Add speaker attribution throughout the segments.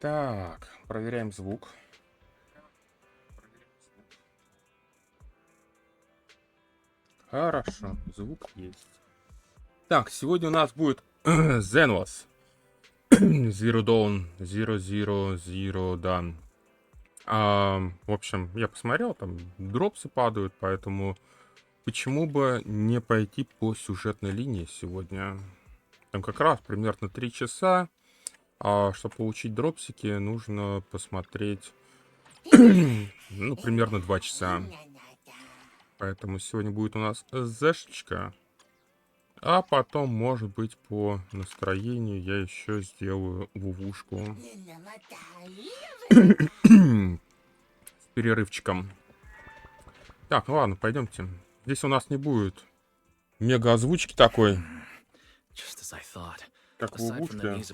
Speaker 1: Так, проверяем звук. Хорошо, звук есть. Так, сегодня у нас будет Zenless Zero Zero, да. В общем, я посмотрел, там дропсы падают, поэтому почему бы не пойти по сюжетной линии сегодня? Там как раз примерно 3 часа. А чтобы получить дропсики, нужно посмотреть, ну, примерно 2 часа. Поэтому сегодня будет у нас зэшечка. А потом, может быть, по настроению я еще сделаю вувушку с перерывчиком. Так, ну ладно, пойдемте. Здесь у нас не будет мега озвучки такой, как в вувушке.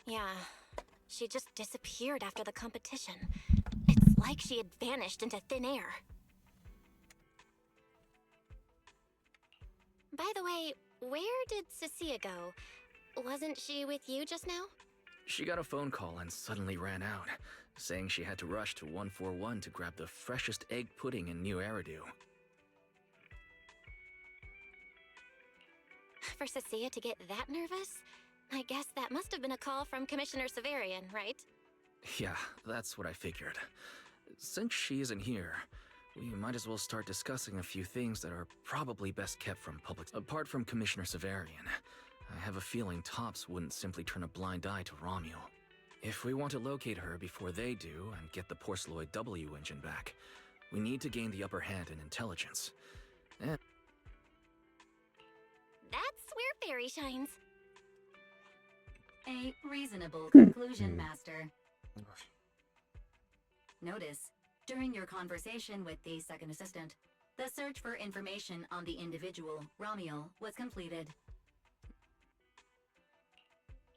Speaker 2: Yeah, she just disappeared after the competition. It's like she had vanished into thin air. By the way, where did Cecilia go? Wasn't she with you just now?
Speaker 3: She got a phone call and suddenly ran out, saying she had to rush to 141 to grab the freshest egg pudding in New Eridu.
Speaker 2: For Cecilia to get that nervous? I guess that must have been a call from Commissioner Severian, right?
Speaker 3: Yeah, that's what I figured. Since she isn't here, we might as well start discussing a few things that are probably best kept from public. Apart from Commissioner Severian, I have a feeling Tops wouldn't simply turn a blind eye to Romuel. If we want to locate her before they do and get the Porceloid W engine back, we need to gain the upper hand in intelligence. And
Speaker 2: That's where Fairy shines.
Speaker 4: A reasonable conclusion, Master. Notice, during your conversation with the second assistant, the search for information on the individual, Romuel, was completed.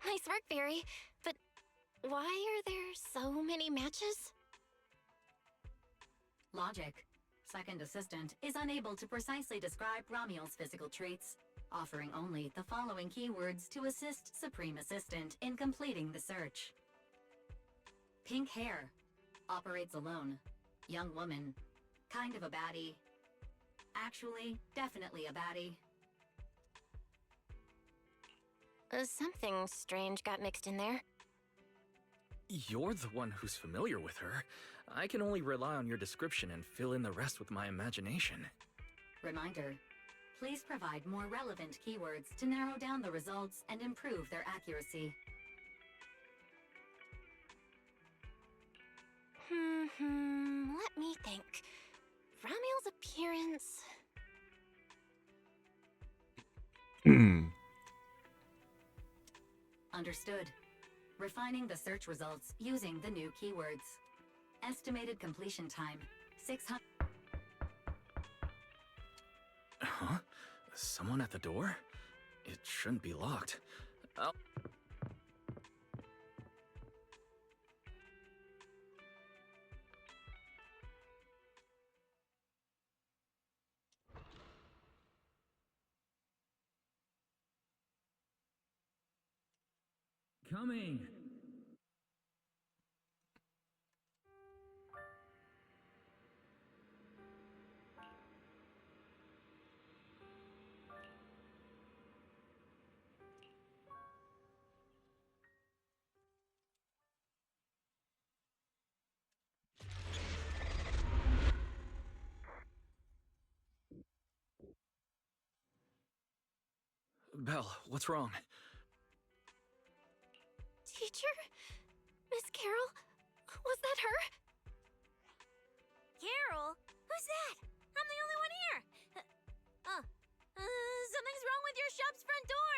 Speaker 2: Nice work, Fairy. But why are there so many matches?
Speaker 4: Logic. Second assistant is unable to precisely describe Romuel's physical traits, offering only the following keywords to assist Supreme Assistant in completing the search. Pink hair. Operates alone. Young woman. Kind of a baddie. Actually, definitely a baddie.
Speaker 2: Something strange got mixed in there.
Speaker 3: you're the one who's familiar with her. I can only rely on your description and fill in the rest with my imagination.
Speaker 4: Reminder. Please provide more relevant keywords to narrow down the results and improve their accuracy.
Speaker 2: Let me think. Romuel's appearance...
Speaker 4: Understood. Refining the search results using the new keywords. Estimated completion time, 600...
Speaker 3: Huh? Someone at the door? It shouldn't be locked. Oh.
Speaker 5: Coming!
Speaker 3: Belle, what's wrong?
Speaker 2: Teacher? Miss Carol? Was that her? Carol? Who's that? I'm the only one here. Something's wrong with your shop's front door.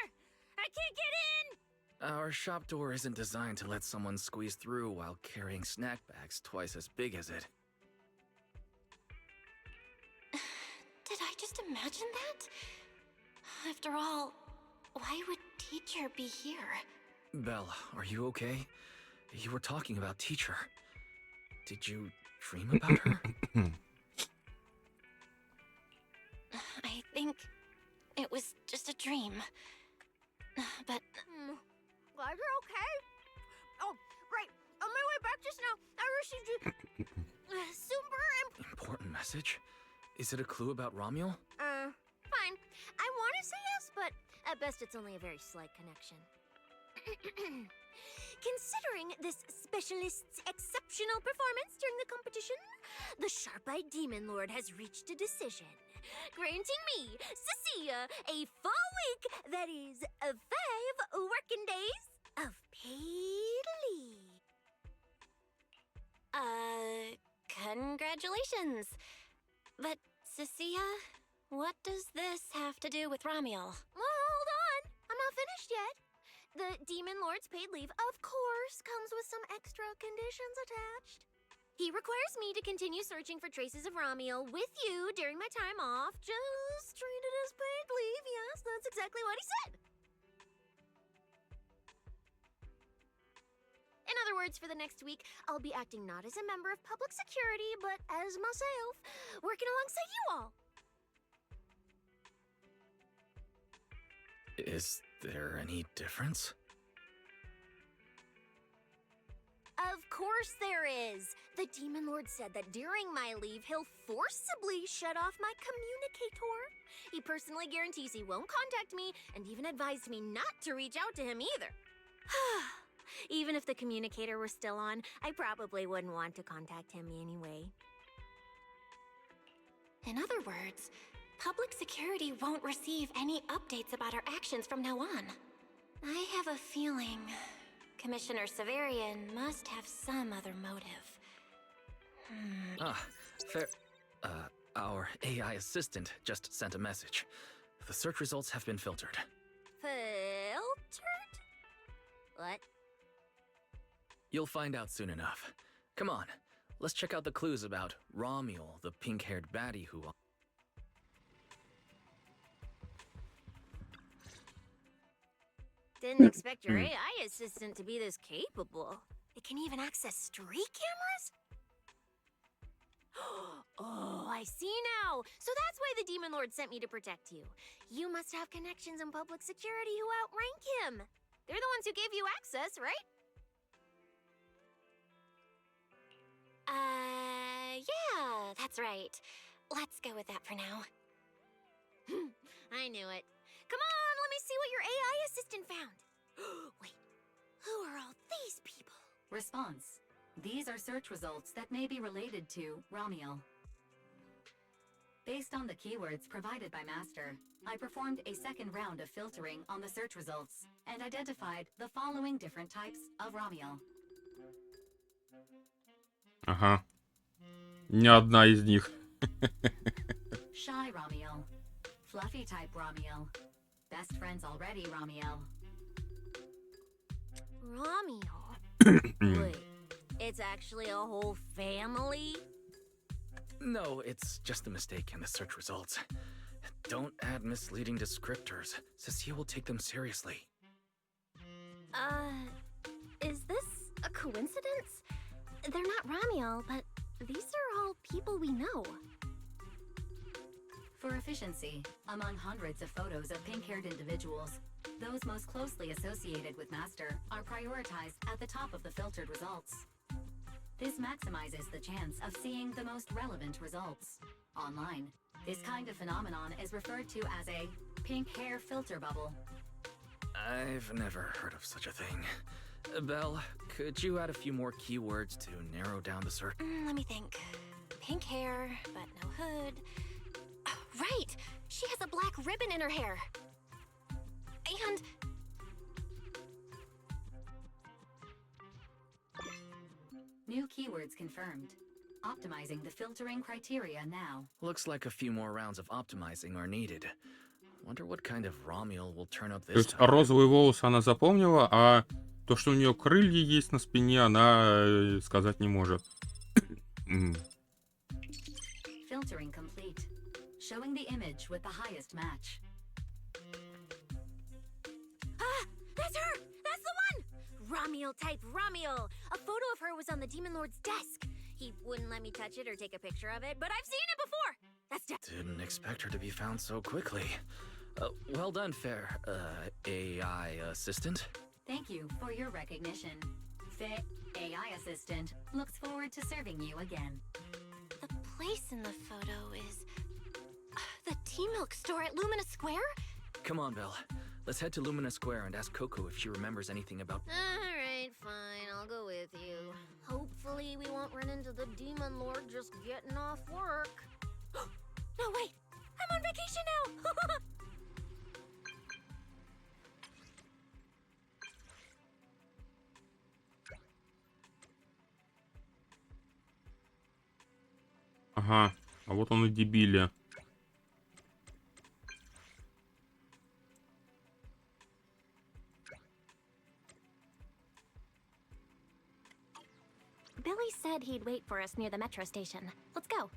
Speaker 2: I can't get in.
Speaker 3: Our shop door isn't designed to let someone squeeze through while carrying snack bags twice as big as it.
Speaker 2: Did I just imagine that? After all, why would teacher be here?
Speaker 3: Belle, are you okay? You were talking about teacher. Did you dream about her?
Speaker 2: think it was just a dream. But
Speaker 5: Glad you're okay. Oh, right. On my way back just now, I received a super
Speaker 3: Important message? Is it a clue about Romuald?
Speaker 5: fine. I want to say yes, but at best it's only a very slight connection. Considering this specialist's exceptional performance during the competition, the sharp-eyed demon lord has reached a decision, granting me, Cecilia, a full week, that is, 5 working days of paid leave.
Speaker 2: Congratulations. But, Cecilia, what does this have to do with Romuald?
Speaker 5: Well, hold on. I'm not finished yet. The Demon Lord's paid leave, of course, comes with some extra conditions attached. He requires me to continue searching for traces of Romuald with you during my time off. Just treat it as paid leave. Yes, that's exactly what he said. In other words, for the next week, I'll be acting not as a member of public security, but as myself, working alongside you all.
Speaker 3: Is there any difference?
Speaker 5: Of course there is. The Demon Lord said that during my leave, he'll forcibly shut off my communicator. He personally guarantees he won't contact me, and even advised me not to reach out to him either. Even if the communicator were still on, I probably wouldn't want to contact him anyway.
Speaker 2: In other words, public security won't receive any updates about our actions from now on. I have a feeling Commissioner Severian must have some other motive.
Speaker 3: Fair. Our AI assistant just sent a message. The search results have been filtered.
Speaker 5: Filtered? What?
Speaker 3: You'll find out soon enough. Come on, let's check out the clues about Romuald, the pink-haired baddie who...
Speaker 5: Didn't expect your AI assistant to be this capable. It can even access street cameras? Oh, I see now. So that's why the Demon Lord sent me to protect you. You must have connections in public security who outrank him. They're the ones who gave you access, right?
Speaker 2: Yeah, that's right. Let's go with that for now.
Speaker 5: I knew it. Come on, let me see what your AI assistant found. Wait, who are all these people?
Speaker 4: Response. These are search results that may be related to Romuald. Based on the keywords provided by Master, I performed a second round of filtering on the search results and identified the following different types of Romuald.
Speaker 1: Ага. Ни одна из них.
Speaker 4: Shy Romuald. Fluffy type Romuald. Best friends already Romuald.
Speaker 5: Romuald? Wait, it's actually a whole family?
Speaker 3: No, it's just a mistake in the search results. Don't add misleading descriptors. Cecilia will take them seriously.
Speaker 5: Is this a coincidence? They're not Romuald, but these are all people we know.
Speaker 4: For efficiency, among hundreds of photos of pink-haired individuals, those most closely associated with Master are prioritized at the top of the filtered results. This maximizes the chance of seeing the most relevant results. Online, this kind of phenomenon is referred to as a pink hair filter bubble.
Speaker 3: I've never heard of such a thing. Belle, could you add a few more keywords to narrow down the search?
Speaker 2: Let me think. Pink hair, but no hood. Oh, right! She has a black ribbon in her hair. And...
Speaker 4: New keywords confirmed. Optimizing the filtering criteria now.
Speaker 3: Looks like a few more rounds of optimizing are needed. Wonder what kind of Romuald will turn up
Speaker 1: То
Speaker 3: this
Speaker 1: есть
Speaker 3: time.
Speaker 1: розовые волосы она запомнила, а то, что у нее крылья есть на спине, она сказать не может.
Speaker 4: Filtering complete. Showing the image with the highest match.
Speaker 5: Ah, that's her! That's the one! Romuald type Romuald! A photo of her was on the Demon Lord's desk. He wouldn't let me touch it or take a picture of it, but I've seen it before! That's
Speaker 3: Didn't expect her to be found so quickly. Well done, fair, AI assistant.
Speaker 4: Thank you for your recognition. The AI assistant looks forward to serving you again.
Speaker 2: The place in the photo is the tea milk store at Lumina Square?
Speaker 3: Come on, Belle. Let's head to Lumina Square and ask Coco if she remembers anything about...
Speaker 5: Alright, fine, I'll go with you. Hopefully we won't run into the Demon Lord just getting off work. No, wait! I'm on vacation now!
Speaker 1: Ага, а вот он и дебили.
Speaker 2: Billy said he'd wait for us near the metro station. Let's go.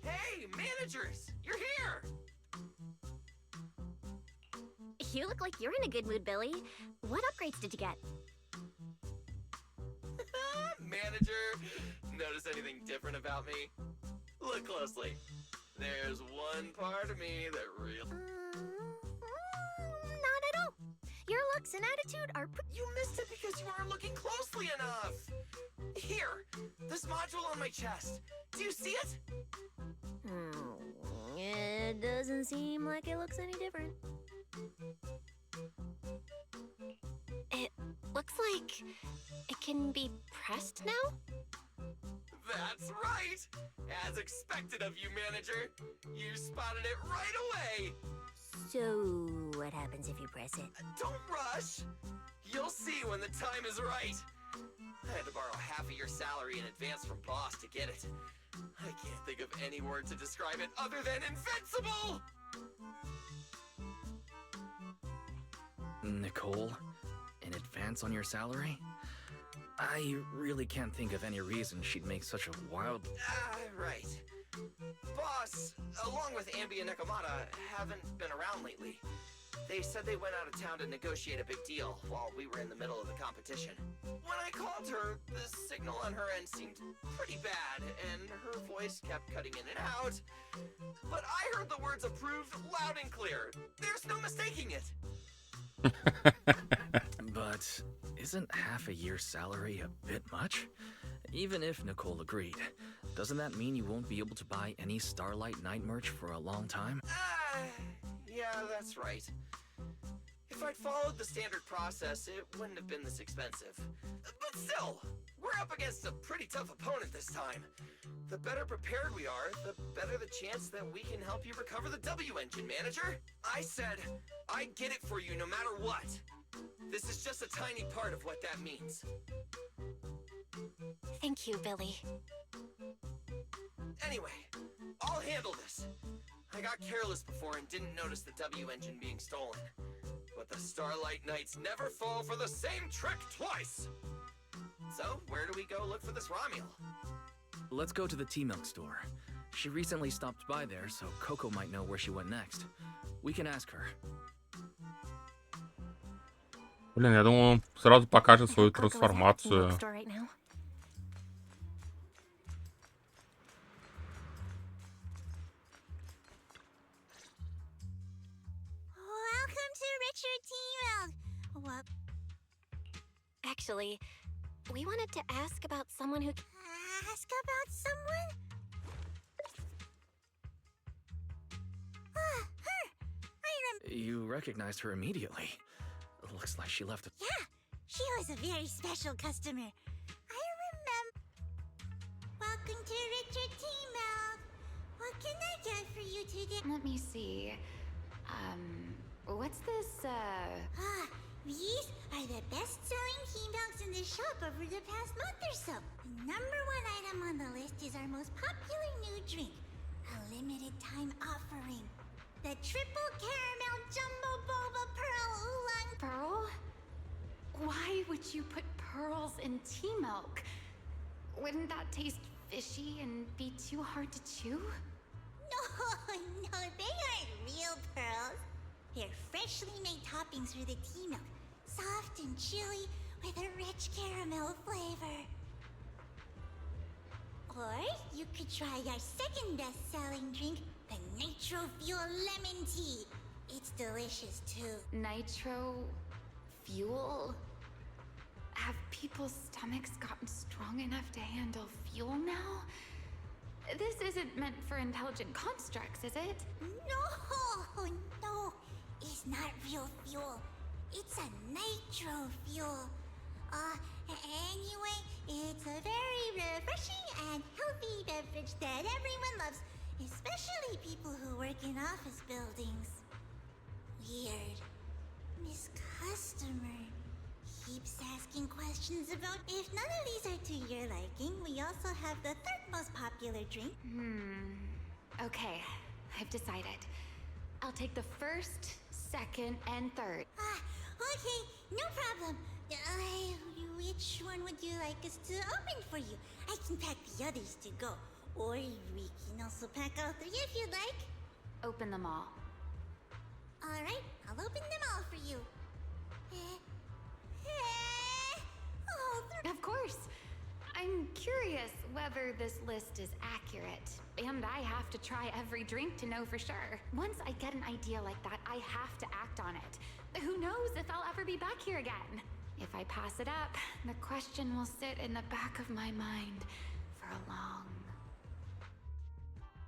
Speaker 3: Hey, managers! You're here!
Speaker 2: You look like you're in a good mood, Billy. What upgrades did you get?
Speaker 3: Manager, notice anything different about me? Look closely. There's one part of me that really...
Speaker 5: Not at all. Your looks and attitude are
Speaker 3: You missed it because you weren't looking closely enough! Here, this module on my chest. Do you see it?
Speaker 5: It doesn't seem like it looks any different.
Speaker 2: It looks like it can be pressed now?
Speaker 3: That's right! As expected of you, manager. You spotted it right away!
Speaker 5: So, what happens if you press it?
Speaker 3: Don't rush! You'll see when the time is right. I had to borrow half of your salary in advance from boss to get it. I can't think of any word to describe it other than invincible! Nicole, in advance on your salary? I really can't think of any reason she'd make such a wild... right. Boss, along with Ambi and Nekomata, haven't been around lately. They said they went out of town to negotiate a big deal while we were in the middle of the competition. When I called her, the signal on her end seemed pretty bad, and her voice kept cutting in and out. But I heard the words approved loud and clear. There's no mistaking it. But isn't half a year's salary a bit much? Even if Nicole agreed, doesn't that mean you won't be able to buy any Starlight Night merch for a long time? Yeah, that's right. If I'd followed the standard process, it wouldn't have been this expensive. But still, we're up against a pretty tough opponent this time. The better prepared we are, the better the chance that we can help you recover the W engine, manager. I said I'd get it for you no matter what. This is just a tiny part of what that means.
Speaker 2: Thank you, Billy.
Speaker 3: Anyway, I'll handle this. I got careless before and didn't notice the W engine being stolen. But the Starlight Knights never fall for the same trick twice! So, where do we go look for this Romuel? Let's go to the tea milk store. She recently stopped by there, so Coco might know where she went next. We can ask her.
Speaker 1: Блин, я думал, он сразу покажет свою
Speaker 2: Coco is at the tea milk
Speaker 1: трансформацию.
Speaker 2: store right now.
Speaker 5: Welcome to Richard T. World. What?
Speaker 2: Actually, we wanted to ask about someone who...
Speaker 5: Ask about someone? Her. I
Speaker 3: You recognized her immediately. Looks like she left a...
Speaker 6: Yeah, she was a very special customer. I remember. Welcome to Richard T. Mouth. What can I get for you today?
Speaker 2: Let me see. What's this,
Speaker 6: These are the best-selling tea milks in the shop over the past month or so. The number one item on the list is our most popular new drink, a limited-time offering. The Triple Caramel Jumbo Boba Pearl Oolong.
Speaker 2: pearl? Why would you put pearls in tea milk? Wouldn't that taste fishy and be too hard to chew?
Speaker 6: No, they aren't real pearls. They're freshly made toppings for the tea milk, soft and chewy with a rich caramel flavor. Or you could try our second best-selling drink, the Nitro Fuel Lemon Tea. It's delicious too.
Speaker 2: Nitro fuel? Have people's stomachs gotten strong enough to handle fuel now? This isn't meant for intelligent constructs, is it?
Speaker 6: No, it's not real fuel. It's a nitro fuel. Anyway, it's a very refreshing and healthy beverage that everyone loves, especially people who work in office buildings. Weird. Miss Customer keeps asking questions about if none of these are to your liking. We also have the third most popular drink.
Speaker 2: Okay, I've decided. I'll take the first, second, and third.
Speaker 6: Okay, no problem. Which one would you like us to open for you? I can pack the others to go. Or we can also pack all three if you'd like.
Speaker 2: Open them all.
Speaker 6: Alright, I'll open them all for you.
Speaker 2: Of course. I'm curious whether this list is accurate. And I have to try every drink to know for sure. Once I get an idea like that, I have to act on it. Who knows if I'll ever be back here again? If I pass it up, the question will sit in the back of my mind for long.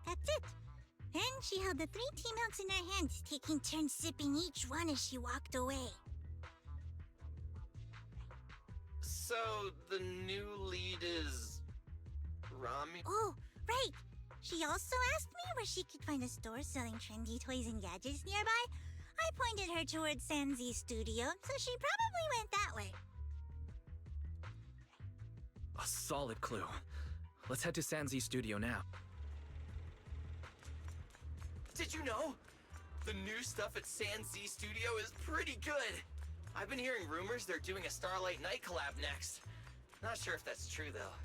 Speaker 6: That's it. Then she held the 3 tea milks in her hands, taking turns sipping each one as she walked away.
Speaker 7: So, the new lead is... Rami?
Speaker 6: Oh, right. She also asked me where she could find a store selling trendy toys and gadgets nearby. I pointed her towards Sanzi's studio, so she probably went that way.
Speaker 3: A solid clue. Let's head to Sanzi's studio now.
Speaker 7: Did you know? The new stuff at Sanzi Studio is pretty good. I've been hearing rumors they're doing a Starlight Night collab next. Not sure if that's true, though.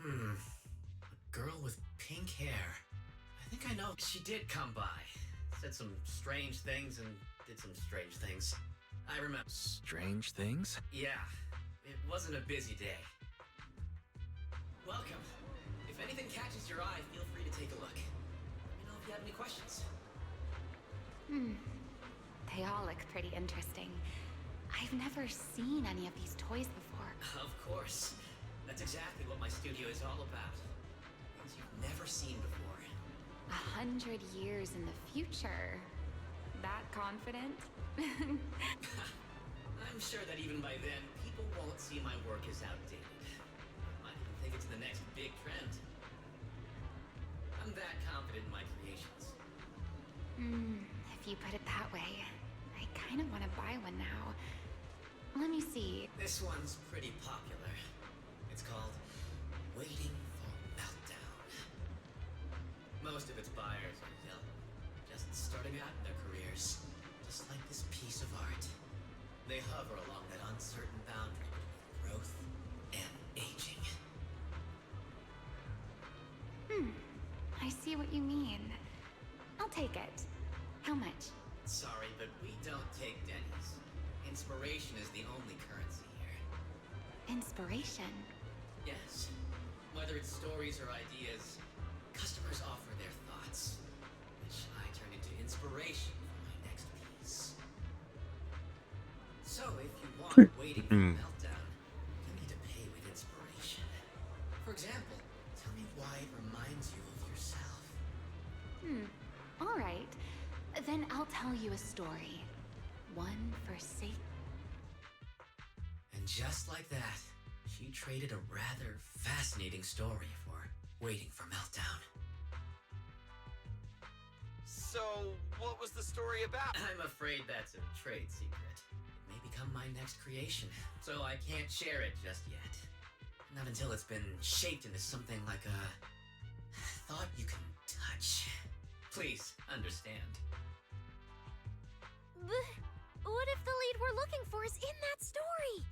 Speaker 8: A girl with pink hair. I think I know. She did come by. Said some strange things and did some strange things. I remember.
Speaker 3: Strange things?
Speaker 8: Yeah, it wasn't a busy day. Welcome. If anything catches your eye, feel free to take a look. Let me know if you have any questions.
Speaker 2: They all look pretty interesting. I've never seen any of these toys before.
Speaker 8: Of course. That's exactly what my studio is all about. Things you've never seen before.
Speaker 2: 100 years in the future. That confident?
Speaker 8: I'm sure that even by then, people won't see my work as outdated. Might even think it's the next big trend. I'm that confident in my creations.
Speaker 2: If you put it that way, I kind of want to buy one now. Let me see.
Speaker 8: This one's pretty popular. It's called Waiting for Meltdown. Most of its buyers are young, just starting out in their careers, just like this piece of art. They hover along that uncertain boundary between growth and aging.
Speaker 2: I see what you mean. I'll take it. How much?
Speaker 8: Sorry, but we don't take pennies. Inspiration is the only currency here.
Speaker 2: Inspiration?
Speaker 8: Yes. Whether it's stories or ideas, customers offer their thoughts, which I turn into inspiration for my next piece. So if you want Waiting for Meltdown, you need to pay with inspiration. For example, tell me why it reminds you of yourself.
Speaker 4: tell you a story. One for sake.
Speaker 8: And just like that, she traded a rather fascinating story for waiting for meltdown.
Speaker 7: So, what was the story about?
Speaker 8: I'm afraid that's a trade secret. It may become my next creation, so I can't share it just yet. Not until it's been shaped into something like a thought you can touch. Please understand.
Speaker 5: What if the lead we're looking for is in that story?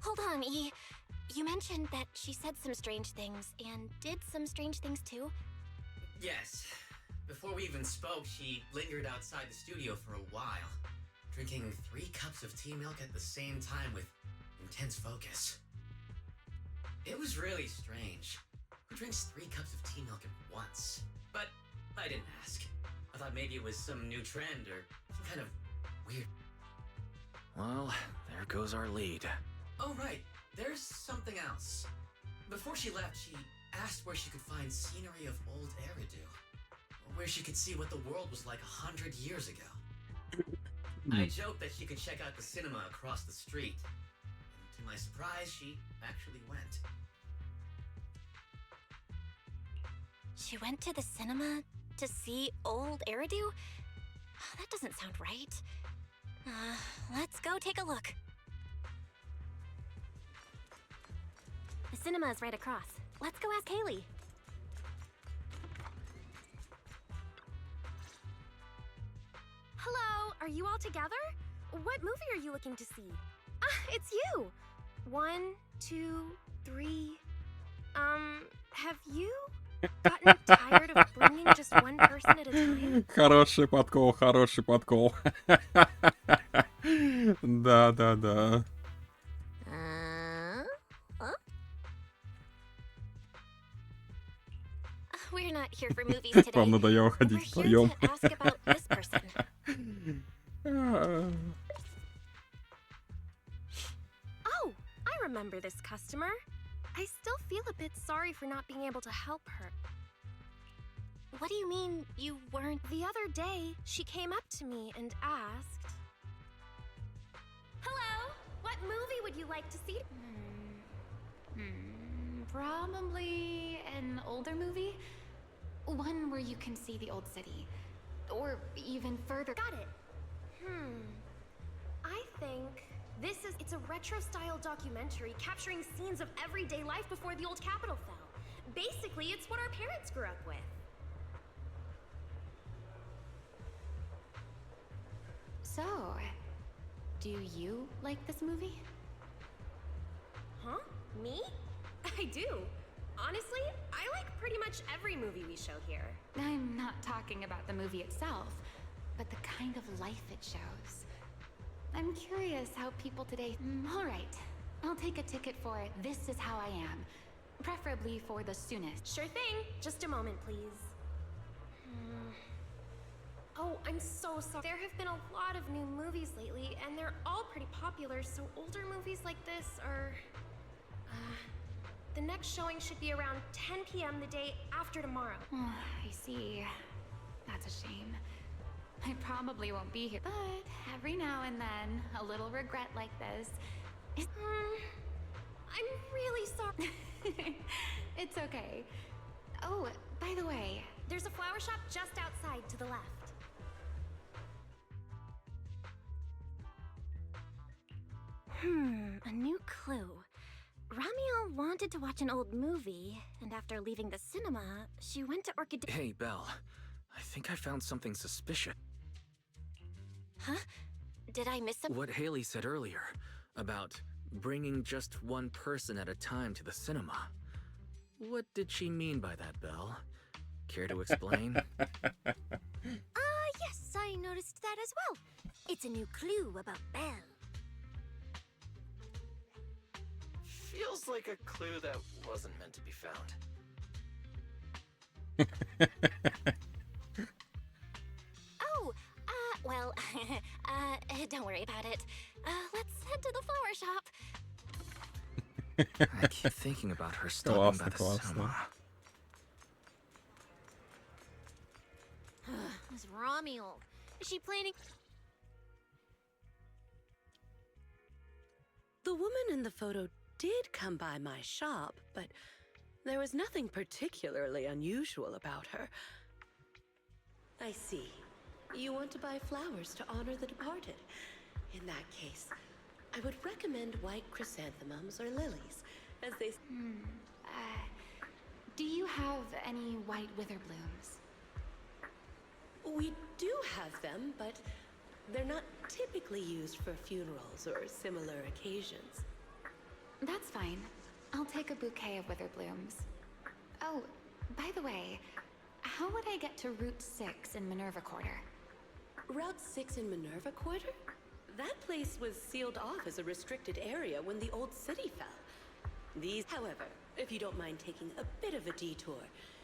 Speaker 2: Hold on, E. You mentioned that she said some strange things and did some strange things too.
Speaker 8: Yes. Before we even spoke, she lingered outside the studio for a while, drinking 3 cups of tea milk at the same time with intense focus. It was really strange. Who drinks 3 cups of tea milk at once? But I didn't ask. I thought maybe it was some new trend or some kind of weird...
Speaker 3: Well, there goes our lead.
Speaker 8: Oh, right. There's something else. Before she left, she asked where she could find scenery of old Eridu. Or where she could see what the world was like 100 years ago. I joked that she could check out the cinema across the street. And to my surprise, she actually went.
Speaker 2: She went to the cinema to see old Eridu? Oh, that doesn't sound right. Let's go take a look. The cinema is right across. Let's go ask Haley.
Speaker 5: Hello, are you all together? What movie are you looking to see? Ah, it's you! 1, 2, 3... have you gotten tired of bringing just one person at a time?
Speaker 1: Хороший подкол, хороший подкол. Да.
Speaker 2: We're not here for movies today.
Speaker 1: Вам надоело
Speaker 2: We're
Speaker 1: ходить
Speaker 2: here
Speaker 1: вдвоем.
Speaker 2: to ask about this person.
Speaker 5: Oh, I remember this customer. I still feel a bit sorry for not being able to help her.
Speaker 2: What do you mean you weren't?
Speaker 5: The other day, she came up to me and asked... Hello, what movie would you like to see?
Speaker 4: Probably an older movie. One where you can see the old city. Or even further.
Speaker 5: Got it. I think it's a retro-style documentary capturing scenes of everyday life before the old capital fell. Basically, it's what our parents grew up with.
Speaker 4: So, do you like this movie?
Speaker 5: Huh? Me? I do. Honestly, I like pretty much every movie we show here.
Speaker 4: I'm not talking about the movie itself, but the kind of life it shows. I'm curious how people today... all right, I'll take a ticket for This Is How I Am. Preferably for the soonest.
Speaker 5: Sure thing. Just a moment, please. Oh, I'm so sorry. There have been a lot of new movies lately, and they're all pretty popular, so older movies like this are... the next showing should be around 10 p.m. the day after tomorrow.
Speaker 4: Oh, I see. That's a shame. I probably won't be here, but every now and then, a little regret like this.
Speaker 5: I'm really sorry.
Speaker 4: It's okay. Oh, by the way,
Speaker 5: there's a flower shop just outside to the left.
Speaker 2: A new clue. Ramiel wanted to watch an old movie, and after leaving the cinema, she went to Orchid...
Speaker 3: Hey, Belle. I think I found something suspicious.
Speaker 2: Huh? Did I miss something?
Speaker 3: What Haley said earlier about bringing just one person at a time to the cinema. What did she mean by that, Belle? Care to explain?
Speaker 5: Yes, I noticed that as well. It's a new clue about Belle.
Speaker 7: Feels like a clue that wasn't meant to be found.
Speaker 2: Oh, well, don't worry about it. Let's head to the flower shop.
Speaker 3: I keep thinking about her stopping by the cinema.
Speaker 5: This Romuald. Is she planning?
Speaker 9: The woman in the photo did come by my shop, but there was nothing particularly unusual about her. I see. You want to buy flowers to honor the departed. In that case, I would recommend white chrysanthemums or lilies, as they...
Speaker 10: Do you have any white wither blooms?
Speaker 9: We do have them, but they're not typically used for funerals or similar occasions.
Speaker 10: That's fine. I'll take a bouquet of wither blooms. Oh, by the way, how would I get to Route 6 in Minerva Quarter?
Speaker 9: Route 6 in Minerva Quarter? That place was sealed off as a restricted area when the old city fell. However, if you don't mind taking a bit of a detour,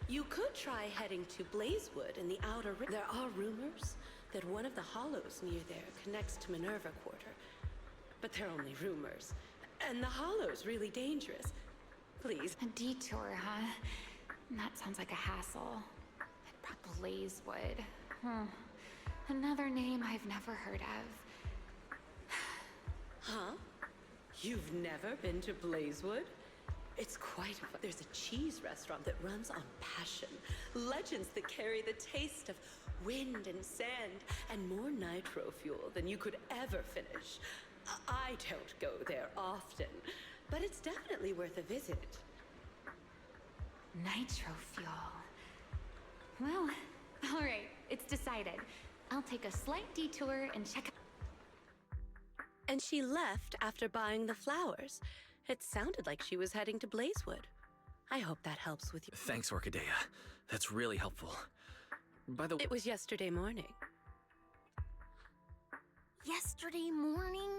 Speaker 9: you could try heading to Blazewood in the outer ring. There are rumors that one of the hollows near there connects to Minerva Quarter. But they're only rumors. And the hollow's really dangerous. Please.
Speaker 10: A detour, huh? That sounds like a hassle. Blazewood. Another name I've never heard of.
Speaker 9: Huh? You've never been to Blazewood? It's quite a... There's a cheese restaurant that runs on passion. Legends that carry the taste of wind and sand and more nitro fuel than you could ever finish. I don't go there often, but it's definitely worth a visit.
Speaker 10: Nitro fuel. Well, all right, it's decided. I'll take a slight detour and check out.
Speaker 9: And she left after buying the flowers. It sounded like she was heading to Blazewood. I hope that helps with you.
Speaker 3: Thanks, Orchidea. That's really helpful. By the way...
Speaker 9: It was yesterday morning.
Speaker 5: Yesterday morning?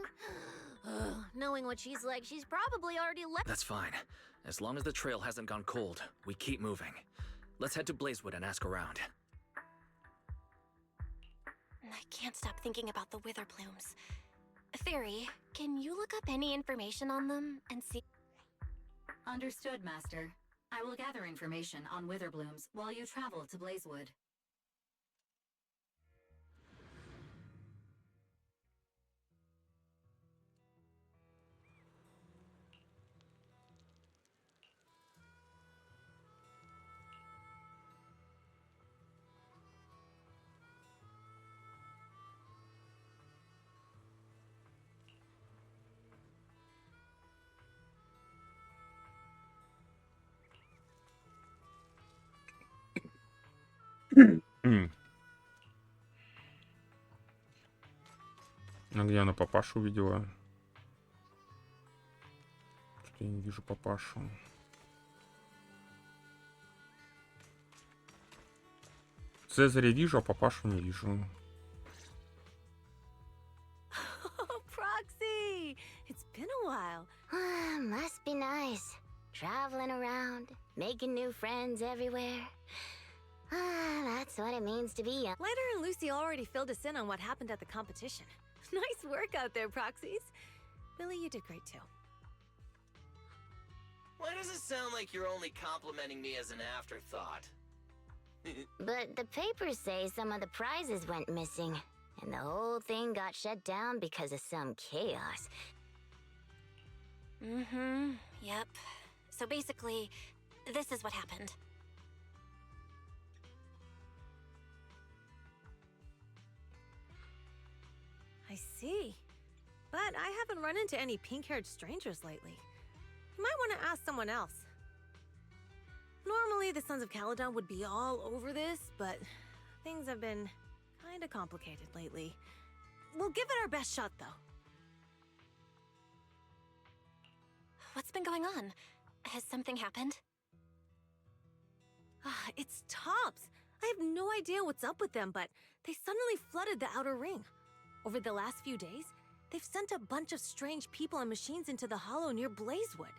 Speaker 5: Ugh, knowing what she's like, she's probably already left.
Speaker 3: That's fine. As long as the trail hasn't gone cold, we keep moving. Let's head to Blazewood and ask around.
Speaker 2: I can't stop thinking about the wither blooms. Fairy, can you look up any information on them and see?
Speaker 4: Understood, Master. I will gather information on wither blooms while you travel to Blazewood.
Speaker 1: А где она папашу увидела? Что-то я не вижу папашу. Цезаря вижу, а папашу не вижу.
Speaker 5: Oh, Proxy! It's been a while.
Speaker 6: Must be nice. Traveling around, making new friends everywhere. That's what it means to be young.
Speaker 5: Lighter and Lucy already filled us in on what happened at the competition. Nice work out there, Proxies. Billy, you did great too.
Speaker 7: Why does it sound like you're only complimenting me as an afterthought?
Speaker 6: But the papers say some of the prizes went missing, and the whole thing got shut down because of some chaos.
Speaker 2: Yep. So basically, this is what happened.
Speaker 5: I see. But I haven't run into any pink-haired strangers lately. You might want to ask someone else. Normally, the Sons of Caledon would be all over this, but things have been kinda complicated lately. We'll give it our best shot, though.
Speaker 2: What's been going on? Has something happened?
Speaker 5: It's Tops. I have no idea what's up with them, but they suddenly flooded the outer ring. Over the last few days, they've sent a bunch of strange people and machines into the hollow near Blazewood.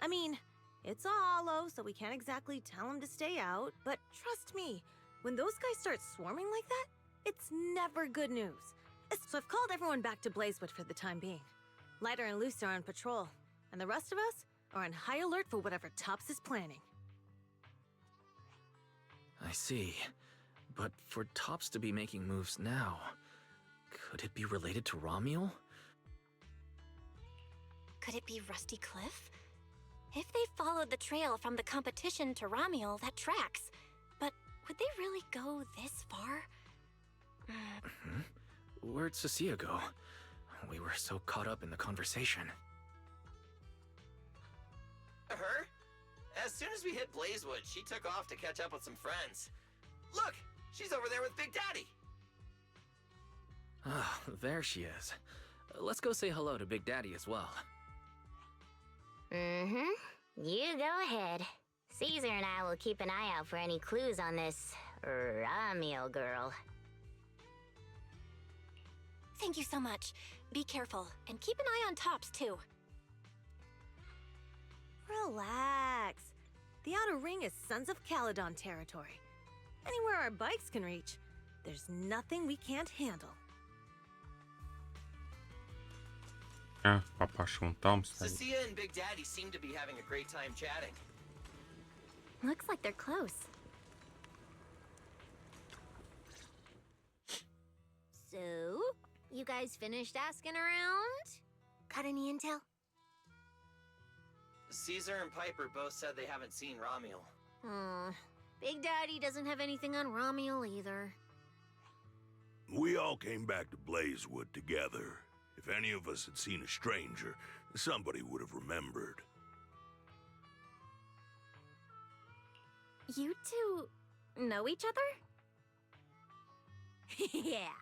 Speaker 5: I mean, it's a hollow, so we can't exactly tell them to stay out, but trust me, when those guys start swarming like that, it's never good news. So I've called everyone back to Blazewood for the time being. Lighter and Lucy are on patrol, and the rest of us are on high alert for whatever Tops is planning.
Speaker 3: I see. But for Tops to be making moves now, could it be related to Romuel?
Speaker 2: Could it be Rusty Cliff? If they followed the trail from the competition to Romuel, that tracks. But would they really go this far?
Speaker 3: Where'd Cecilia go? We were so caught up in the conversation.
Speaker 7: Her? As soon as we hit Blazewood, she took off to catch up with some friends. Look, she's over there with Big Daddy.
Speaker 3: Ah, there she is. Let's go say hello to Big Daddy as well.
Speaker 11: You go ahead. Caesar and I will keep an eye out for any clues on this Romuel girl.
Speaker 2: Thank you so much. Be careful, and keep an eye on Tops, too.
Speaker 5: Relax. The Outer Ring is Sons of Caledon territory. Anywhere our bikes can reach, there's nothing we can't handle.
Speaker 1: Папаша вон там стоит.
Speaker 7: Cecilia and Big Daddy seem to be having a great time chatting.
Speaker 2: Looks like they're close.
Speaker 5: So, you guys finished asking around? Got any intel?
Speaker 7: Caesar and Piper both said they haven't seen Romuel.
Speaker 5: Big Daddy doesn't have anything on Romuel either.
Speaker 12: We all came back to Blazewood together. If any of us had seen a stranger, somebody would have remembered.
Speaker 2: You two know each other?
Speaker 5: Yeah,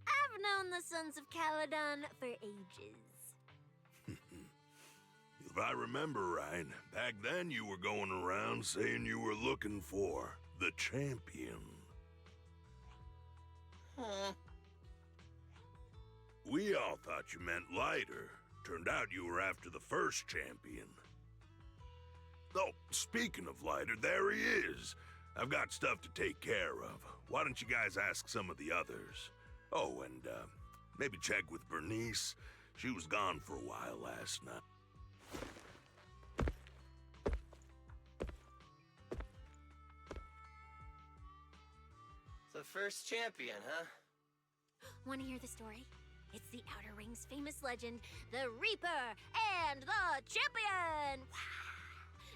Speaker 5: I've known the Sons of Caledon for ages.
Speaker 12: If I remember right, back then you were going around saying you were looking for the champion. We all thought you meant Lighter. Turned out you were after the first champion. Oh, speaking of Lighter, there he is. I've got stuff to take care of. Why don't you guys ask some of the others? Oh, and maybe check with Bernice. She was gone for a while last night.
Speaker 7: The first champion, huh?
Speaker 5: Want to hear the story? It's the Outer Ring's famous legend, the Reaper and the Champion!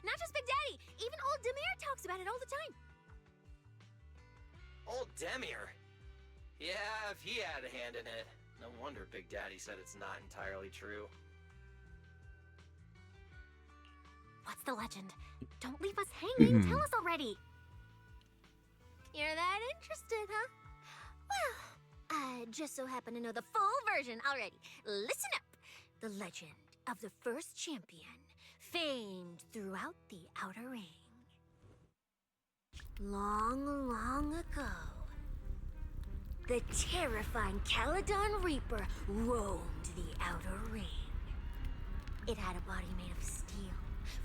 Speaker 5: Not just Big Daddy, even old Demir talks about it all the time.
Speaker 7: Old Demir? Yeah, if he had a hand in it. No wonder Big Daddy said it's not entirely true.
Speaker 2: What's the legend? Don't leave us hanging. Tell us already.
Speaker 5: You're that interested, huh? Well, I just so happen to know the full version already. Listen up. The legend of the first champion, famed throughout the Outer Ring. Long, long ago, the terrifying Caledon Reaper roamed the Outer Ring. It had a body made of steel,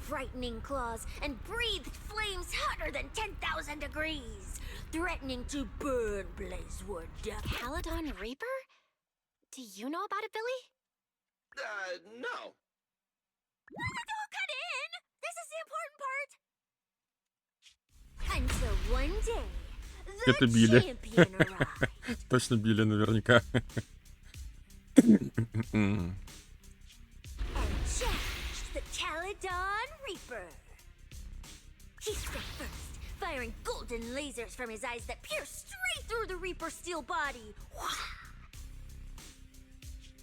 Speaker 5: frightening claws, and breathed flames hotter than 10,000 degrees, threatening to burn Blazewood down.
Speaker 2: Caledon Reaper? Do you know about it, Billy?
Speaker 7: No.
Speaker 5: Don't cut in! This is the important part! Until one day,
Speaker 1: Это
Speaker 5: the
Speaker 1: Билли.
Speaker 5: champion arrived.
Speaker 1: Точно Билли наверняка.
Speaker 5: And challenged the Caledon Reaper. He struck first, firing golden lasers from his eyes that pierced straight through the Reaper's steel body.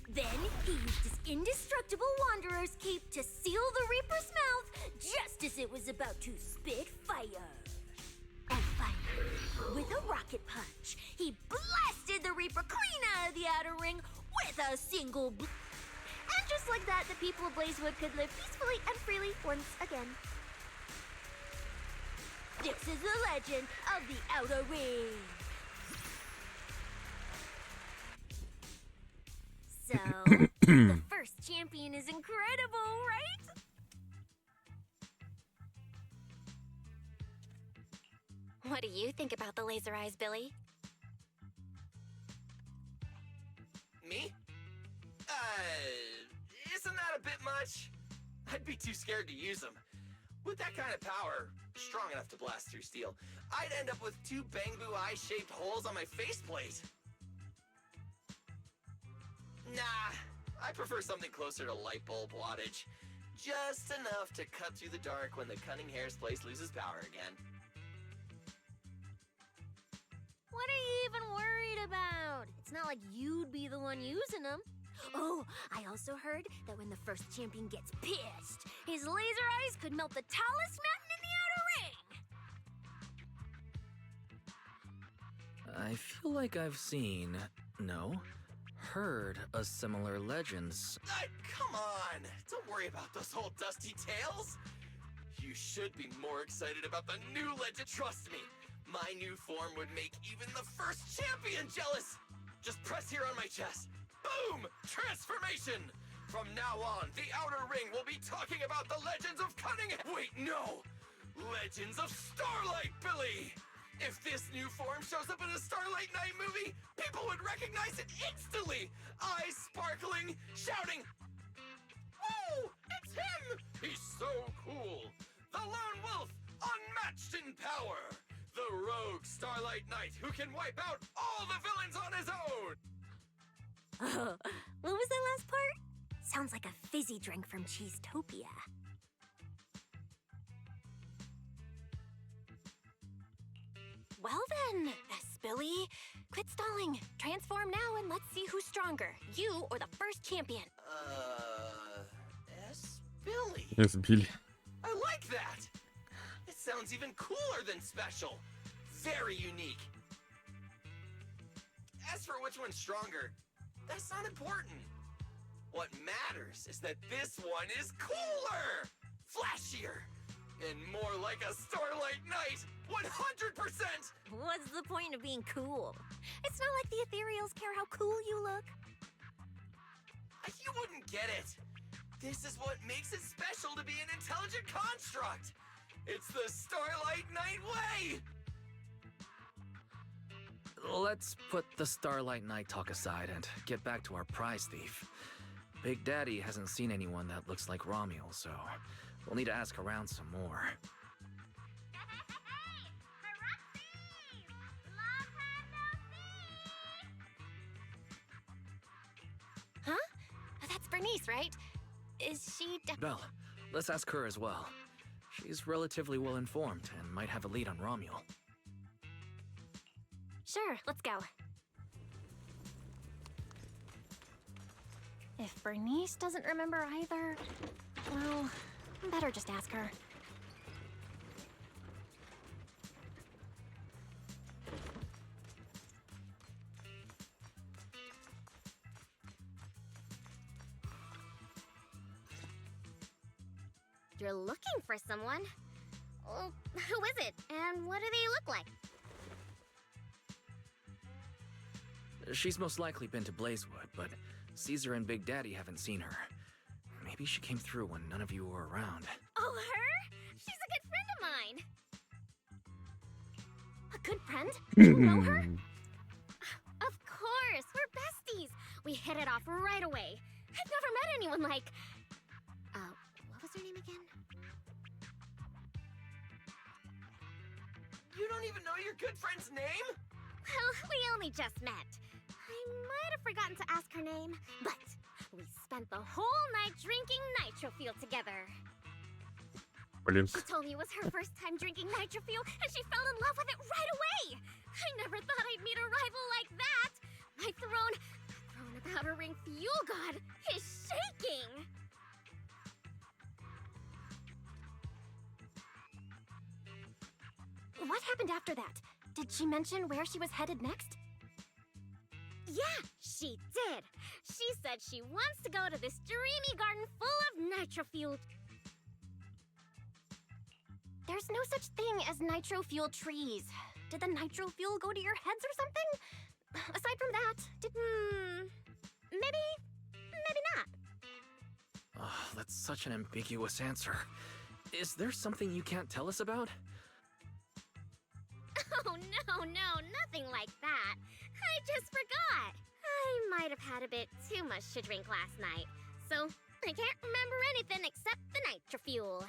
Speaker 5: Then he used his indestructible Wanderer's cape to seal the Reaper's mouth just as it was about to spit fire. And finally, with a rocket punch, he blasted the Reaper clean out of the Outer Ring with a single And just like that, the people of Blazewood could live peacefully and freely once again. This is the legend of the Outer Ring. So, the first champion is incredible, right?
Speaker 2: What do you think about the laser eyes, Billy?
Speaker 7: Me? Isn't that a bit much? I'd be too scared to use them. With that kind of power, strong enough to blast through steel, I'd end up with 2 bamboo eye-shaped holes on my faceplate. Nah, I prefer something closer to light bulb wattage. Just enough to cut through the dark when the cunning hair's place loses power again.
Speaker 5: What are you even worried about? It's not like you'd be the one using them. Oh, I also heard that when the first champion gets pissed, his laser eyes could melt the tallest mountain in the outer ring.
Speaker 3: I feel like I've seen, no, heard a similar legends.
Speaker 7: Come on! Don't worry about those old dusty tales! You should be more excited about the new legend, trust me! My new form would make even the first champion jealous! Just press here on my chest. Boom! Transformation! From now on, the Outer Ring will be talking about the legends of Cunningham. Wait, no! Legends of Starlight Billy! If this new form shows up in a Starlight Night movie, people would recognize it instantly! Eyes sparkling, shouting, "Whoa! It's him! He's so cool! The Lone Wolf, unmatched in power! The rogue Starlight Knight who can wipe out all the villains on his own!"
Speaker 5: What was that last part? Sounds like a fizzy drink from Cheesetopia. Well then, Billy, quit stalling. Transform now and let's see who's stronger, you or the first champion.
Speaker 7: Billy.
Speaker 1: Yes, Billy.
Speaker 7: I like that! It sounds even cooler than special. Very unique. As for which one's stronger, that's not important. What matters is that this one is cooler, flashier, and more like a Starlight Knight, 100%!
Speaker 5: What's the point of being cool? It's not like the Ethereals care how cool you look.
Speaker 7: You wouldn't get it. This is what makes it special to be an intelligent construct. It's the Starlight Knight way!
Speaker 3: Let's put the Starlight Knight talk aside and get back to our prize thief. Big Daddy hasn't seen anyone that looks like Romuald, so we'll need to ask around some more.
Speaker 5: Huh? That's Bernice, right? Is she
Speaker 3: Belle, let's ask her as well. She's relatively well informed and might have a lead on Romuald.
Speaker 5: Sure, let's go. If Bernice doesn't remember either, well, better just ask her.
Speaker 11: You're looking for someone? Well, who is it, and what do they look like?
Speaker 3: She's most likely been to Blazewood, but Caesar and Big Daddy haven't seen her. Maybe she came through when none of you were around.
Speaker 11: Oh, her? She's a good friend of mine.
Speaker 5: A good friend? You know her?
Speaker 11: Of course, we're besties. We hit it off right away. I've never met anyone like... what was her name again?
Speaker 7: You don't even know your good friend's name?
Speaker 11: Well, we only just met. I might have forgotten to ask her name, but we spent the whole night drinking nitro fuel together.
Speaker 1: Блин.
Speaker 11: She told me it was her first time drinking nitro fuel, and she fell in love with it right away. I never thought I'd meet a rival like that. My throne of Outer Ring Fuel God is shaking.
Speaker 5: What happened after that? Did she mention where she was headed next?
Speaker 11: Yeah, she did. She said she wants to go to this dreamy garden full of nitro fuel.
Speaker 5: There's no such thing as nitro fuel trees. Did the nitro fuel go to your heads or something? Aside from that,
Speaker 11: Maybe not.
Speaker 3: Oh, that's such an ambiguous answer. Is there something you can't tell us about?
Speaker 11: Oh, no, nothing like that. I just forgot. I might have had a bit too much to drink last night, so I can't remember anything except the nitro fuel.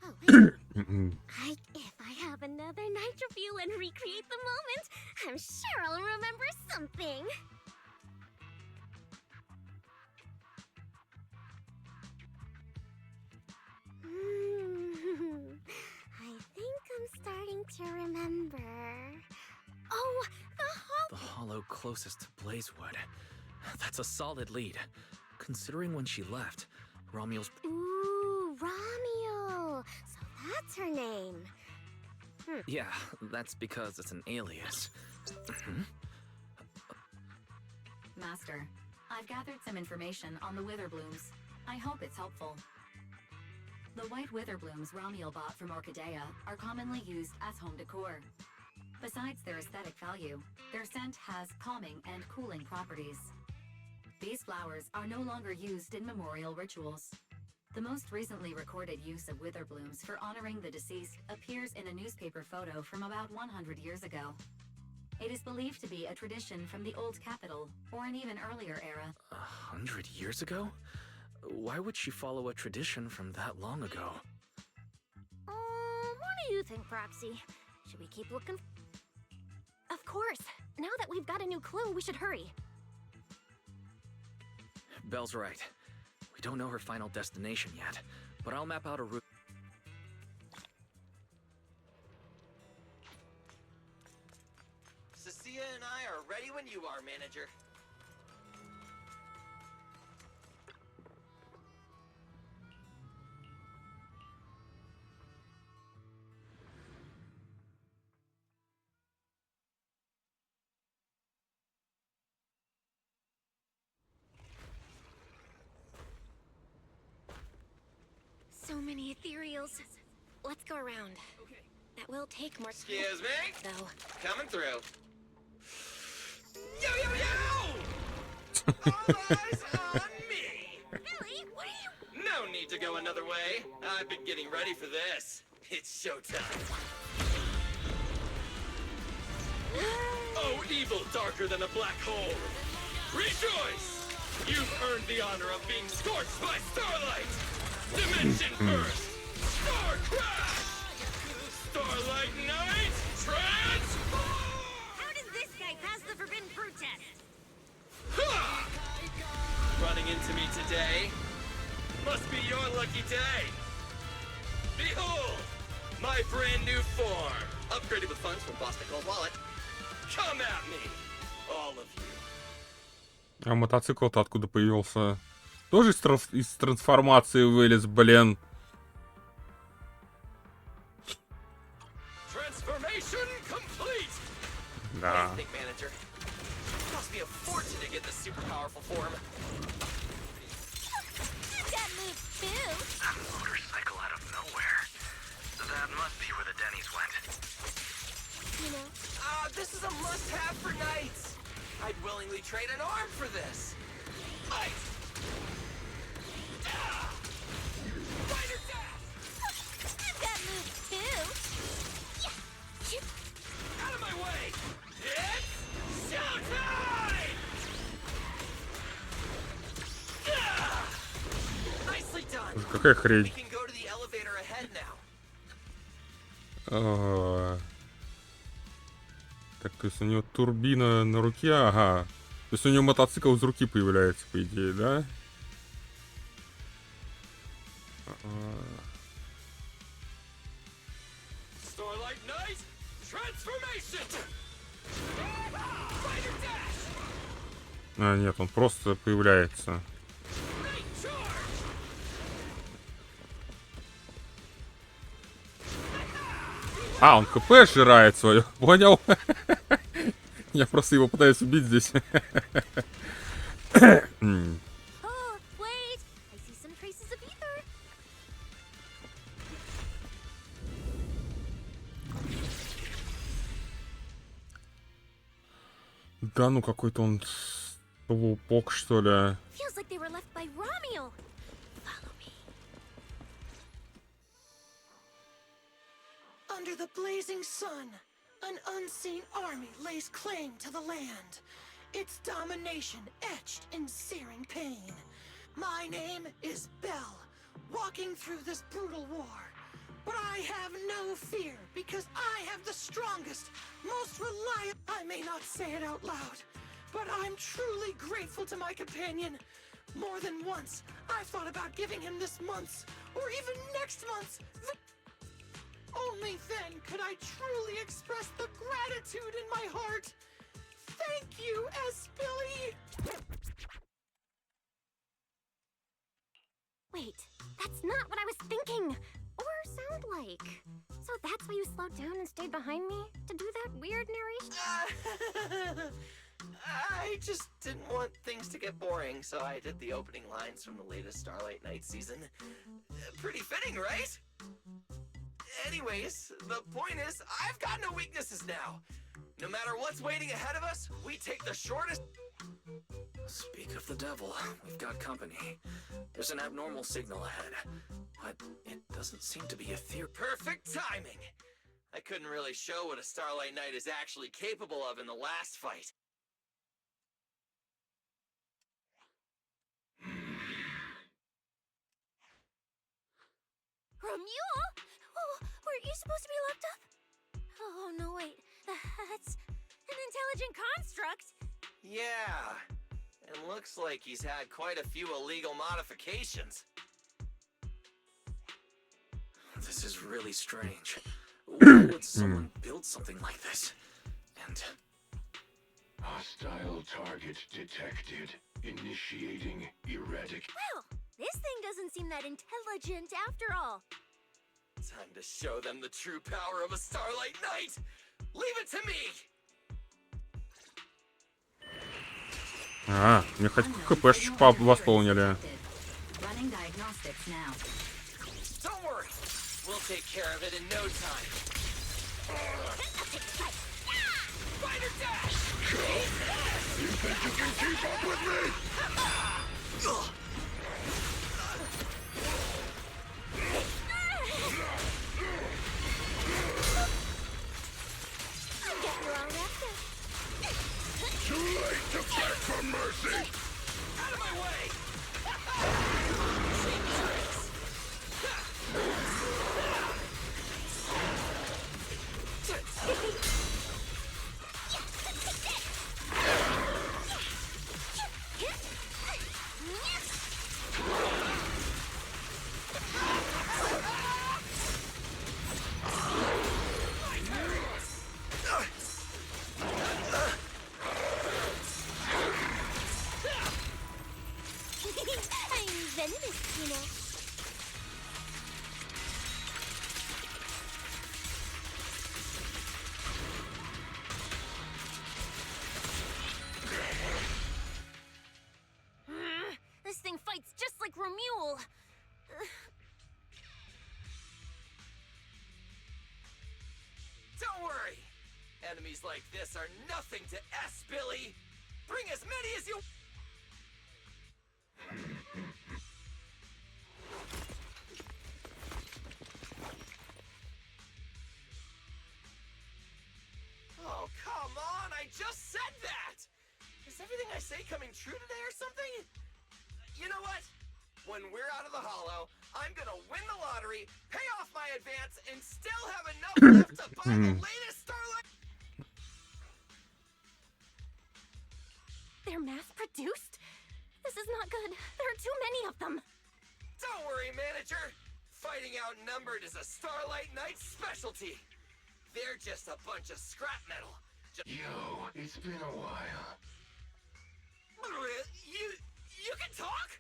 Speaker 11: Oh, wait. If I have another nitropfuel and recreate the moment, I'm sure I'll remember something. I think I'm starting to remember. Oh,
Speaker 3: The hollow closest to Blazewood. That's a solid lead. Considering when she left, Romual's...
Speaker 11: Ooh, Romual. So that's her name.
Speaker 3: Yeah, that's because it's an alias.
Speaker 4: Master, I've gathered some information on the Witherblooms. I hope it's helpful. The white Witherblooms Romual bought from Orchidea are commonly used as home decor. Besides their aesthetic value, their scent has calming and cooling properties. These flowers are no longer used in memorial rituals. The most recently recorded use of Witherblooms for honoring the deceased appears in a newspaper photo from about 100 years ago. It is believed to be a tradition from the Old Capital, or an even earlier era.
Speaker 3: 100 years ago? Why would she follow a tradition from that long ago?
Speaker 11: What do you think, Prokси? Should we keep looking? Of course. Now that we've got a new clue, we should hurry.
Speaker 3: Belle's right. We don't know her final destination yet, but I'll map out a route.
Speaker 7: Cecilia and I are ready when you are, manager.
Speaker 11: So many ethereals. Let's go around. That will take more.
Speaker 7: Excuse me?
Speaker 11: Though.
Speaker 7: Coming through. Yo, yo, yo! All eyes on me!
Speaker 11: Billy, what are you?
Speaker 7: No need to go another way. I've been getting ready for this. It's showtime. Oh, evil darker than a black hole! Rejoice! You've earned the honor of being scorched by starlight! Dimension burst! Star crash! Starlight night! Transform!
Speaker 11: How does this guy pass the forbidden fruit test?
Speaker 7: Ha! Running into me today? Must be your lucky day. Behold! My brand new form! Upgraded with funds from Boston Cold Wallet. Come at me! All of you.
Speaker 1: А мотоцикл-то откуда появился? Тоже из трансформации вылез, блин.
Speaker 7: Transformation complete.
Speaker 1: Да.
Speaker 7: What do you think, manager? Cost me a fortune to get this super powerful form.
Speaker 11: That move too.
Speaker 3: A motorcycle out of nowhere. That must be where the Denny's went.
Speaker 11: You know.
Speaker 7: This is a must-have for knights. I'd willingly trade an arm for this. Fight! Fighter dash!
Speaker 11: That move too.
Speaker 7: Out of my way! It's showtime! Nicely done.
Speaker 1: Какая хрень.
Speaker 7: We can go to the elevator ahead now.
Speaker 1: Так, то есть у него турбина на руке, ага. То есть у него мотоцикл из руки появляется, по идее, да?
Speaker 7: Starlight Night Transformation! Fighter dash!
Speaker 1: А, нет, он просто появляется.
Speaker 7: Night charge!
Speaker 1: А, он ХП сжирает свое, понял? Я просто его пытаюсь убить здесь.
Speaker 11: Oh, wait! I see some traces of ether.
Speaker 1: Да ну какой-то он лупок, что ли.
Speaker 11: Feels like they were left by Romual. Follow me.
Speaker 7: Under the blazing sun, an unseen army lays claim to the land. Its domination etched in searing pain. My name is Belle, walking through this brutal war.
Speaker 13: But I have no fear, because I have the strongest, most reliable... I may not say it out loud, but I'm truly grateful to my companion. More than once, I've thought about giving him this month's, or even next month's... Only then could I truly express the gratitude in my heart. Thank you, Billy.
Speaker 11: Wait, that's not what I was thinking. Or sound like. So that's why you slowed down and stayed behind me? To do that weird narration?
Speaker 7: I just didn't want things to get boring, so I did the opening lines from the latest Starlight Night season. Pretty fitting, right? Anyways, the point is, I've got no weaknesses now. No matter what's waiting ahead of us, we take the shortest...
Speaker 3: Speak of the devil, we've got company. There's an abnormal signal ahead, but it doesn't seem to be a theory.
Speaker 7: Perfect timing! I couldn't really show what a Starlight Knight is actually capable of in the last fight.
Speaker 5: Romulo? Oh, weren't you supposed to be locked up? Oh, no, wait. That's an intelligent construct.
Speaker 7: Yeah, and looks like he's had quite a few illegal modifications.
Speaker 3: This is really strange. Why would someone build something like this? And...
Speaker 14: Hostile target detected. Initiating erratic...
Speaker 5: Well, this thing doesn't seem that intelligent after all.
Speaker 7: Time to show them the true power of a Starlight Knight! Leave it to me!
Speaker 1: Мне хоть КПшечку восполнили.
Speaker 7: Don't worry, we'll take care of it in no time. Spider dash!
Speaker 12: You think you can keep up with me?
Speaker 5: I'm getting wrong after.
Speaker 12: Too late to beg for mercy!
Speaker 7: Out of my way! Cheap
Speaker 5: I'm venomous, you know. This thing fights just like Romulo.
Speaker 7: Don't worry! Enemies like this are nothing to S, Billy! Bring as many as you... Oh, come on! I just said that! Is everything I say coming true today or something? You know what? When we're out of the hollow, I'm gonna win the lottery, pay off my advance, and still have enough left to buy the latest Starlight...
Speaker 11: They're mass-produced? This is not good. There are too many of them.
Speaker 7: Don't worry, manager. Fighting outnumbered is a Starlight Knight's specialty. They're just a bunch of scrap metal.
Speaker 14: Yo, it's been a while.
Speaker 7: You can talk?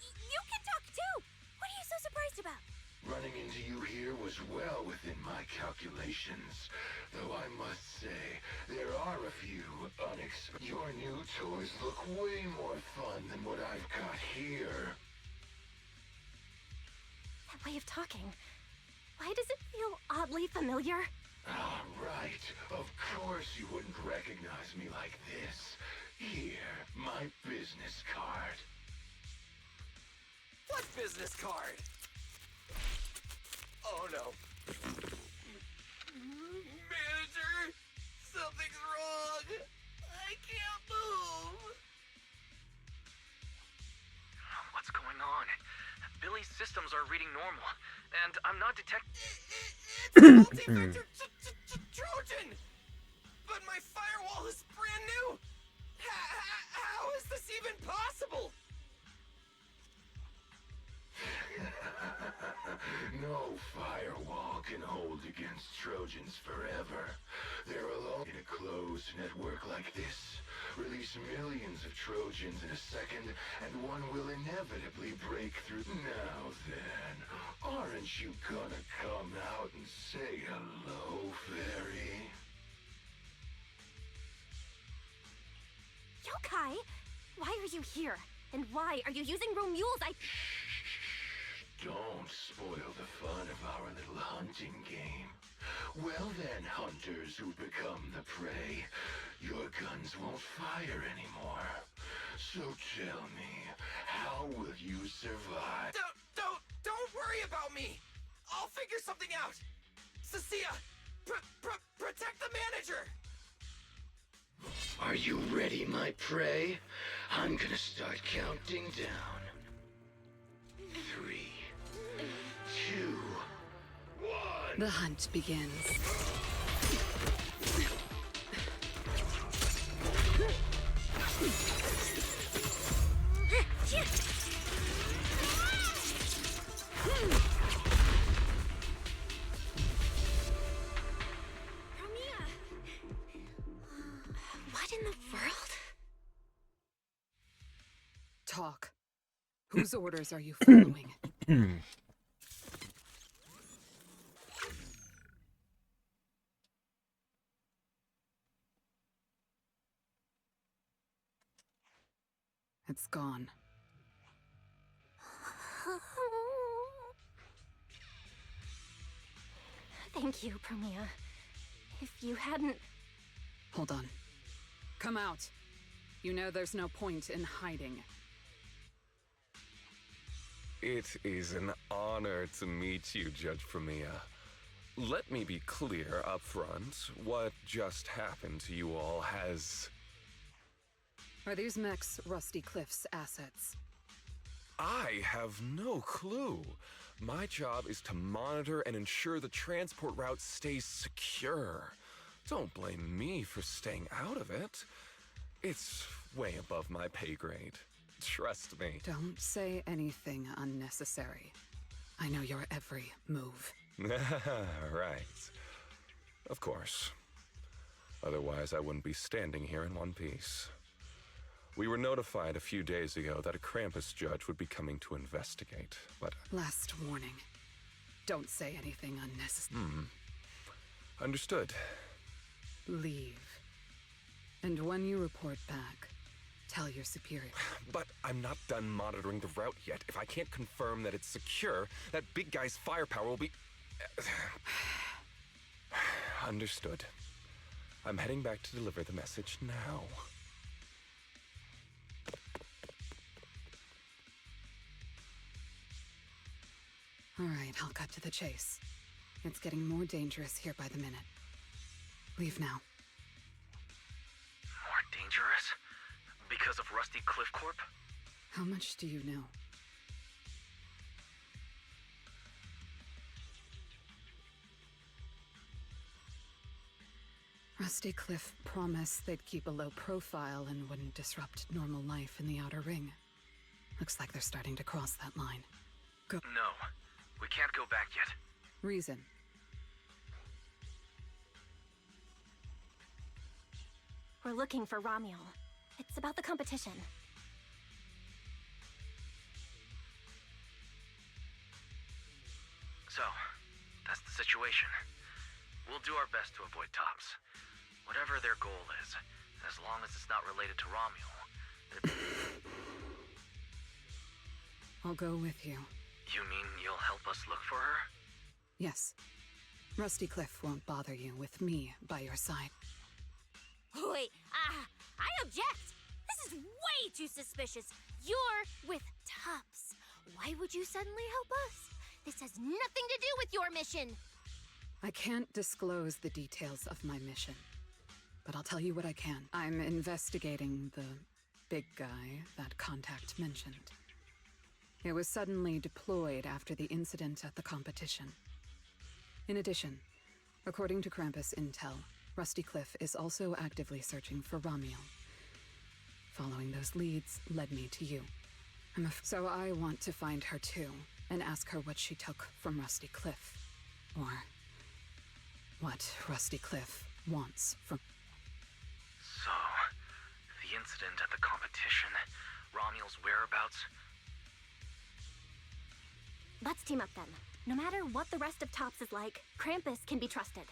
Speaker 5: You can talk too. What are you so surprised about?
Speaker 14: Running into you here was well within my calculations. Though I must say, there are a few unexpected. Your new toys look way more fun than what I've got here.
Speaker 11: That way of talking. Why does it feel oddly familiar?
Speaker 14: Ah, right. Of course you wouldn't recognize me like this. Here, my business card.
Speaker 7: What business card? Oh no. Manager! Something's wrong! I can't move!
Speaker 3: What's going on? Billy's systems are reading normal, and I'm not detecting.
Speaker 7: It's multi-vector Trojan! But my firewall is brand new! How is this even possible?
Speaker 14: No firewall can hold against Trojans forever. They're alone in a closed network like this. Release millions of Trojans in a second, and one will inevitably break through. Now then, aren't you gonna come out and say hello, fairy?
Speaker 11: Yokai, why are you here? And why are you using Romule's
Speaker 14: Don't spoil the fun of our little hunting game. Well then, hunters who become the prey, your guns won't fire anymore. So tell me, how will you survive?
Speaker 7: Don't worry about me! I'll figure something out! Cecilia, protect the manager!
Speaker 14: Are you ready, my prey? I'm gonna start counting down. 3, 2, 1.
Speaker 9: The hunt begins.
Speaker 11: What in the world?
Speaker 9: Talk. Whose orders are you following? It's gone.
Speaker 11: Thank you, Promia. If you hadn't...
Speaker 9: Hold on. Come out. You know there's no point in hiding.
Speaker 15: It is an honor to meet you, Judge Promia. Let me be clear up front. What just happened to you all has...
Speaker 9: Are these mechs Rusty Cliff's assets?
Speaker 15: I have no clue. My job is to monitor and ensure the transport route stays secure. Don't blame me for staying out of it. It's way above my pay grade. Trust me.
Speaker 9: Don't say anything unnecessary. I know your every move.
Speaker 15: Right. Of course. Otherwise, I wouldn't be standing here in one piece. We were notified a few days ago that a Krampus judge would be coming to investigate, but...
Speaker 9: Last warning. Don't say anything unnecessary.
Speaker 15: Understood.
Speaker 9: Leave. And when you report back, tell your superior.
Speaker 15: But I'm not done monitoring the route yet. If I can't confirm that it's secure, that big guy's firepower will be... Understood. I'm heading back to deliver the message now.
Speaker 9: All right, I'll cut to the chase. It's getting more dangerous here by the minute. Leave now.
Speaker 3: More dangerous? Because of Rusty Cliff Corp?
Speaker 9: How much do you know? Rusty Cliff promised they'd keep a low profile and wouldn't disrupt normal life in the Outer Ring. Looks like they're starting to cross that line. Go.
Speaker 3: No, we can't go back yet.
Speaker 9: Reason.
Speaker 11: We're looking for Romuel. It's about the competition.
Speaker 3: So, that's the situation. We'll do our best to avoid tops. Whatever their goal is, as long as it's not related to Romuel.
Speaker 9: I'll go with you.
Speaker 3: You mean you'll help us look for her?
Speaker 9: Yes. Rusty Cliff won't bother you with me by your side.
Speaker 5: Wait, I object! This is way too suspicious. You're with Tops. Why would you suddenly help us? This has nothing to do with your mission.
Speaker 9: I can't disclose the details of my mission, but I'll tell you what I can. I'm investigating the big guy that Contact mentioned.
Speaker 16: It was suddenly deployed after the incident at the competition. In addition, according to Krampus intel, Rusty Cliff is also actively searching for Ramiel. Following those leads led me to you. So I want to find her too, and ask her what she took from Rusty Cliff. Or what Rusty Cliff wants from...
Speaker 3: So, the incident at the competition, Ramiel's whereabouts...
Speaker 11: Let's team up then. No matter what the rest of Tops is like, Krampus can be trusted.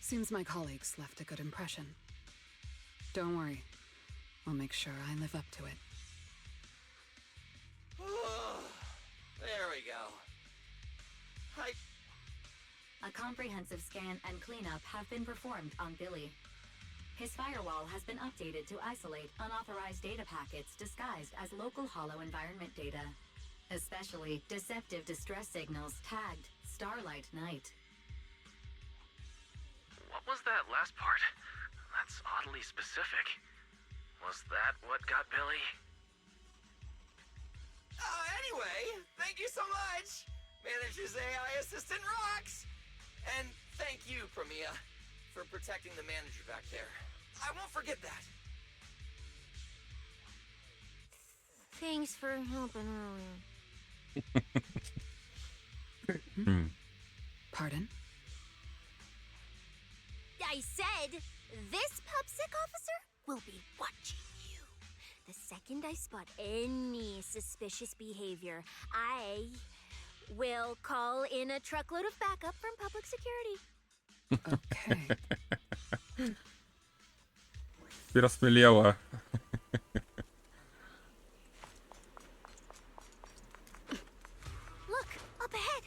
Speaker 16: Seems my colleagues left a good impression. Don't worry. I'll make sure I live up to it.
Speaker 7: There we go.
Speaker 4: A comprehensive scan and cleanup have been performed on Billy. His firewall has been updated to isolate unauthorized data packets disguised as local hollow environment data, especially deceptive distress signals tagged Starlight Night.
Speaker 3: What was that last part? That's oddly specific. Was that what got Billy?
Speaker 7: Anyway, thank you so much! Manager's AI assistant rocks! And thank you, Premia, for protecting the manager back there. I won't forget that.
Speaker 11: Thanks for helping earlier.
Speaker 16: Pardon?
Speaker 5: I said, this PubSec officer will be watching you. The second I spot any suspicious behavior, I will call in a truckload of backup from public security.
Speaker 16: Okay.
Speaker 1: Ты рассмелела.
Speaker 5: Look, up ahead.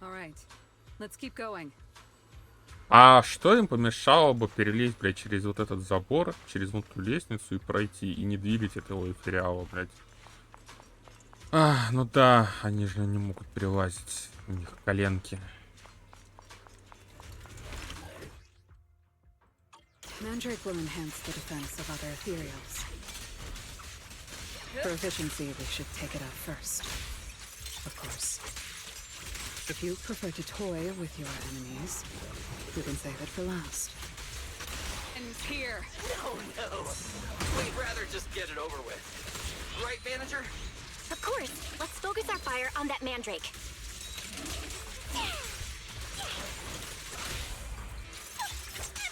Speaker 16: All right. Let's keep going.
Speaker 1: А что им помешало бы перелезть, блядь, через вот этот забор, через вот ту лестницу и пройти, и не двигать этого эфириала, блядь? Ну да, они же не могут перелазить. У них коленки.
Speaker 16: Mandrake will enhance the defense of other ethereals. For efficiency, we should take it out first. Of course. If you prefer to toy with your enemies, you can save it for last.
Speaker 7: And here. No. We'd rather just get it over with. Right, manager?
Speaker 11: Of course. Let's focus our fire on that mandrake.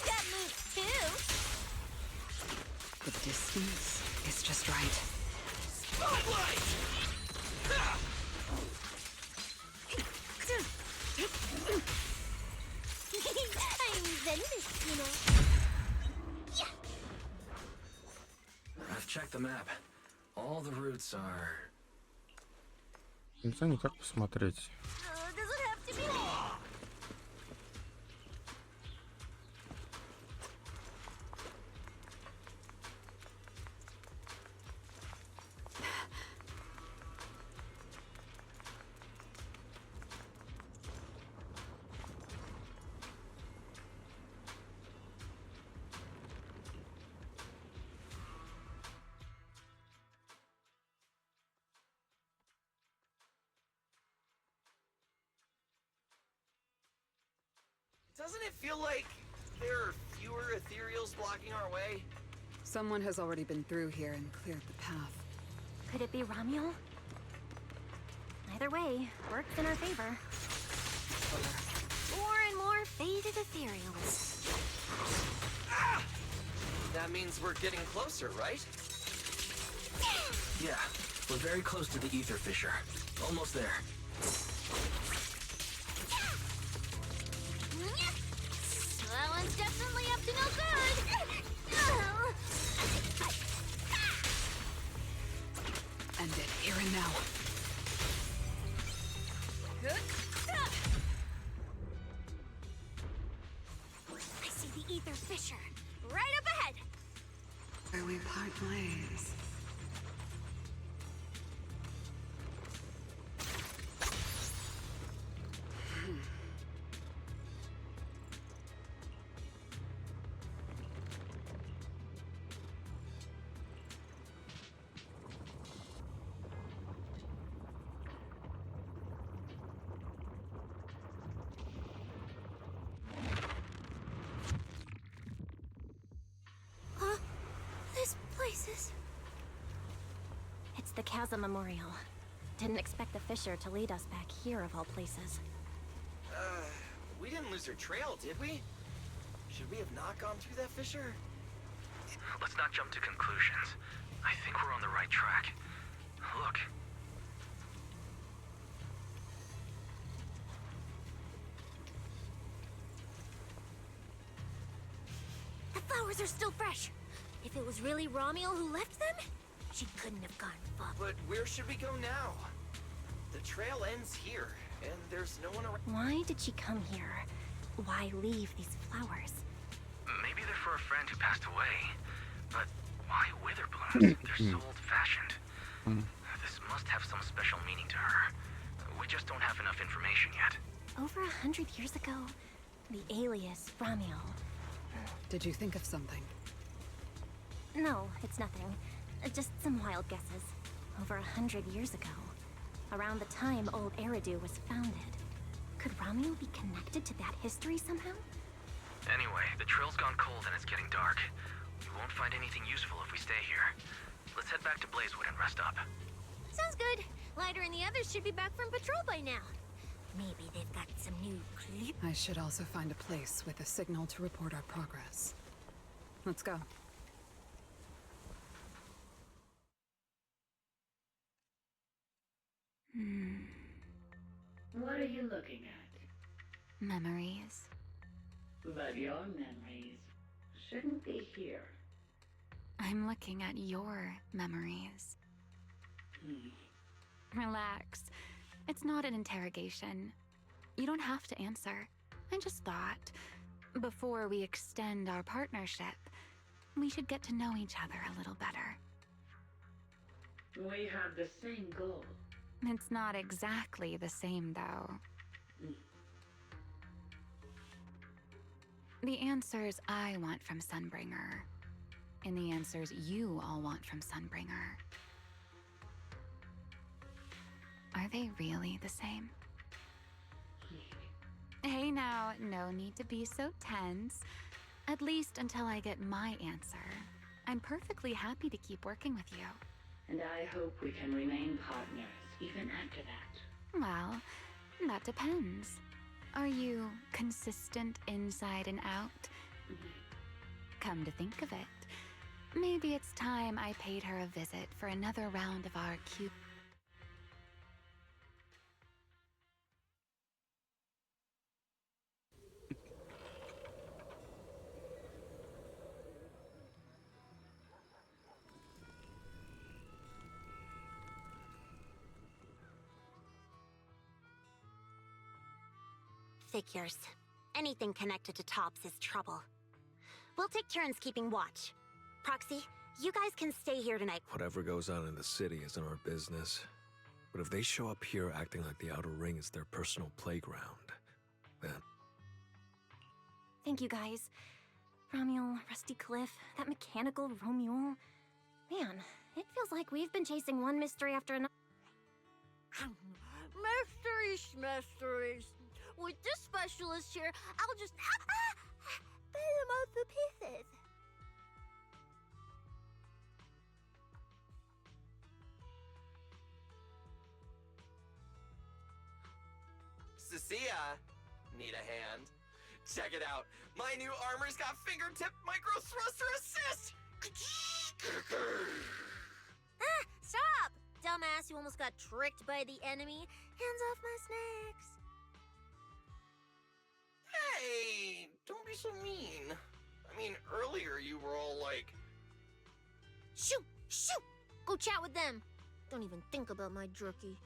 Speaker 5: That moves too.
Speaker 16: The distance is just right.
Speaker 7: Spotlight!
Speaker 5: I'm Zenless, you know.
Speaker 3: I've checked the map. All the routes are...
Speaker 1: Нельзя никак посмотреть.
Speaker 5: Does it have to be?
Speaker 7: Doesn't it feel like there are fewer ethereals blocking our way?
Speaker 16: Someone has already been through here and cleared the path.
Speaker 11: Could it be Ramiel? Either way, works in our favor. More and more faded ethereals.
Speaker 7: That means we're getting closer, right?
Speaker 3: Yeah, we're very close to the ether fissure. Almost there.
Speaker 5: That one's definitely up to no good.
Speaker 16: End it here and now. only part blaze.
Speaker 2: This place is... It's the Chasm Memorial. Didn't expect the Fisher to lead us back here of all places.
Speaker 7: We didn't lose our trail, did we? Should we have not gone through that fissure?
Speaker 3: Let's not jump to conclusions. I think we're on the right track. Look.
Speaker 5: The flowers are still fresh. If it was really Romuald who left them, she couldn't have gone far.
Speaker 7: But where should we go now? The trail ends here, and there's no one around.
Speaker 2: Why did she come here? Why leave these flowers?
Speaker 3: Maybe they're for a friend who passed away. But why wither blooms? They're so old-fashioned. This must have some special meaning to her. We just don't have enough information yet.
Speaker 2: Over 100 years ago, the alias Romuald.
Speaker 16: Did you think of something?
Speaker 2: No, it's nothing. Just some wild guesses. Over 100 years ago, around the time Old Eridu was founded. Could Romuald be connected to that history somehow?
Speaker 3: Anyway, the trail's gone cold and it's getting dark. We won't find anything useful if we stay here. Let's head back to Blazewood and rest up.
Speaker 5: Sounds good. Lighter and the others should be back from patrol by now. Maybe they've got some new clues.
Speaker 16: I should also find a place with a signal to report our progress. Let's go.
Speaker 17: What are you looking at?
Speaker 10: Memories.
Speaker 17: But your memories shouldn't be here.
Speaker 10: I'm looking at your memories. Relax. It's not an interrogation. You don't have to answer. I just thought, before we extend our partnership, we should get to know each other a little better.
Speaker 17: We have the same goal.
Speaker 10: It's not exactly the same, though. The answers I want from Sunbringer, and the answers you all want from Sunbringer. Are they really the same? Hey now, no need to be so tense. At least until I get my answer. I'm perfectly happy to keep working with you.
Speaker 17: And I hope we can remain partners even after that.
Speaker 10: Well, that depends. Are you consistent inside and out? Come to think of it, maybe it's time I paid her a visit for another round of our cute...
Speaker 5: Figures. Anything connected to Tops is trouble. We'll take turns keeping watch. Proxy, you guys can stay here tonight.
Speaker 18: Whatever goes on in the city isn't our business. But if they show up here acting like the Outer Ring is their personal playground, then...
Speaker 2: Thank you, guys. Romuald, Rusty Cliff, that mechanical Romuald. Man, it feels like we've been chasing one mystery after another.
Speaker 5: Mysteries. With this specialist here, I'll just pull them off the pieces.
Speaker 7: Cecilia, need a hand? Check it out. My new armor's got fingertip micro thruster assist.
Speaker 5: Stop! Dumbass, you almost got tricked by the enemy. Hands off my snacks.
Speaker 7: Hey, don't be so mean. I mean, earlier you were all like...
Speaker 5: Shoot! Go chat with them. Don't even think about my jerky.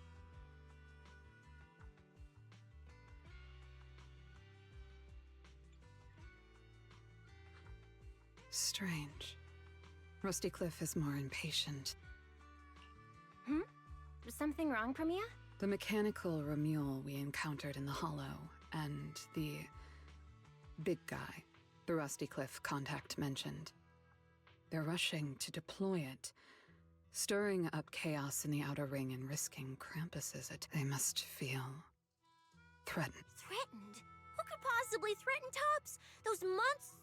Speaker 16: Strange. Rusty Cliff is more impatient.
Speaker 2: Hmm? Something wrong, Premia?
Speaker 16: The mechanical Ramule we encountered in the Hollow, and the big guy the Rusty Cliff contact mentioned. They're rushing to deploy it, stirring up chaos in the Outer Ring and risking Krampus's attack. They must feel threatened.
Speaker 5: Threatened? Who could possibly threaten Tops? Those months...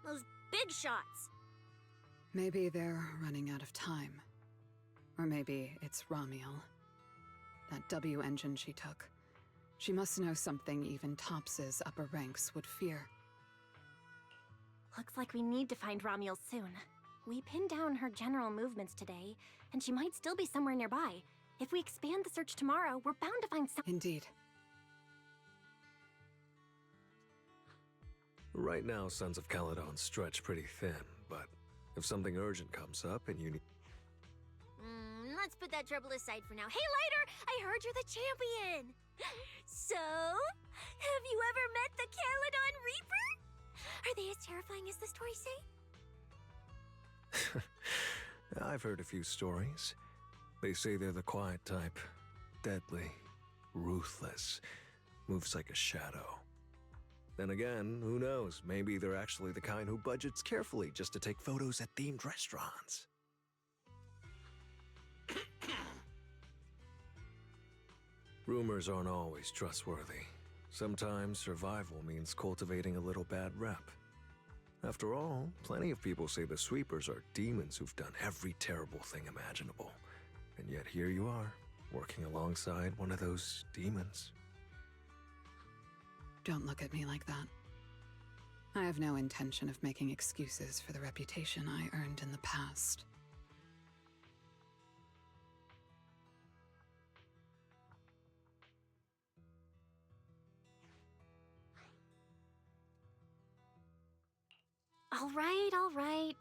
Speaker 5: those big shots.
Speaker 16: Maybe they're running out of time. Or maybe it's Ramiel. That W engine she took. She must know something even Tops's upper ranks would fear.
Speaker 2: Looks like we need to find Ramiel soon. We pinned down her general movements today, and she might still be somewhere nearby. If we expand the search tomorrow, we're bound to find some—
Speaker 16: Indeed.
Speaker 18: Right now, Sons of Caledon stretch pretty thin, but if something urgent comes up and you need...
Speaker 5: Let's put that trouble aside for now. Hey, Lighter! I heard you're the champion! So, have you ever met the Caledon Reaper? Are they as terrifying as the stories say?
Speaker 18: I've heard a few stories. They say they're the quiet type. Deadly. Ruthless. Moves like a shadow. Then again, who knows? Maybe they're actually the kind who budgets carefully just to take photos at themed restaurants. Rumors aren't always trustworthy. Sometimes survival means cultivating a little bad rep. After all, plenty of people say the Sweepers are demons who've done every terrible thing imaginable. And yet here you are, working alongside one of those demons.
Speaker 16: Don't look at me like that. I have no intention of making excuses for the reputation I earned in the past.
Speaker 2: All right.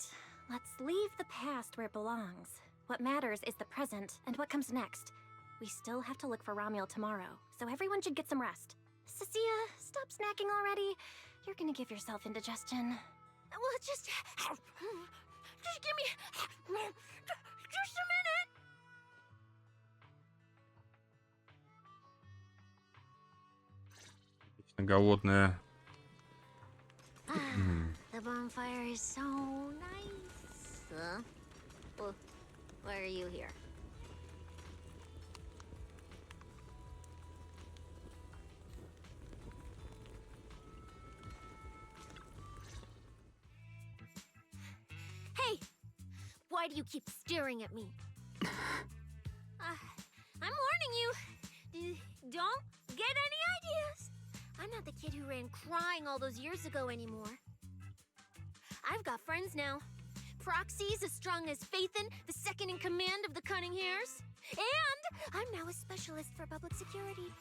Speaker 2: Let's leave the past where it belongs. What matters is the present and what comes next. We still have to look for Ramiel tomorrow, so everyone should get some rest. Cecilia, stop snacking already. You're gonna give yourself indigestion.
Speaker 5: Well, just give me... just a minute!
Speaker 1: Голодная.
Speaker 5: The bonfire is so nice. Well, why are you here? Hey! Why do you keep staring at me? I'm warning you. Don't get any ideas. I'm not the kid who ran crying all those years ago anymore. I've got friends now. Proksy's as strong as Phaethon, the second in command of the Cunning Hares. And I'm now a specialist for public security.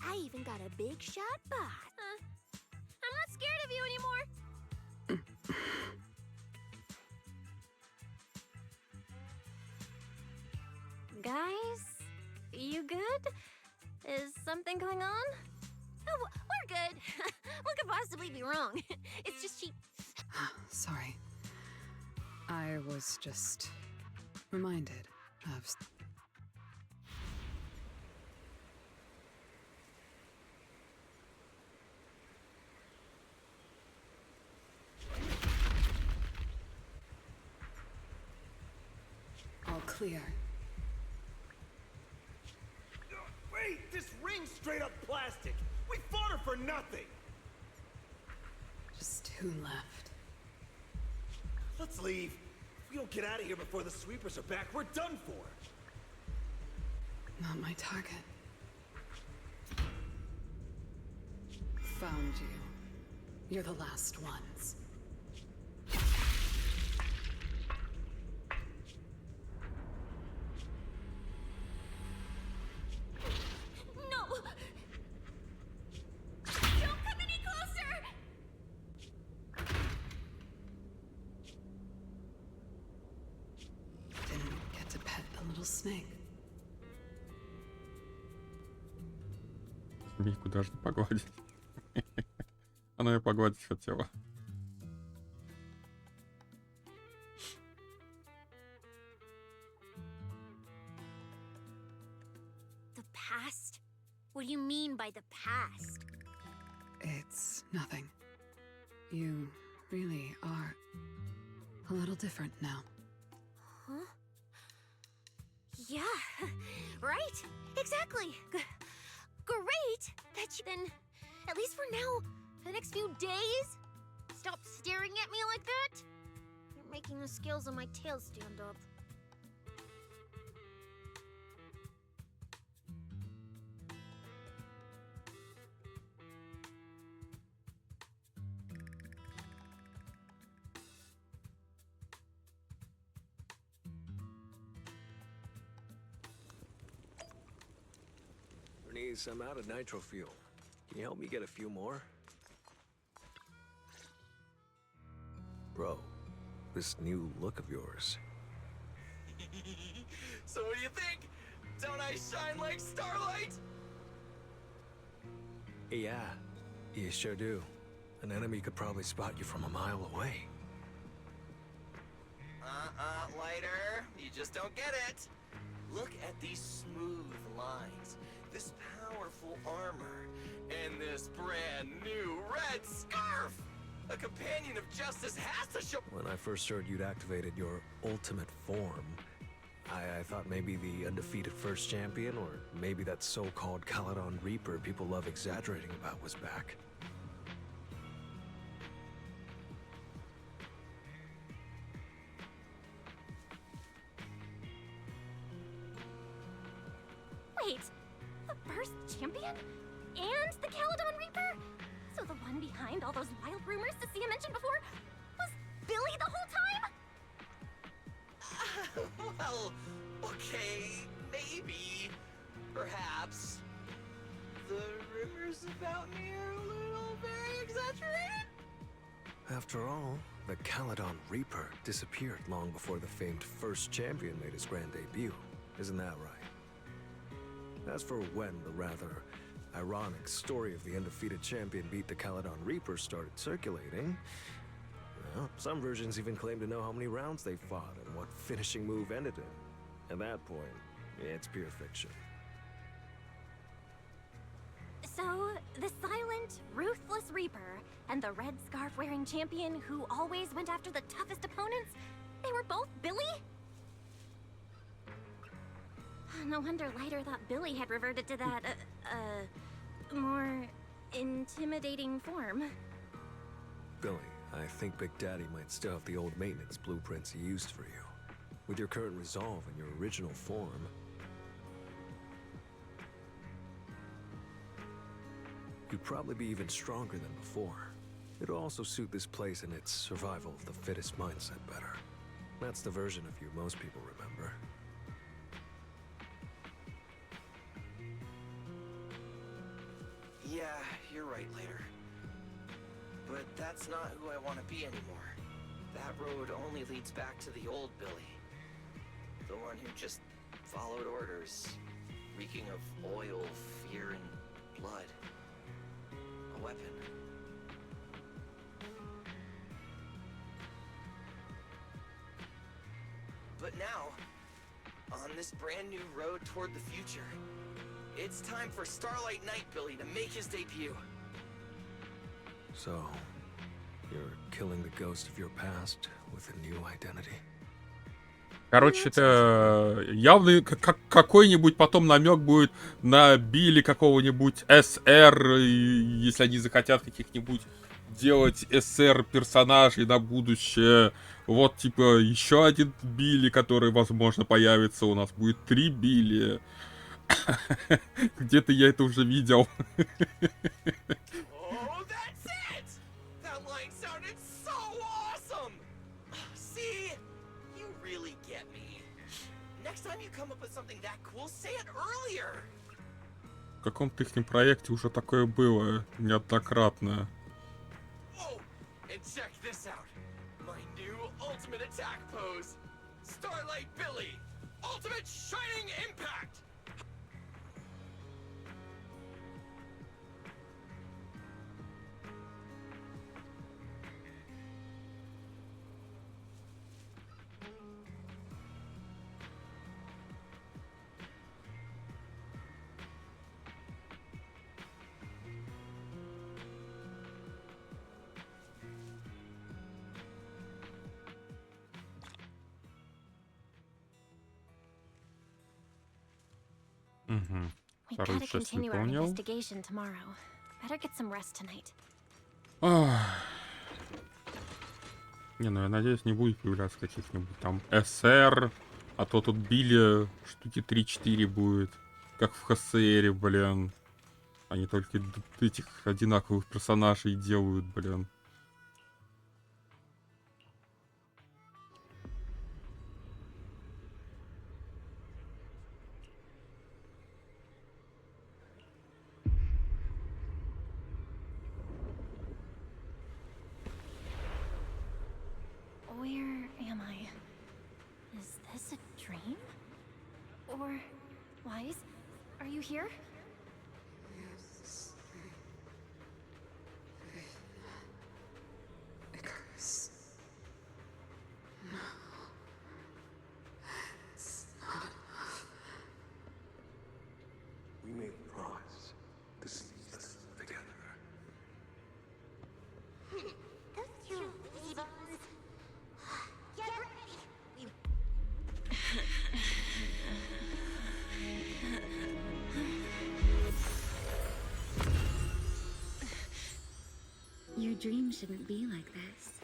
Speaker 5: I even got a big shot bot. I'm not scared of you anymore.
Speaker 2: Guys, you good? Is something going on?
Speaker 5: Oh, we're good. What could possibly be wrong? It's just she...
Speaker 16: Sorry. I was just reminded of... All clear.
Speaker 19: Wait, this ring's straight up plastic. We fought her for nothing.
Speaker 16: Just two left.
Speaker 19: Let's leave. If we don't get out of here before the Sweepers are back, we're done for.
Speaker 16: Not my target. Found you. You're the last ones.
Speaker 5: No! Don't come any closer!
Speaker 16: Didn't get to pet the little snake.
Speaker 1: Змейку даже не погладить. Она ее погладить хотела.
Speaker 5: past? What do you mean by the past?
Speaker 16: It's nothing. You really are a little different now.
Speaker 5: Huh? Yeah, right? Exactly. Great that you then, at least for now, the next few days, stop staring at me like that. You're making the scales on my tail stand up.
Speaker 18: Bernice, I'm out of nitro fuel. Can you help me get a few more? Bro, this new look of yours.
Speaker 7: So what do you think? Don't I shine like starlight?
Speaker 18: Yeah, you sure do. An enemy could probably spot you from a mile away.
Speaker 7: Lighter. You just don't get it. Look at these smooth lines, this powerful armor, and this brand new red scarf! A companion of justice has to show—
Speaker 18: When I first heard you'd activated your ultimate form, I thought maybe the undefeated first champion, or maybe that so-called Caledon Reaper people love exaggerating about was back.
Speaker 11: Wait, the first champion? And the Caledon Reaper? So the one behind all those wild rumors Cecilia mentioned before was Billy the whole time?
Speaker 7: Well, okay, maybe. Perhaps. The rumors about me are a little very exaggerated?
Speaker 18: After all, the Caledon Reaper disappeared long before the famed first champion made his grand debut. Isn't that right? As for when the rather ironic story of the undefeated champion beat the Caledon Reaper started circulating, well, some versions even claim to know how many rounds they fought and what finishing move ended in. At that point, it's pure fiction.
Speaker 11: So, the silent, ruthless Reaper and the red scarf-wearing champion who always went after the toughest opponents, they were both Billy? No wonder Lighter thought Billy had reverted to that, more intimidating form.
Speaker 18: Billy, I think Big Daddy might still have the old maintenance blueprints he used for you. With your current resolve and your original form, you'd probably be even stronger than before. It'll also suit this place and its survival of the fittest mindset better. That's the version of you most people remember.
Speaker 7: Yeah, you're right, Later. But that's not who I want to be anymore. That road only leads back to the old Billy. The one who just followed orders, reeking of oil, fear, and blood. A weapon. But now, on this brand new road toward the future, it's time for Starlight Knight Billy to make his debut.
Speaker 18: So, you're killing the ghost of your past with a new identity.
Speaker 1: Короче, это явный какой-нибудь потом намек будет на Билли какого-нибудь СР, если они захотят каких-нибудь делать СР персонажей на будущее. Вот, типа, еще один Билли, который, возможно, появится. У нас будет 3 Билли. Где-то я это уже видел.
Speaker 7: Oh, that's it! That line sounded so awesome! See? You really get me. Next time you come up with something that cool, say it earlier.
Speaker 1: В каком-то ихнем проекте уже такое было неоднократно.
Speaker 7: Oh, and check this out. My new ultimate attack pose. Starlight Billy. Ultimate Shining Impact.
Speaker 1: Угу.
Speaker 2: We
Speaker 1: Вторую
Speaker 2: gotta
Speaker 1: часть
Speaker 2: continue our
Speaker 1: выполнил.
Speaker 2: investigation tomorrow. Better get some rest tonight.
Speaker 1: Не, ну я надеюсь, не будет появляться каких-нибудь там СР, а то тут Билли штуки 3-4 будет, как в ХСРе, блин. Они только этих одинаковых персонажей делают, блин.
Speaker 2: Where am I? Is this a dream? Or... Wise? Are you here?
Speaker 16: Yes. Icarus. No. It's not enough.
Speaker 18: We made a promise to see us together.
Speaker 6: Those two lazy bones. Get ready.
Speaker 10: Your dream shouldn't be like this.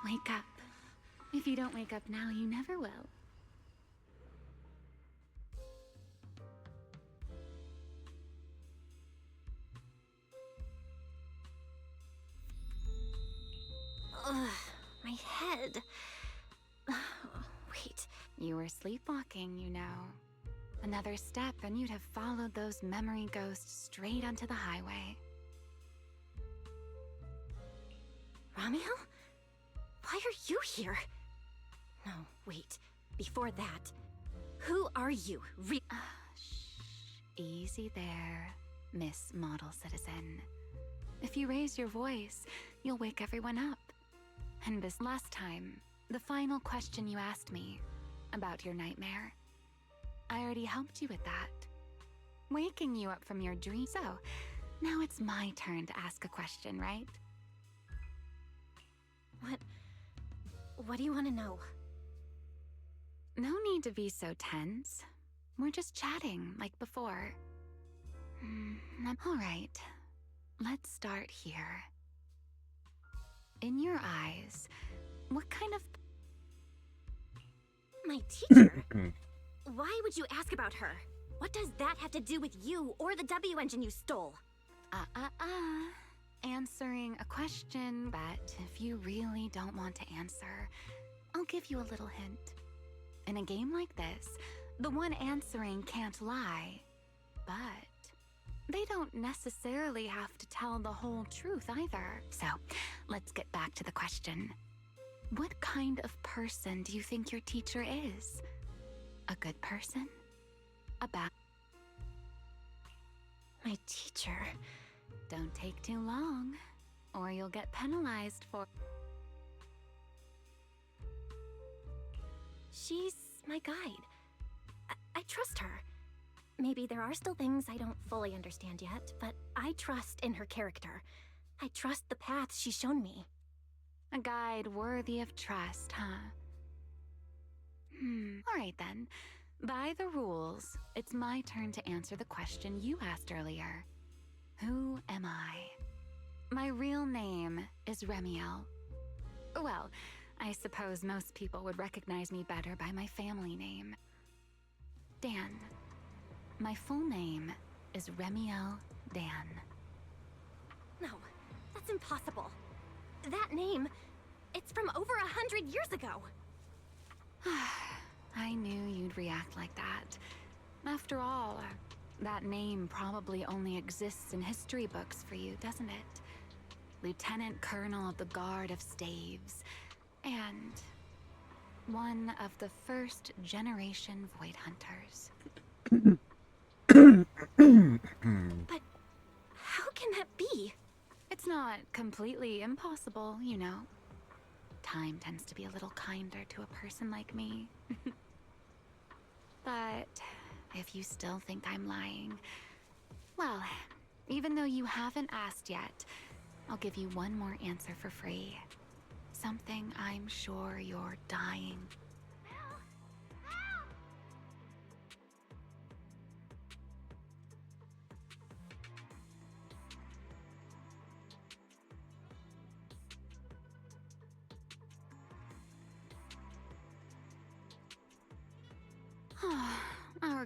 Speaker 10: Wake up. If you don't wake up now, you never will.
Speaker 2: Ugh, my head. Wait.
Speaker 10: You were sleepwalking, you know. Another step and you'd have followed those memory ghosts straight onto the highway.
Speaker 2: Ramiel? Why are you here? No, wait. Before that, who are you?
Speaker 10: Easy there, Miss Model Citizen. If you raise your voice, you'll wake everyone up. And this last time, the final question you asked me about your nightmare, I already helped you with that. Waking you up from your dream. So, now it's my turn to ask a question, right?
Speaker 2: What do you want to know?
Speaker 10: No need to be so tense. We're just chatting, like before. All right. Let's start here. In your eyes, what kind of...
Speaker 2: My teacher? Why would you ask about her? What does that have to do with you or the W engine you stole?
Speaker 10: Answering a question, but if you really don't want to answer, I'll give you a little hint. In a game like this, the one answering can't lie, but they don't necessarily have to tell the whole truth either. So, let's get back to the question. What kind of person do you think your teacher is? A good person? A bad...
Speaker 2: My teacher...
Speaker 10: Don't take too long, or you'll get penalized for...
Speaker 2: She's my guide. I trust her. Maybe there are still things I don't fully understand yet, but I trust in her character. I trust the path she's shown me.
Speaker 10: A guide worthy of trust, huh? Alright then. By the rules, it's my turn to answer the question you asked earlier. Who am I? My real name is Remiel. Well, I suppose most people would recognize me better by my family name. Dan. My full name is Remiel Dan.
Speaker 2: No, that's impossible. That name, it's from over 100 years ago.
Speaker 10: I knew you'd react like that. After all, that name probably only exists in history books for you, doesn't it? Lieutenant Colonel of the Guard of Staves, and one of the first generation Void Hunters.
Speaker 2: But how can that be?
Speaker 10: It's not completely impossible, you know. Time tends to be a little kinder to a person like me. But if you still think I'm lying, well, even though you haven't asked yet, I'll give you one more answer for free. Something I'm sure you're dying.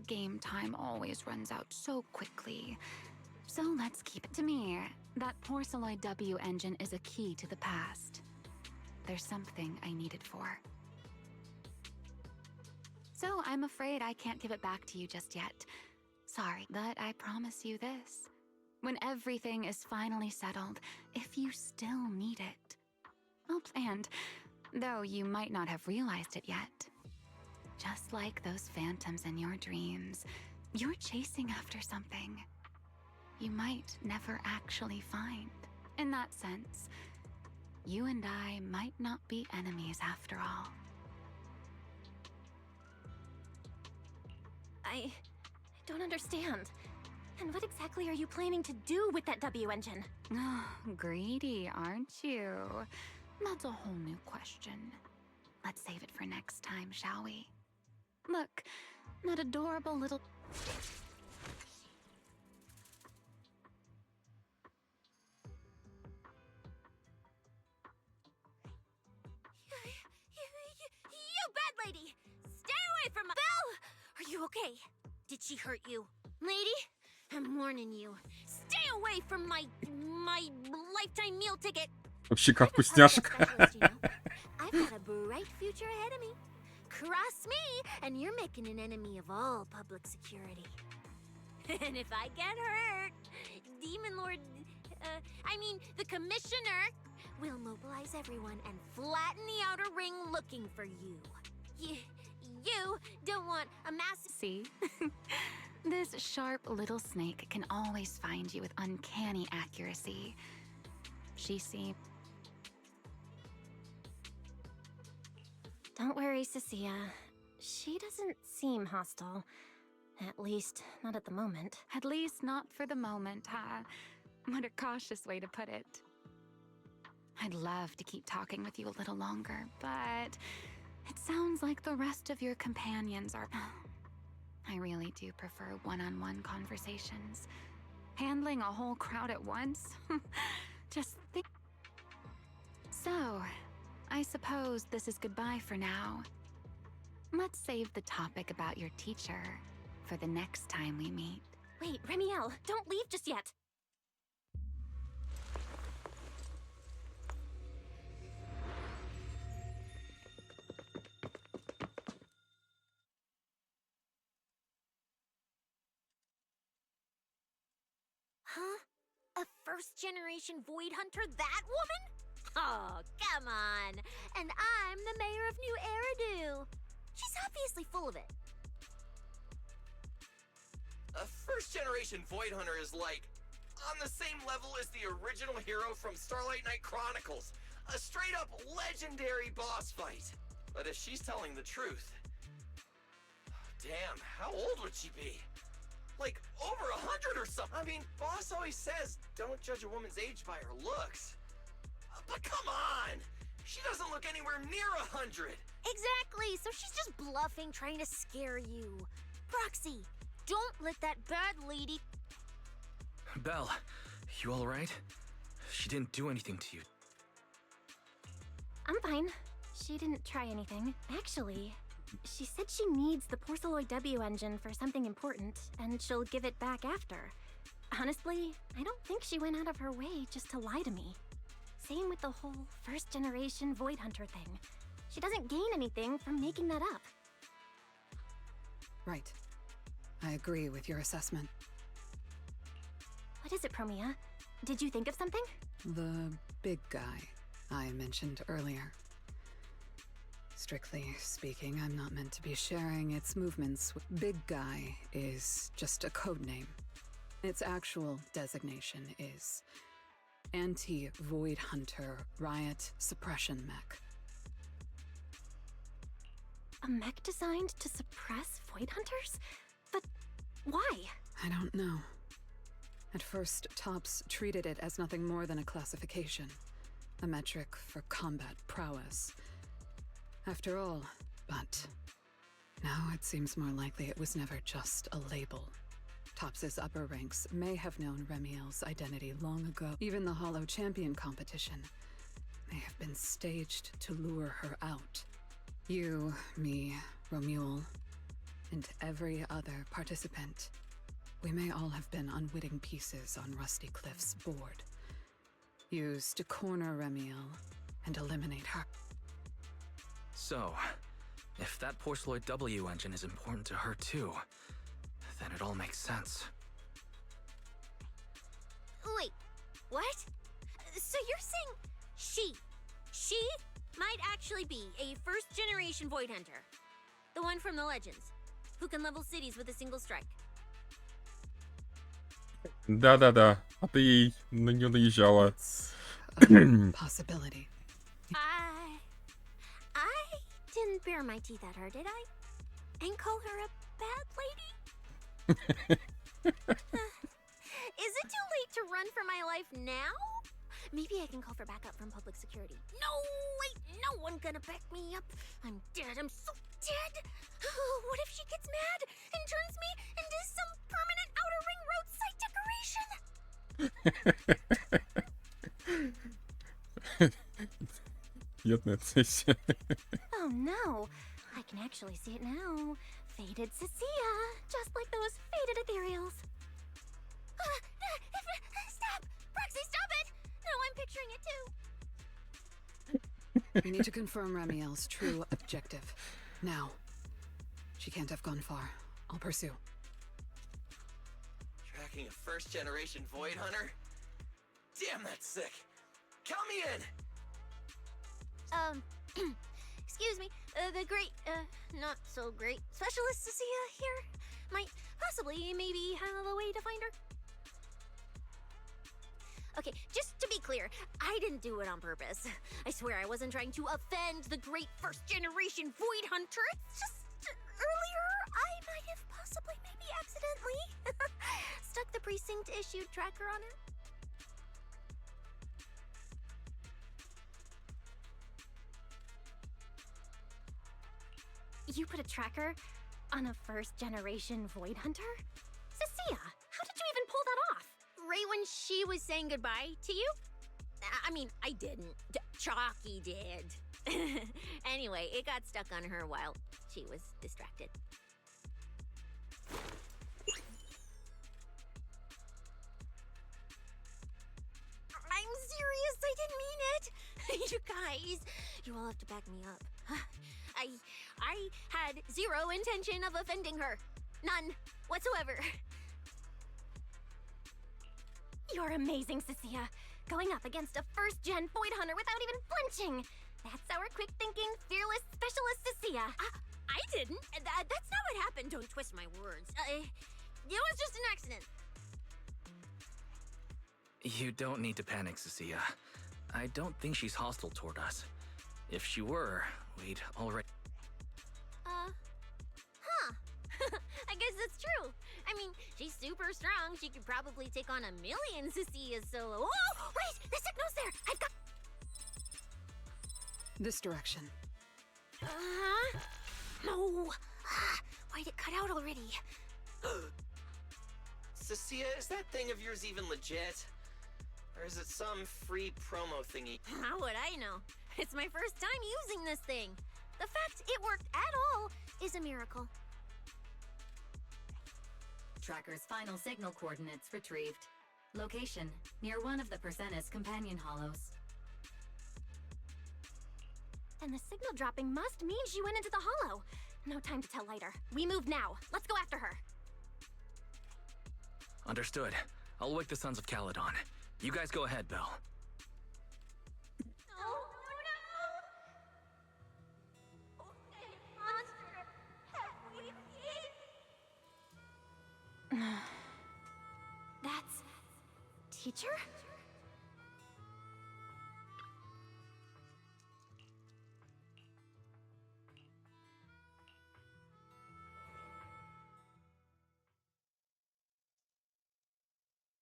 Speaker 10: game time always runs out so quickly. So let's keep it to me. That Porceloid W engine is a key to the past. There's something I need it for. So I'm afraid I can't give it back to you just yet. Sorry, but I promise you this. When everything is finally settled, if you still need it, I'll planned, though you might not have realized it yet. Just like those phantoms in your dreams, you're chasing after something you might never actually find. In that sense, you and I might not be enemies after all.
Speaker 2: I don't understand. And what exactly are you planning to do with that W engine?
Speaker 10: Oh, greedy, aren't you? That's a whole new question. Let's save it for next time, shall we? Look, that adorable little...
Speaker 5: You bad lady! Stay away from my... Belle! Are you okay? Did she hurt you? Lady, I'm warning you. Stay away from my lifetime meal ticket!
Speaker 1: Вообще как вкусняшек.
Speaker 5: I've got a bright future ahead of me. Cross me, and you're making an enemy of all public security. And if I get hurt, Demon Lord... the Commissioner will mobilize everyone and flatten the outer ring looking for you. You don't want a massive...
Speaker 10: See? This sharp little snake can always find you with uncanny accuracy. She seems...
Speaker 2: Don't worry, Cecilia. She doesn't seem hostile. At least, not at the moment.
Speaker 10: At least not for the moment, huh? What a cautious way to put it. I'd love to keep talking with you a little longer, but it sounds like the rest of your companions are... I really do prefer one-on-one conversations. Handling a whole crowd at once? Just think... So, I suppose this is goodbye for now. Let's save the topic about your teacher for the next time we meet.
Speaker 2: Wait, Remiel, don't leave just yet!
Speaker 5: Huh? A first-generation Void Hunter, that woman? Oh, come on. And I'm the mayor of New Eridu. She's obviously full of it.
Speaker 7: A first-generation Void Hunter is like on the same level as the original hero from Starlight Knight Chronicles. A straight-up legendary boss fight. But if she's telling the truth... Damn, how old would she be? Like, over 100 or something. I mean, boss always says, don't judge a woman's age by her looks. But come on! She doesn't look anywhere near 100!
Speaker 5: Exactly, so she's just bluffing, trying to scare you. Proxy, don't let that bad lady...
Speaker 3: Belle, you alright? She didn't do anything to you.
Speaker 2: I'm fine. She didn't try anything. Actually, she said she needs the Porceloid W engine for something important, and she'll give it back after. Honestly, I don't think she went out of her way just to lie to me. Same with the whole first-generation Void Hunter thing. She doesn't gain anything from making that up.
Speaker 16: Right. I agree with your assessment.
Speaker 2: What is it, Promia? Did you think of something?
Speaker 16: The big guy I mentioned earlier. Strictly speaking, I'm not meant to be sharing its movements. Big guy is just a code name. Its actual designation is Anti-Void Hunter Riot Suppression Mech.
Speaker 2: A mech designed to suppress Void Hunters? But why?
Speaker 16: I don't know. At first, Tops treated it as nothing more than a classification, a metric for combat prowess. After all, but now it seems more likely it was never just a label. Tops's upper ranks may have known Remiel's identity long ago. Even the Hollow Champion competition may have been staged to lure her out. You, me, Romuald, and every other participant. We may all have been unwitting pieces on Rusty Cliff's board, used to corner Remiel and eliminate her.
Speaker 3: So, if that Porceloid W engine is important to her too, then it all makes sense.
Speaker 5: Wait, what? So you're saying she might actually be a first-generation Void Hunter? The one from the Legends, who can level cities with a single strike?
Speaker 1: Да-да-да. А ты ей на нее наезжала.
Speaker 16: Possibility.
Speaker 5: I didn't bare my teeth at her, did I? And call her a bad lady? Is it too late to run for my life now? Maybe I can call for backup from public security. No, wait, no one gonna back me up. I'm dead, I'm so dead. What if she gets mad and turns me into some permanent outer ring roadside decoration?
Speaker 1: Бедная Цессия.
Speaker 5: Oh no, I can actually see it now. Faded Cecilia, just like those faded ethereals. Stop! Proxy, stop it! No, I'm picturing it too.
Speaker 16: We need to confirm Remiel's true objective. Now. She can't have gone far. I'll pursue.
Speaker 7: Tracking a first-generation Void Hunter? Damn, that's sick. Count me in!
Speaker 5: Excuse me, the great, not so great specialist Cecilia here might possibly maybe have a way to find her. Okay, just to be clear, I didn't do it on purpose. I swear I wasn't trying to offend the great first-generation Void Hunter. It's just earlier I might have possibly maybe accidentally stuck the precinct-issued tracker on her. You put a tracker on a first-generation Void Hunter? Cecilia, how did you even pull that off? Right when she was saying goodbye to you? I mean, I didn't. Chalky did. Anyway, it got stuck on her while she was distracted. I'm serious, I didn't mean it. You guys, you all have to back me up. I had zero intention of offending her. None whatsoever. You're amazing, Cecilia. Going up against a first-gen Void Hunter without even flinching. That's our quick-thinking, fearless specialist, Cecilia. I didn't. That's not what happened. Don't twist my words. It was just an accident.
Speaker 3: You don't need to panic, Cecilia. I don't think she's hostile toward us. If she were, we'd already...
Speaker 5: I guess that's true. I mean, she's super strong. She could probably take on 1,000,000 Cecilias solo. Oh, wait! The signal's there! I've got...
Speaker 16: This direction.
Speaker 5: No! Why'd it cut out already?
Speaker 7: Cecilia, is that thing of yours even legit? Or is it some free promo thingy?
Speaker 5: How would I know? It's my first time using this thing. The fact it worked at all is a miracle.
Speaker 4: Tracker's final signal coordinates retrieved. Location, near one of the Persenis companion hollows.
Speaker 5: And the signal dropping must mean she went into the hollow. No time to tell later. We move now. Let's go after her.
Speaker 3: Understood. I'll wake the Sons of Caledon. You guys go ahead, Belle.
Speaker 5: That's... teacher?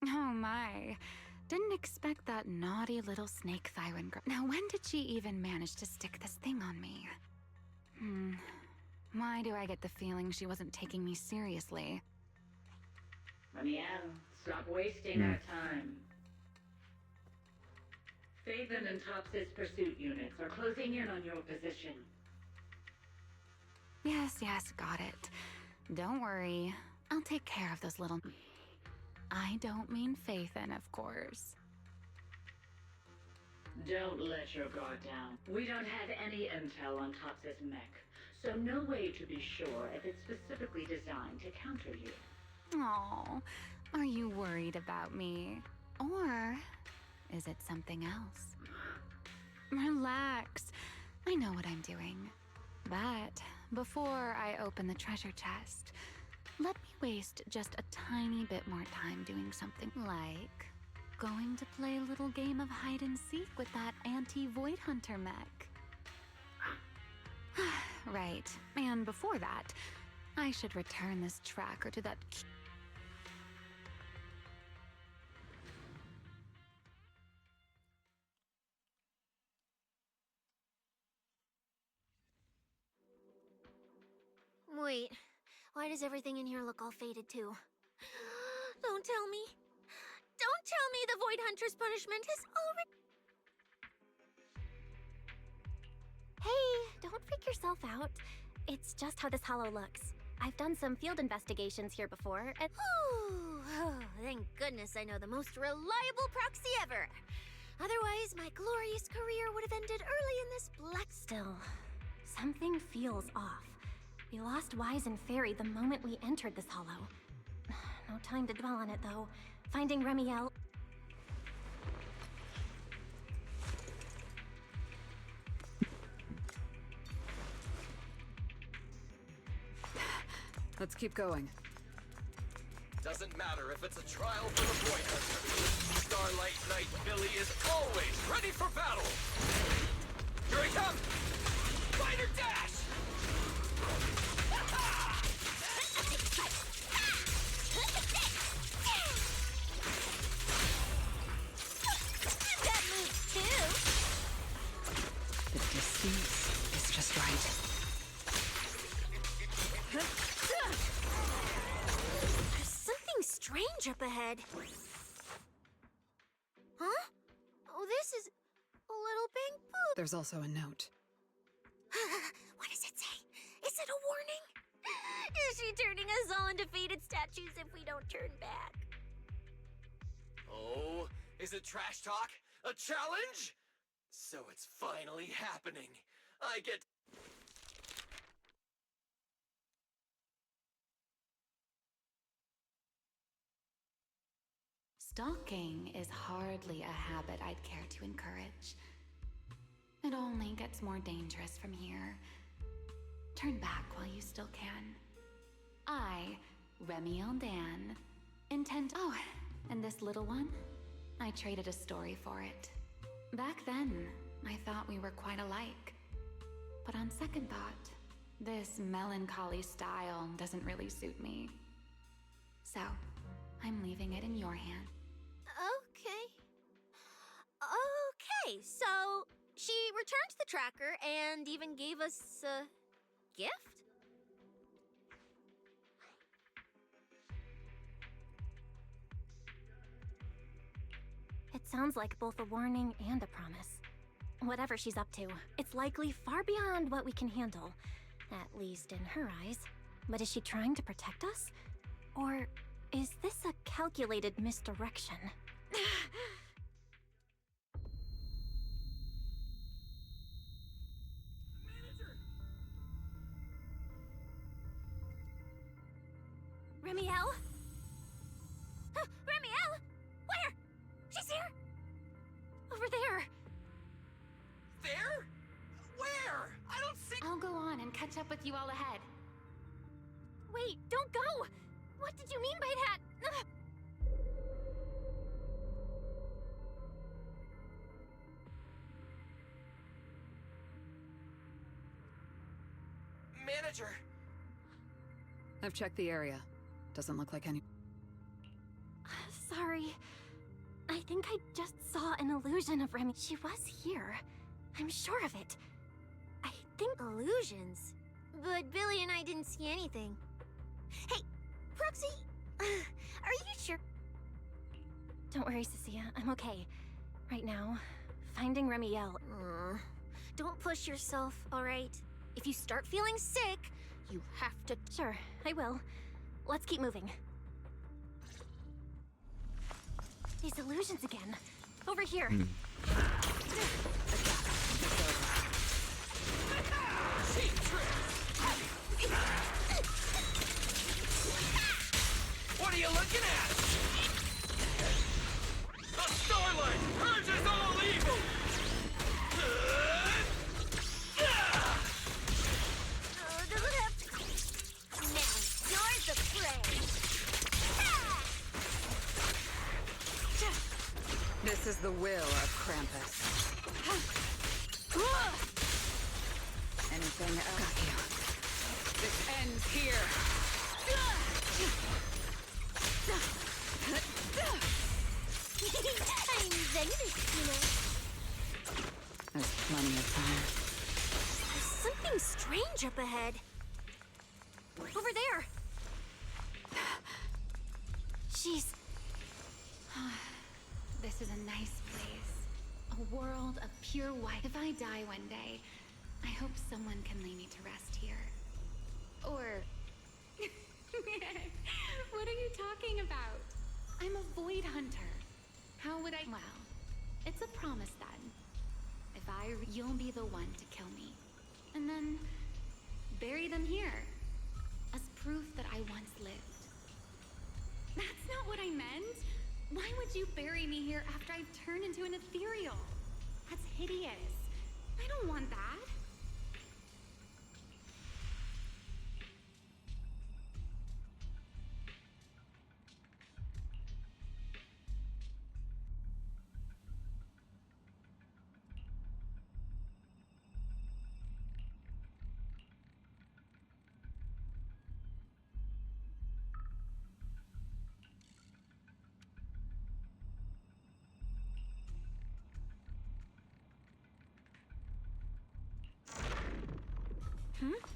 Speaker 10: Oh my. Didn't expect that naughty little snake Thyron girl. Now when did she even manage to stick this thing on me? Why do I get the feeling she wasn't taking me seriously?
Speaker 17: Remiel, stop wasting our time. Faven and Tops's pursuit units are closing in on your position.
Speaker 10: Yes, got it. Don't worry. I'll take care of those little... I don't mean Faithin, of course.
Speaker 17: Don't let your guard down. We don't have any intel on Tox's mech, so no way to be sure if it's specifically designed to counter you.
Speaker 10: Oh, are you worried about me? Or is it something else? Relax. I know what I'm doing. But before I open the treasure chest, let me waste just a tiny bit more time doing something like going to play a little game of hide and seek with that anti-Void Hunter mech. Right, and before that, I should return this tracker to that...
Speaker 5: Wait, why does everything in here look all faded too? Don't tell me. Don't tell me the Void Hunter's punishment has already...
Speaker 2: Hey, don't freak yourself out. It's just how this hollow looks. I've done some field investigations here before, and...
Speaker 5: Oh, thank goodness I know the most reliable proxy ever. Otherwise, my glorious career would have ended early in this black...
Speaker 2: Still, something feels off. We lost Wise and Fairy the moment we entered this hollow. No time to dwell on it, though. Finding Remiel...
Speaker 16: Let's keep going.
Speaker 7: Doesn't matter if it's a trial for the Void Hunter. Starlight Knight Billy is always ready for battle. Here he comes! Fighter dash!
Speaker 5: That moves too!
Speaker 16: The distance is just right.
Speaker 5: There's something strange up ahead. Huh? Oh, this is a little pink poop.
Speaker 16: There's also a note.
Speaker 5: What does it say? Is it a warning? Is she turning us all into faded statues if we don't turn back?
Speaker 7: Oh, is it trash talk? A challenge? So it's finally happening. I get...
Speaker 10: Stalking is hardly a habit I'd care to encourage. It only gets more dangerous from here. Turn back while you still can. I, Remiel Dan, intend... Oh, and this little one? I traded a story for it. Back then, I thought we were quite alike. But on second thought, this melancholy style doesn't really suit me. So, I'm leaving it in your hand.
Speaker 5: Okay, so she returned the tracker and even gave us a gift?
Speaker 2: It sounds like both a warning and a promise. Whatever she's up to, it's likely far beyond what we can handle. At least in her eyes. But is she trying to protect us? Or is this a calculated misdirection?
Speaker 5: Remiel? Remiel? Where? She's here! Over there!
Speaker 7: There? Where? I don't see...
Speaker 10: I'll go on and catch up with you all ahead.
Speaker 5: Wait, don't go! What did you mean by that?
Speaker 7: Manager!
Speaker 16: I've checked the area. Doesn't look like any...
Speaker 2: Sorry. I think I just saw an illusion of Remy. She was here. I'm sure of it.
Speaker 5: I think illusions. But Billy and I didn't see anything. Hey, Proxy! Are you sure?
Speaker 2: Don't worry, Cecilia. I'm okay. Right now, finding Remiel.
Speaker 5: Don't push yourself, alright? If you start feeling sick,
Speaker 11: You have to. Sure, I will. Let's keep moving. These illusions again. Over here.
Speaker 7: What are you looking at? The starlight purges all evil!
Speaker 5: Now you're the prey.
Speaker 16: This is the will of Krampus. Anything else? Got you. This ends here.
Speaker 5: I'm Zenless, you know.
Speaker 16: There's plenty of time.
Speaker 5: There's something strange up ahead.
Speaker 11: Over there. She's.
Speaker 10: This is a nice place. A world of pure white. If I die one day, I hope someone can lay me to rest here. Or... What are you talking about? I'm a void hunter. How would I... Well, it's a promise then. If you'll be the one to kill me. And then bury them here. As proof that I once lived. That's not what I meant. Why would you bury me here after I've turned into an ethereal? That's hideous. I don't want that.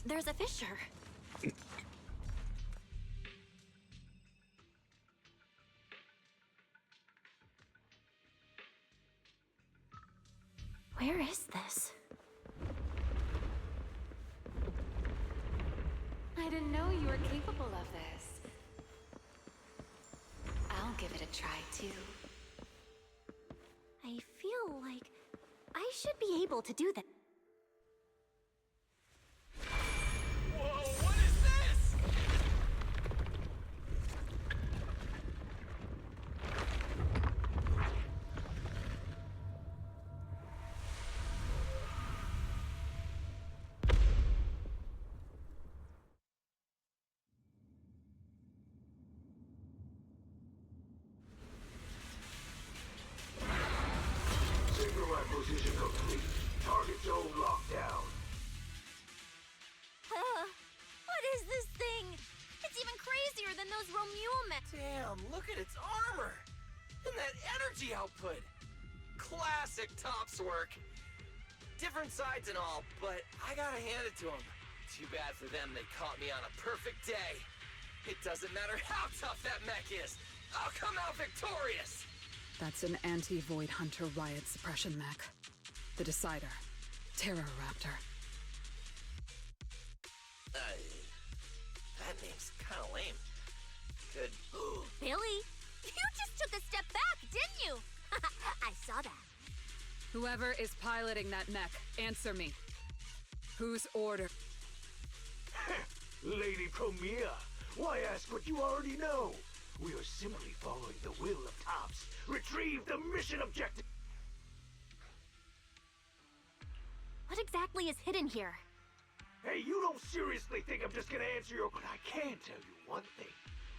Speaker 11: There's a fissure. Where is this?
Speaker 10: I didn't know you were capable of this. I'll give it a try, too.
Speaker 11: I feel like I should be able to do that.
Speaker 7: Whoa, what is this?
Speaker 14: Signal acquisition complete. Target zone locked down.
Speaker 5: What is this thing? It's even crazier than those Romule men.
Speaker 7: Damn, look at its armor! And that energy output! Classic Tops work! Different sides and all, but I gotta hand it to them. Too bad for them they caught me on a perfect day. It doesn't matter how tough that mech is, I'll come out victorious!
Speaker 16: That's an anti-Void Hunter riot suppression mech. The Decider. Terror Raptor.
Speaker 7: That name's kinda lame. Good.
Speaker 5: Billy, you just took a step back, didn't you? I saw that.
Speaker 16: Whoever is piloting that mech, answer me. Whose order?
Speaker 14: Lady Premier, why ask what you already know? We are simply following the will of Tops. Retrieve the mission objective.
Speaker 11: What exactly is hidden here?
Speaker 14: Hey, you don't seriously think I'm just gonna answer your... But I can tell you one thing.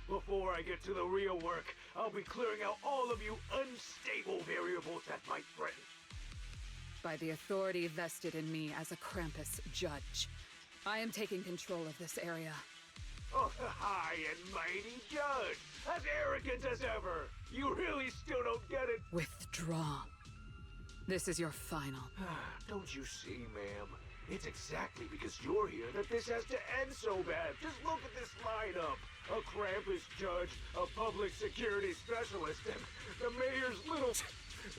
Speaker 14: Before I get to the real work, I'll be clearing out all of you unstable variables that might threaten.
Speaker 16: By the authority vested in me as a Krampus judge, I am taking control of this area.
Speaker 14: Oh, high and mighty judge! As arrogant as ever! You really still don't get it?
Speaker 16: Withdraw. This is your final.
Speaker 14: Don't you see, ma'am? It's exactly because you're here that this has to end so bad. Just look at this lineup. A Krampus judge, a public security specialist, and the mayor's little...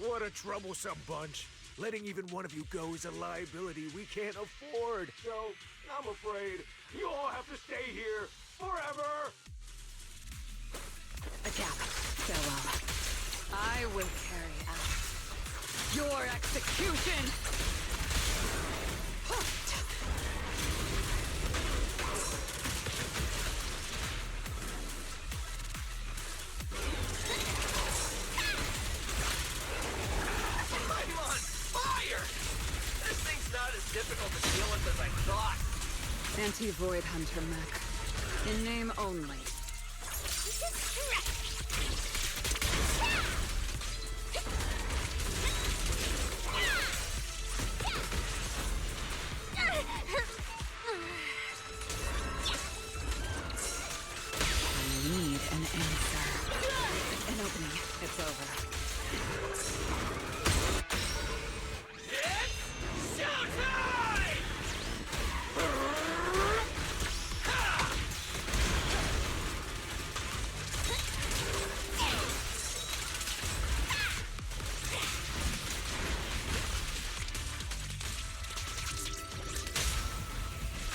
Speaker 14: What a troublesome bunch.
Speaker 19: Letting even one of you go is a liability we can't afford.
Speaker 20: So, I'm afraid you all have to stay here forever.
Speaker 16: Attack. Farewell. I will carry out your execution!
Speaker 7: I'm on fire! This thing's not as difficult to deal with as I thought.
Speaker 16: Anti-Void Hunter mech. In name only. I need an answer. An opening. It's over.
Speaker 7: It's showtime!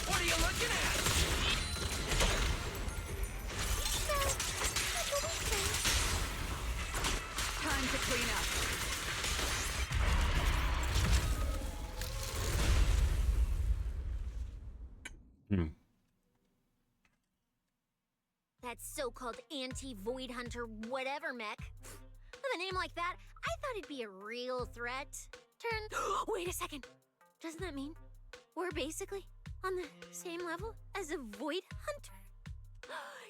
Speaker 7: What are you looking at?
Speaker 16: Time to clean up.
Speaker 5: That so-called anti-Void Hunter whatever mech. With a name like that, I thought it'd be a real threat. Wait a second. Doesn't that mean we're basically on the same level as a Void Hunter?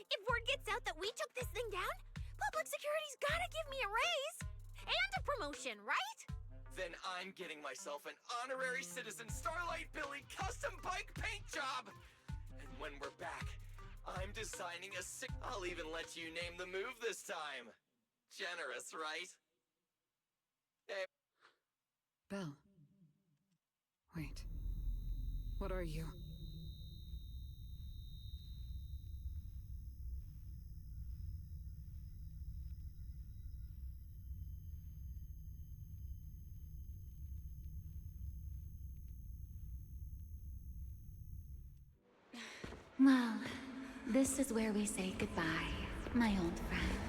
Speaker 5: If word gets out that we took this thing down, public security's gotta give me a raise and a promotion, right?
Speaker 7: Then I'm getting myself an honorary citizen Starlight Billy custom bike paint job. And when we're back, I'm designing a sick... I'll even let you name the move this time. Generous, right? Hey.
Speaker 16: Belle. Wait. What are you?
Speaker 10: Well, this is where we say goodbye, my old friend.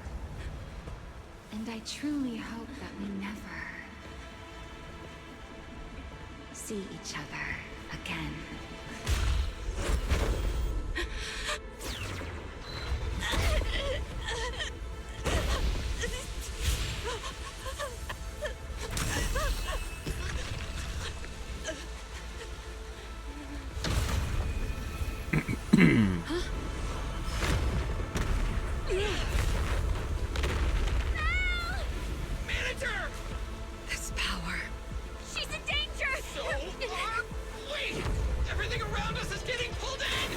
Speaker 10: And I truly hope that we never see each other again.
Speaker 7: Manager!
Speaker 16: This power.
Speaker 5: She's in danger!
Speaker 7: So are we! Everything around us is getting pulled in!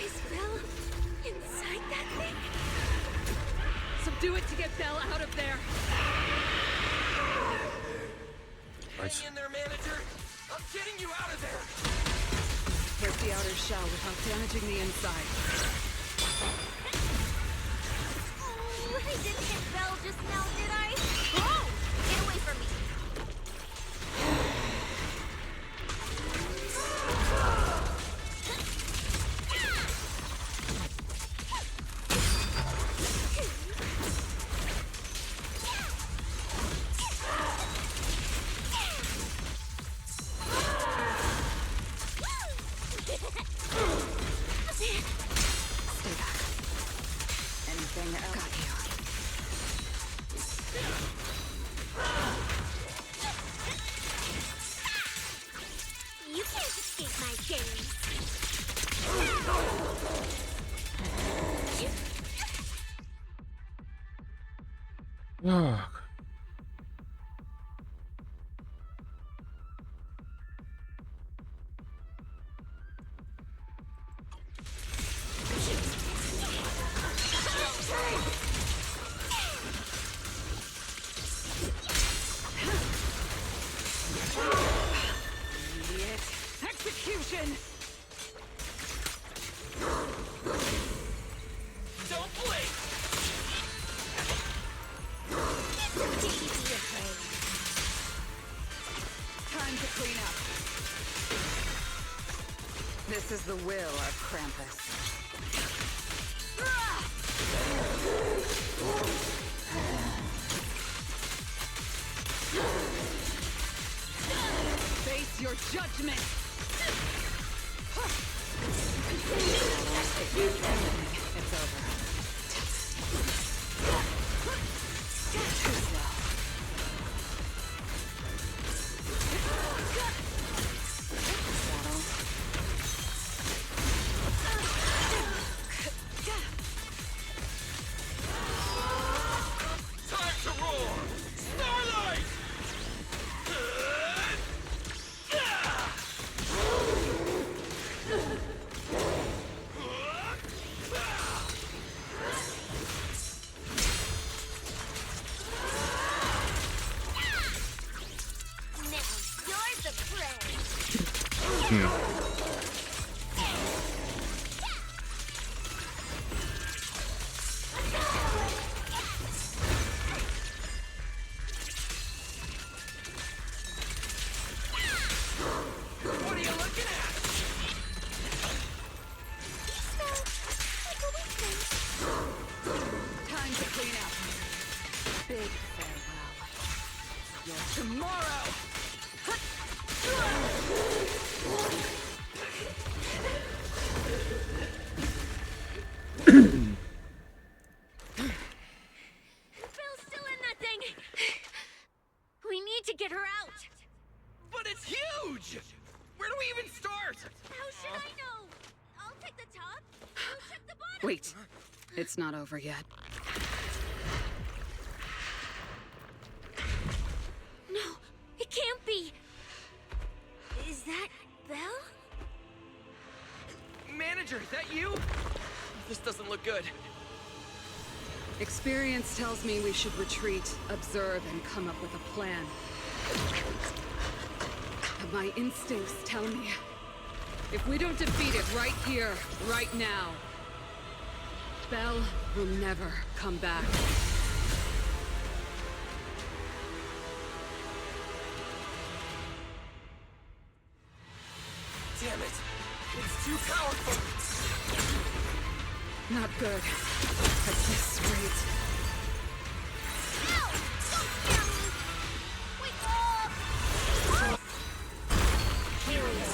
Speaker 5: Is Belle inside that thing?
Speaker 16: Subdue it to get Belle out of there.
Speaker 7: Hang in there, manager! I'm getting you out of there!
Speaker 16: Break the outer shell without damaging the inside.
Speaker 5: I didn't hit Belle just now, did I? Oh! Get away from me!
Speaker 16: Stay back. Anything else? Got you.
Speaker 5: You can't escape my gaze.
Speaker 1: Так.
Speaker 16: Idiot. Execution! This is the will of Krampus. Face your judgment! It's over. Too slow.
Speaker 7: Time to roar! Starlight! What are you looking at?
Speaker 16: Time to clean up. Big farewell. Your tomorrow!
Speaker 11: Bill's still in that thing! We need to get her out!
Speaker 7: But it's huge! Where do we even start?
Speaker 11: How should I know? I'll take the top. You check the bottom.
Speaker 16: Wait. It's not over yet.
Speaker 11: No, it can't be. Is that Belle?
Speaker 7: Manager, is that you? This doesn't look good.
Speaker 16: Experience tells me we should retreat, observe, and come up with a plan. But my instincts tell me, if we don't defeat it right here, right now, Belle will never come back.
Speaker 7: Damn it! It's too powerful!
Speaker 16: Not good. At this rate.
Speaker 11: Ow! Don't scare me! Wake up! Helio.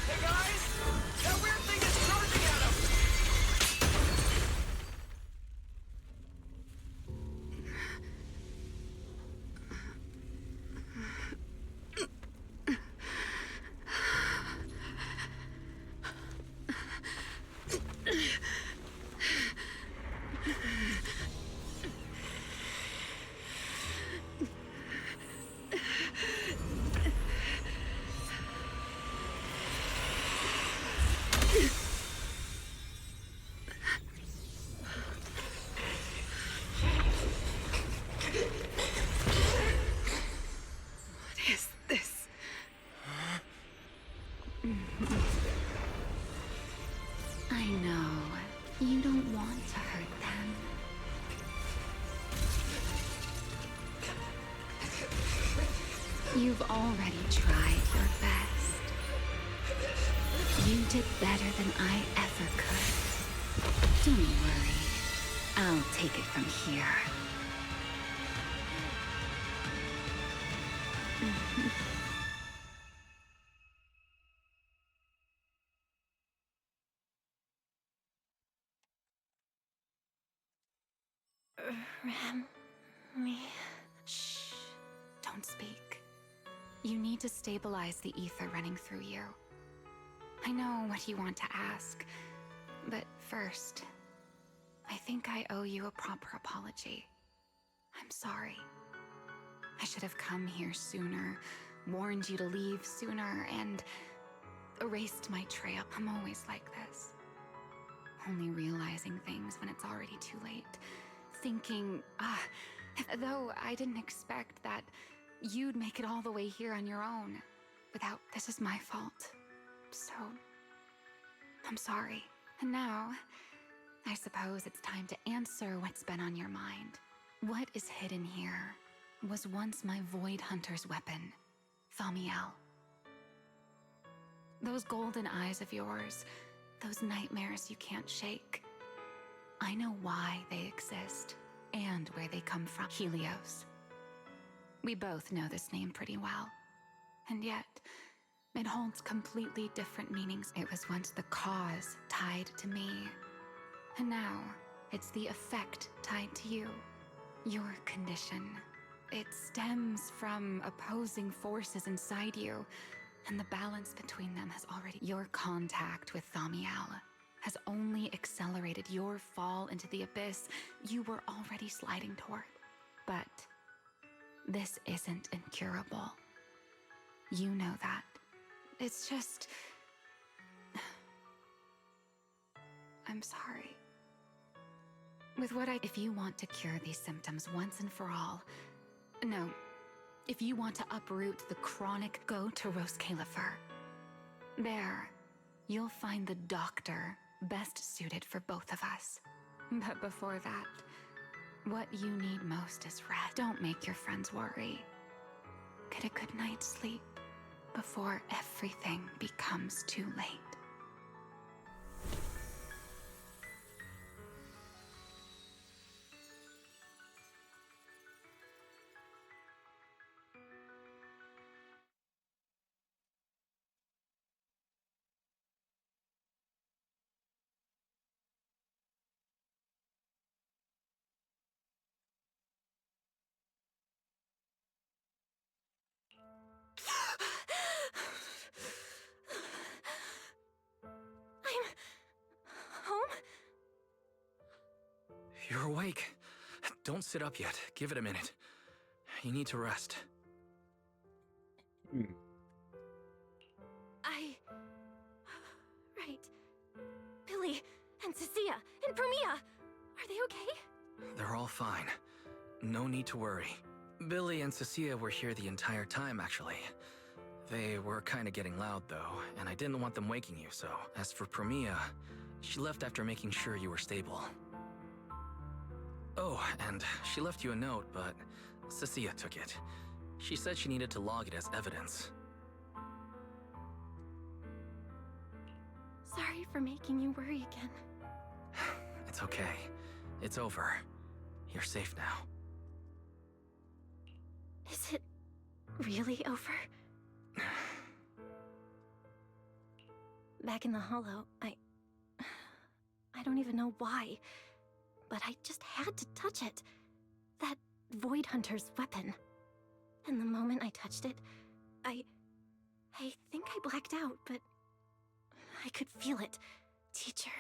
Speaker 7: Hey guys! That weird thing is charging at us!
Speaker 16: What is this?
Speaker 10: I know. You don't want to hurt them. You've already tried your best. You did better than I ever could. Don't worry. I'll take it from here. Shh. Don't speak. You need to stabilize the ether running through you. I know what you want to ask, but first, I think I owe you a proper apology. I'm sorry. I should have come here sooner, warned you to leave sooner, and erased my trail. I'm always like this. only realizing things when it's already too late. Thinking, though I didn't expect that you'd make it all the way here on your own. Without, this is my fault. So, I'm sorry. And now, I suppose it's time to answer what's been on your mind. What is hidden here was once my Void Hunter's weapon, Thaumiel. Those golden eyes of yours, those nightmares you can't shake. I know why they exist, and where they come from. Helios. We both know this name pretty well. And yet, it holds completely different meanings. It was once the cause tied to me. And now, it's the effect tied to you. Your condition. It stems from opposing forces inside you, and the balance between them has already... Your contact with Thaumiel has only accelerated your fall into the abyss you were already sliding toward. But this isn't incurable. You know that. It's just... I'm sorry. With what if you want to cure these symptoms once and for all... No. If you want to uproot the chronic, go to Roskalifer. There, you'll find the doctor best suited for both of us. But before that, what you need most is rest. Don't make your friends worry. Get a good night's sleep before everything becomes too late.
Speaker 3: You're awake. Don't sit up yet. Give it a minute. You need to rest.
Speaker 11: Right. Billy and Cecilia and Promia. Are they okay?
Speaker 3: They're all fine. No need to worry. Billy and Cecilia were here the entire time, actually. They were kind of getting loud, though, and I didn't want them waking you, so... As for Promia, she left after making sure you were stable. Oh, and she left you a note, but Cecilia took it. She said she needed to log it as evidence.
Speaker 11: Sorry for making you worry again.
Speaker 3: It's okay. It's over. You're safe now.
Speaker 11: Is it really over? Back in the Hollow, I don't even know why, but I just had to touch it. That Void Hunter's weapon. And the moment I touched it, I think I blacked out, but I could feel it. Teacher,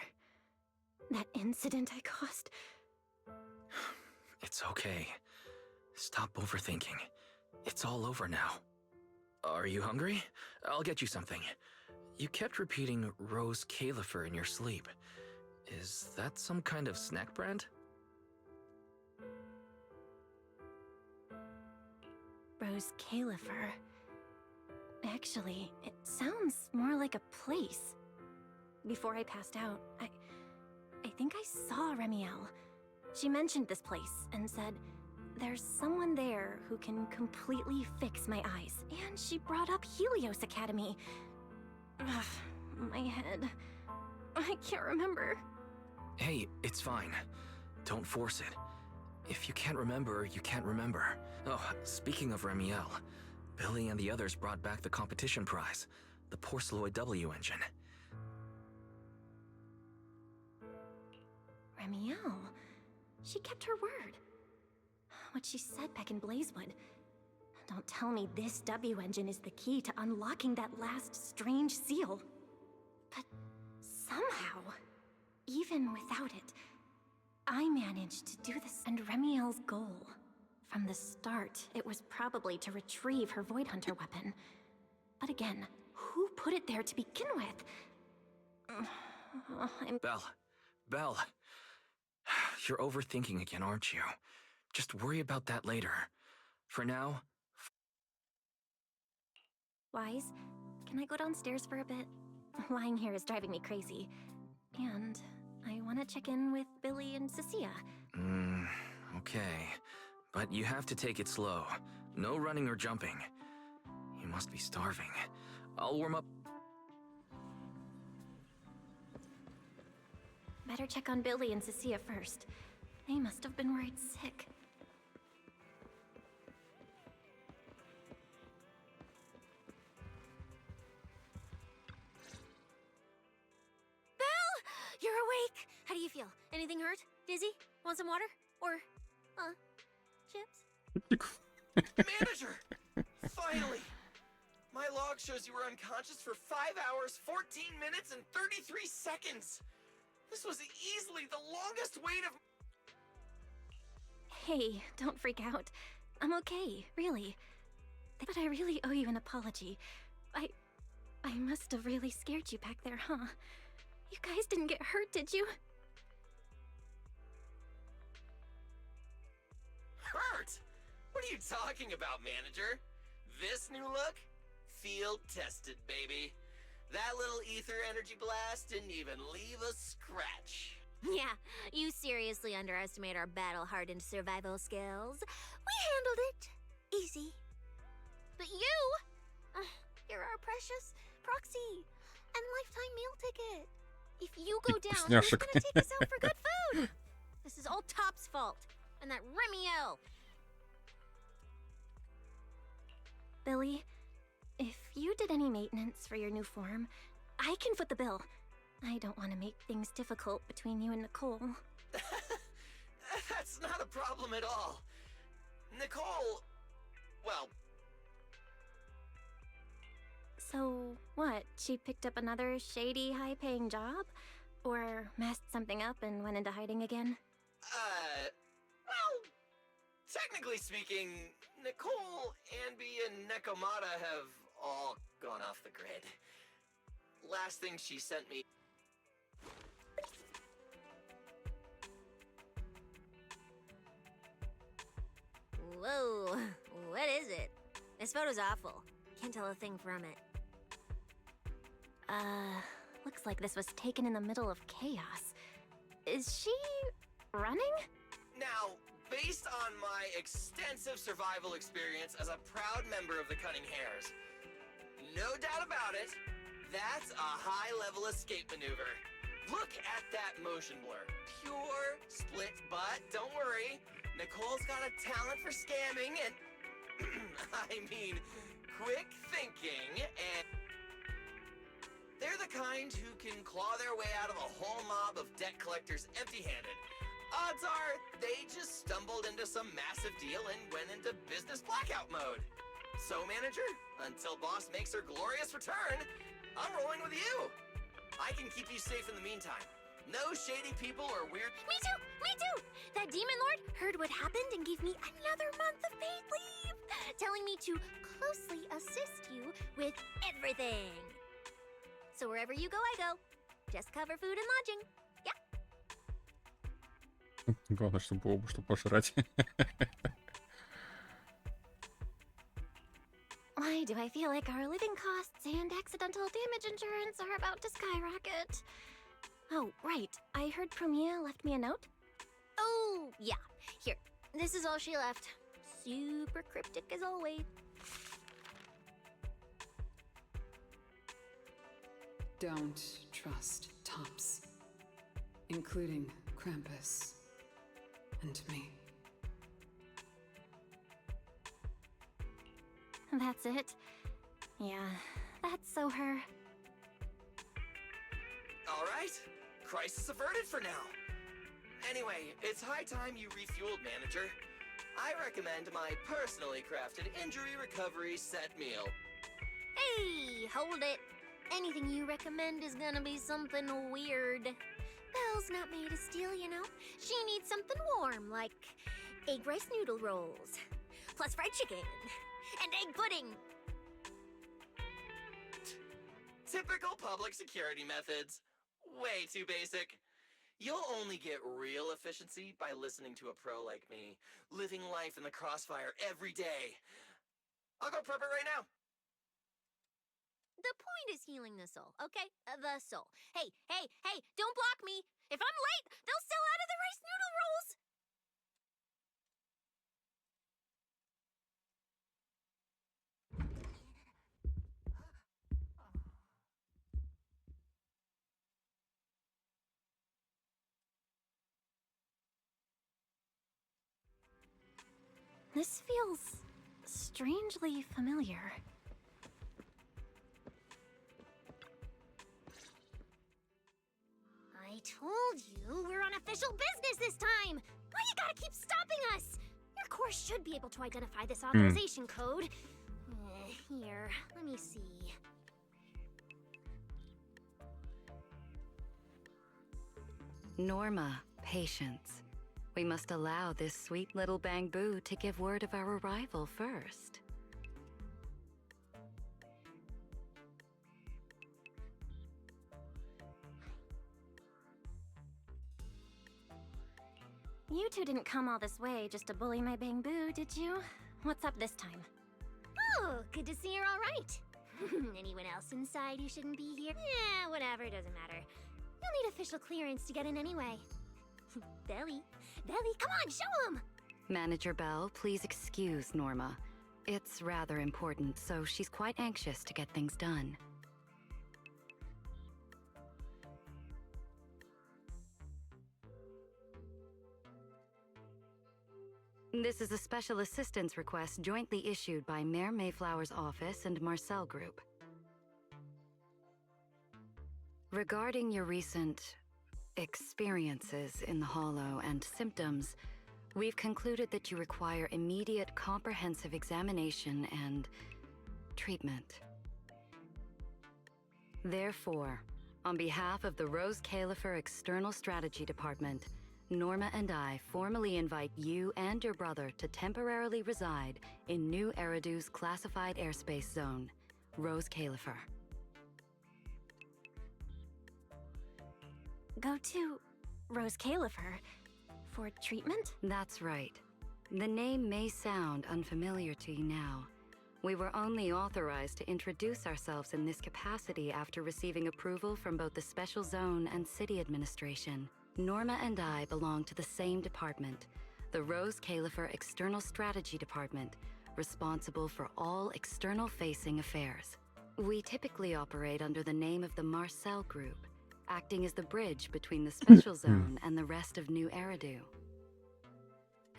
Speaker 11: that incident I caused.
Speaker 3: It's okay. Stop overthinking. It's all over now. Are you hungry? I'll get you something. You kept repeating Rose Califer in your sleep. Is that some kind of snack brand?
Speaker 11: Rose Califer. Actually, it sounds more like a place. Before I passed out, I think I saw Remiel. She mentioned this place and said, there's someone there who can completely fix my eyes. And she brought up Helios Academy. Ugh, my head. I can't remember.
Speaker 3: Hey, it's fine. Don't force it. If you can't remember, you can't remember. Oh, speaking of Remiel, Billy and the others brought back the competition prize, the Porceloid W engine.
Speaker 11: Remiel? She kept her word. What she said back in Blazewood. Don't tell me this W engine is the key to unlocking that last strange seal. But somehow, even without it, I managed to do this. And Remiel's goal, from the start, it was probably to retrieve her Void Hunter weapon. But again, who put it there to begin with?
Speaker 3: Belle, Belle, you're overthinking again, aren't you? Just worry about that later. For now...
Speaker 2: Wise, can I go downstairs for a bit? Lying here is driving me crazy. And I want to check in with Billy and Cecilia.
Speaker 3: Okay. But you have to take it slow. No running or jumping. You must be starving. I'll warm up...
Speaker 2: Better check on Billy and Cecilia first. They must have been worried sick.
Speaker 5: Belle! You're awake! How do you feel? Anything hurt? Dizzy? Want some water? Or, chips?
Speaker 7: Manager! Finally! My log shows you were unconscious for 5 hours, 14 minutes, and 33 seconds! This was easily the longest wait of...
Speaker 2: Hey, don't freak out. I'm okay, really. But I really owe you an apology. I must have really scared you back there, huh? You guys didn't get hurt, did you?
Speaker 7: Hurt? What are you talking about, manager? This new look? Field tested, baby. That little ether energy blast didn't even leave a scratch.
Speaker 5: Yeah, you seriously underestimate our battle-hardened survival skills. We handled it. Easy. But you! You're our precious Prokси and lifetime meal ticket. If you go down, who's gonna take us out for good food? This is all Top's fault. And that Remiel.
Speaker 2: Billy, if you did any maintenance for your new form, I can foot the bill. I don't want to make things difficult between you and Nicole.
Speaker 7: That's not a problem at all. Nicole... well...
Speaker 2: So, what? She picked up another shady, high-paying job? Or messed something up and went into hiding again?
Speaker 7: Well... technically speaking, Nicole, Anby, and Nekomata have all gone off the grid. Last thing she sent me...
Speaker 5: Whoa, what is it? This photo's awful. Can't tell a thing from it.
Speaker 2: Looks like this was taken in the middle of chaos. Is she... running?
Speaker 7: Now, based on my extensive survival experience as a proud member of the Cunning Hares, no doubt about it, that's a high-level escape maneuver. Look at that motion blur. Pure split, but don't worry, Nicole's got a talent for scamming and... I mean, quick thinking and... They're the kind who can claw their way out of a whole mob of debt collectors empty-handed. Odds are, they just stumbled into some massive deal and went into business blackout mode. So, manager, until boss makes her glorious return, I'm rolling with you. I can keep you safe in the meantime. No shady people or weird...
Speaker 5: Me too! Me too! That demon lord heard what happened and gave me another month of paid leave, telling me to closely assist you with everything. So wherever you go, I go. Just cover food and lodging. Yeah.
Speaker 1: Главное, чтобы было бы что пожрать.
Speaker 2: Why do I feel like our living costs and accidental damage insurance are about to skyrocket? Oh, right. I heard Premier left me a note.
Speaker 5: Oh, yeah. Here. This is all she left. Super cryptic as always.
Speaker 16: Don't trust Tops, including Krampus and me.
Speaker 2: That's it. Yeah, that's so her.
Speaker 7: All right. Crisis averted for now. Anyway, it's high time you refueled, manager. I recommend my personally crafted injury recovery set meal.
Speaker 5: Hey, hold it. Anything you recommend is gonna be something weird. Belle's not made of steel, you know. She needs something warm, like egg rice noodle rolls, plus fried chicken, and egg pudding.
Speaker 7: Typical public security methods. Way too basic. You'll only get real efficiency by listening to a pro like me, living life in the crossfire every day. I'll go prep it right now.
Speaker 5: The point is healing the soul, okay? The soul. Hey, don't block me. If I'm late, they'll sell out of the rice noodle rolls.
Speaker 2: This feels strangely familiar.
Speaker 5: I told you we're on official business this time. Why you gotta keep stopping us? Your course should be able to identify this authorization code. Here, let me see.
Speaker 21: Norma, patience. We must allow this sweet little bang-boo to give word of our arrival first.
Speaker 2: You two didn't come all this way just to bully my bang-boo, did you? What's up this time?
Speaker 5: Oh, good to see you're all right. Anyone else inside who shouldn't be here? Yeah, whatever, doesn't matter. You'll need official clearance to get in anyway. Belly, come on, show him!
Speaker 21: Manager Bell, please excuse Norma. It's rather important, so she's quite anxious to get things done. This is a special assistance request jointly issued by Mayor Mayflower's office and Marcel Group. Regarding your recent experiences in the Hollow and symptoms, we've concluded that you require immediate comprehensive examination and treatment. Therefore, on behalf of the Rose Califer External Strategy Department, Norma and I formally invite you and your brother to temporarily reside in New Eridu's classified airspace zone, Rose Califer.
Speaker 2: Go to Rose Califer for treatment?
Speaker 21: That's right. The name may sound unfamiliar to you now. We were only authorized to introduce ourselves in this capacity after receiving approval from both the Special Zone and City Administration. Norma and I belong to the same department, the Rose Califer External Strategy Department, responsible for all external-facing affairs. We typically operate under the name of the Marcel Group, acting as the bridge between the Special Zone and the rest of New Eridu.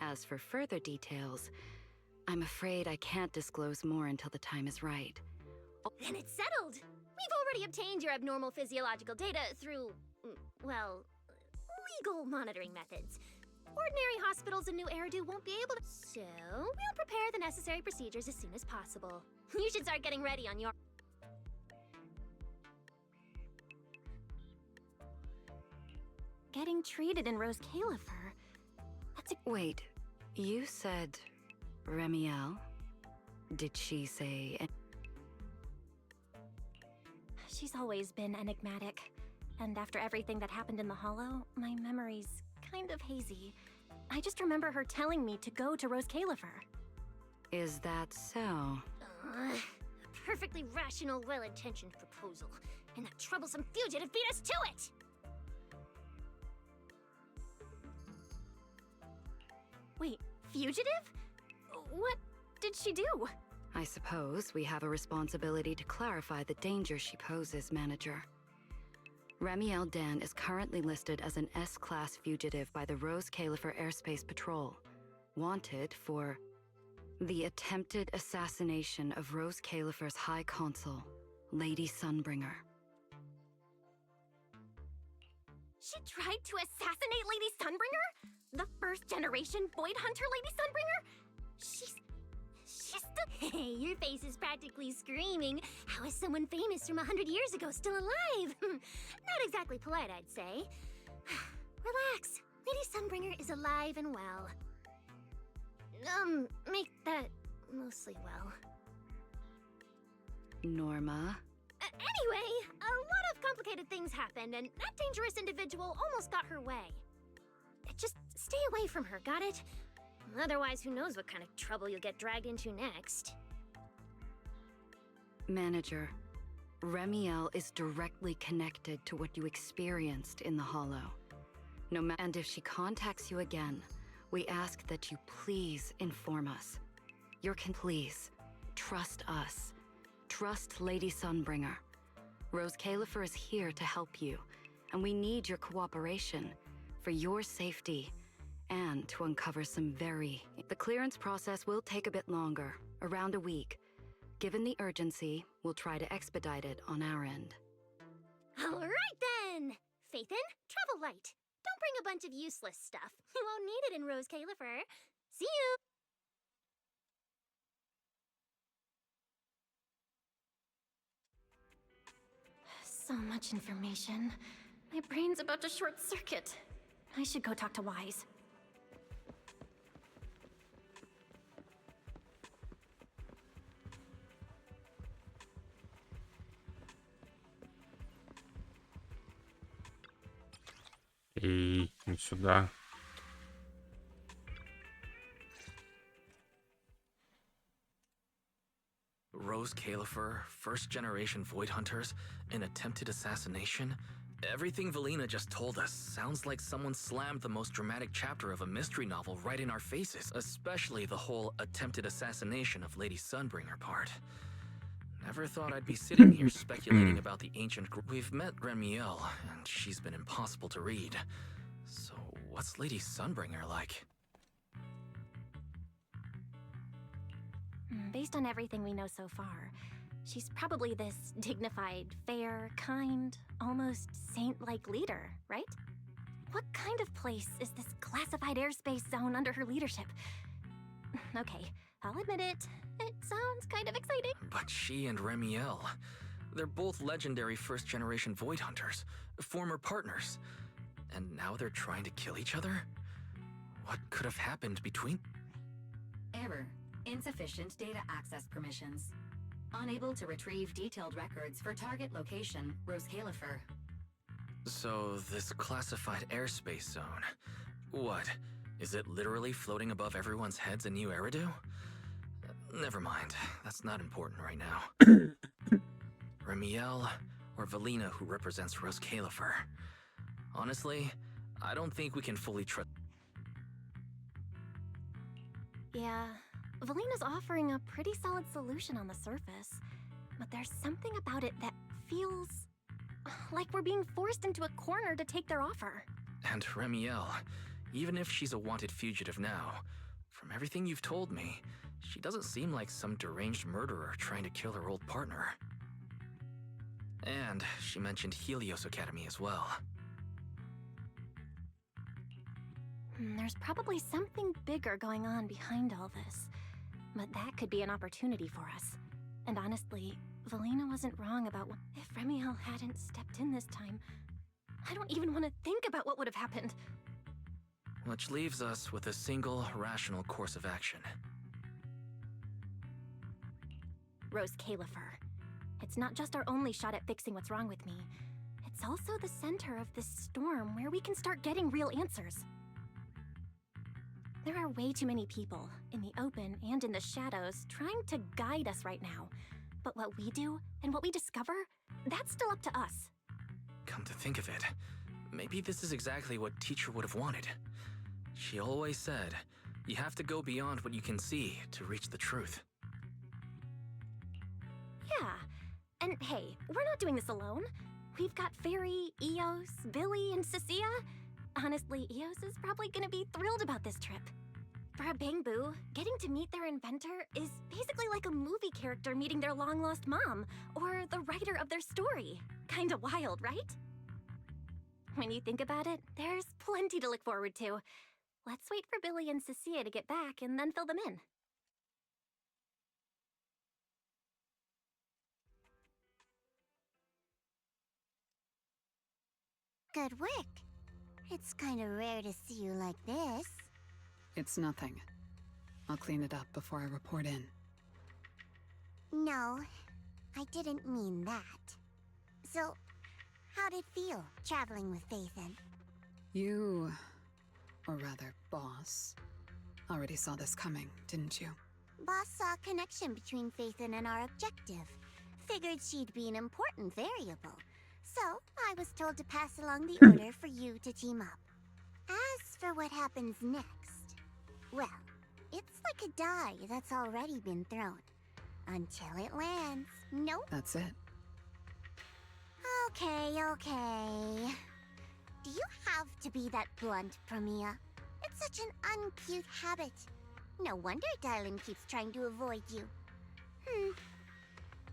Speaker 21: As for further details, I'm afraid I can't disclose more until the time is right.
Speaker 5: Then it's settled. We've already obtained your abnormal physiological data through, well, legal monitoring methods. Ordinary hospitals in New Eridu won't be able to, so we'll prepare the necessary procedures as soon as possible. You should start getting ready on your...
Speaker 2: Getting treated in Rose Califer? That's a...
Speaker 21: Wait, you said Remiel? Did she say...
Speaker 2: She's always been enigmatic. And after everything that happened in the Hollow, my memory's kind of hazy. I just remember her telling me to go to Rose Califer.
Speaker 21: Is that so?
Speaker 5: A perfectly rational, well-intentioned proposal. And that troublesome fugitive beat us to it!
Speaker 2: Wait, fugitive? What did she do?
Speaker 21: I suppose we have a responsibility to clarify the danger she poses, Manager. Remiel Dan is currently listed as an S-Class fugitive by the Rose Califer Airspace Patrol, wanted for the attempted assassination of Rose Califer's High Consul, Lady Sunbringer.
Speaker 2: She tried to assassinate Lady Sunbringer? The first-generation Void Hunter Lady Sunbringer? She's still...
Speaker 5: Hey, your face is practically screaming. How is someone famous from 100 years ago still alive? Not exactly polite, I'd say. Relax. Lady Sunbringer is alive and well. Make that mostly well.
Speaker 21: Norma?
Speaker 5: Anyway, a lot of complicated things happened, and that dangerous individual almost got her way. Just stay away from her, got it? Otherwise, who knows what kind of trouble you'll get dragged into next.
Speaker 21: Manager, Remiel is directly connected to what you experienced in the Hollow. And if she contacts you again, we ask that you please inform us. Please, trust us. Trust Lady Sunbringer. Rose Califer is here to help you, and we need your cooperation for your safety and to uncover some The clearance process will take a bit longer, around a week. Given the urgency, we'll try to expedite it on our end.
Speaker 5: All right then! Phaethon, travel light. Don't bring a bunch of useless stuff. You won't need it in Rose Califer. See you!
Speaker 2: So much information. My brain's about to short circuit. I should go talk to Wise.
Speaker 1: И не сюда.
Speaker 3: Rose Califer, first-generation Void Hunters, an attempted assassination? Everything Valina just told us sounds like someone slammed the most dramatic chapter of a mystery novel right in our faces, especially the whole attempted assassination of Lady Sunbringer part. Never thought I'd be sitting here speculating about the ancient group. We've met Remiel, and she's been impossible to read. So what's Lady Sunbringer like?
Speaker 2: Based on everything we know so far, she's probably this dignified, fair, kind, almost saint-like leader, right? What kind of place is this classified airspace zone under her leadership? Okay, I'll admit it. It sounds kind of exciting.
Speaker 3: But she and Remiel, they're both legendary first-generation Void Hunters, former partners. And now they're trying to kill each other? What could have happened between...
Speaker 4: Error. Insufficient data access permissions. Unable to retrieve detailed records for target location, Rose Califer.
Speaker 3: So, this classified airspace zone, what? Is it literally floating above everyone's heads in New Eridu? Never mind, that's not important right now. Remiel or Valina, who represents Rose Califer. Honestly, I don't think we can fully trust...
Speaker 2: Yeah, Valina's offering a pretty solid solution on the surface, but there's something about it that feels like we're being forced into a corner to take their offer.
Speaker 3: And Remiel, even if she's a wanted fugitive now, from everything you've told me, she doesn't seem like some deranged murderer trying to kill her old partner. And she mentioned Helios Academy as well.
Speaker 2: There's probably something bigger going on behind all this, but that could be an opportunity for us. And honestly, Valina wasn't wrong about what... If Remiel hadn't stepped in this time, I don't even want to think about what would have happened.
Speaker 3: Which leaves us with a single rational course of action.
Speaker 2: Rose Califer. It's not just our only shot at fixing what's wrong with me. It's also the center of this storm where we can start getting real answers. There are way too many people, in the open and in the shadows, trying to guide us right now. But what we do, and what we discover, that's still up to us.
Speaker 3: Come to think of it, maybe this is exactly what Teacher would have wanted. She always said, you have to go beyond what you can see to reach the truth.
Speaker 2: Yeah, and hey, we're not doing this alone. We've got Fairy, Eos, Billy, and Cecilia. Honestly, Eos is probably gonna be thrilled about this trip. For a Bangbu, getting to meet their inventor is basically like a movie character meeting their long-lost mom, or the writer of their story. Kinda wild, right? When you think about it, there's plenty to look forward to. Let's wait for Billy and Cecilia to get back and then fill them in.
Speaker 6: Good work. It's kind of rare to see you like this.
Speaker 16: It's nothing. I'll clean it up before I report in.
Speaker 6: No, I didn't mean that. So, How'd it feel, traveling with Phaethon?
Speaker 16: You, or rather, boss, already saw this coming, didn't you?
Speaker 6: Boss saw a connection between Phaethon and our objective. Figured she'd be an important variable. So, I was told to pass along the order for you to team up. As for what happens next, well, it's like a die that's already been thrown. Until it lands. Nope.
Speaker 16: That's it.
Speaker 6: Okay. Do you have to be that blunt, Promia? It's such an uncute habit. No wonder Dylan keeps trying to avoid you.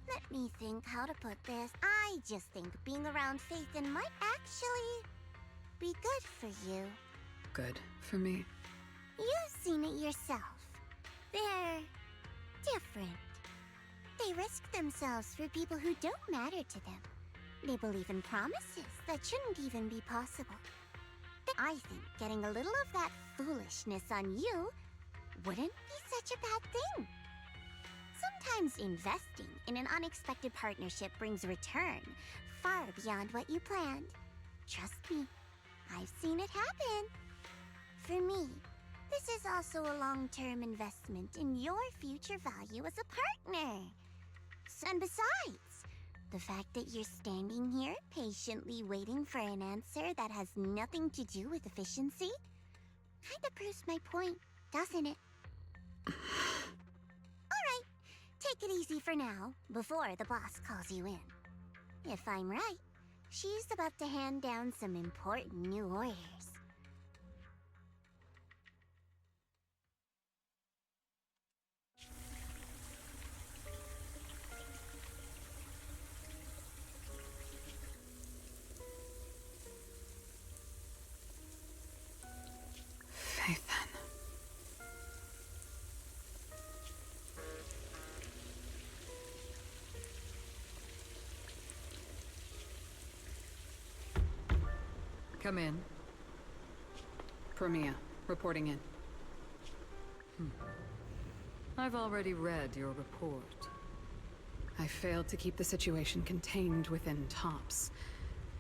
Speaker 6: Let me think how to put this. I just think being around Phaethon might actually be good for you.
Speaker 16: Good for me.
Speaker 6: You've seen it yourself. They're different. They risk themselves for people who don't matter to them. They believe in promises that shouldn't even be possible. I think getting a little of that foolishness on you wouldn't be such a bad thing. Sometimes investing in an unexpected partnership brings return far beyond what you planned. Trust me, I've seen it happen. For me, this is also a long-term investment in your future value as a partner. And besides, the fact that you're standing here patiently waiting for an answer that has nothing to do with efficiency kinda proves my point, doesn't it? Alright, take it easy for now, before the boss calls you in. If I'm right, she's about to hand down some important new orders.
Speaker 16: Phaethon.
Speaker 8: Come in.
Speaker 16: Promia, reporting in.
Speaker 8: I've already read your report.
Speaker 16: I failed to keep the situation contained within tops,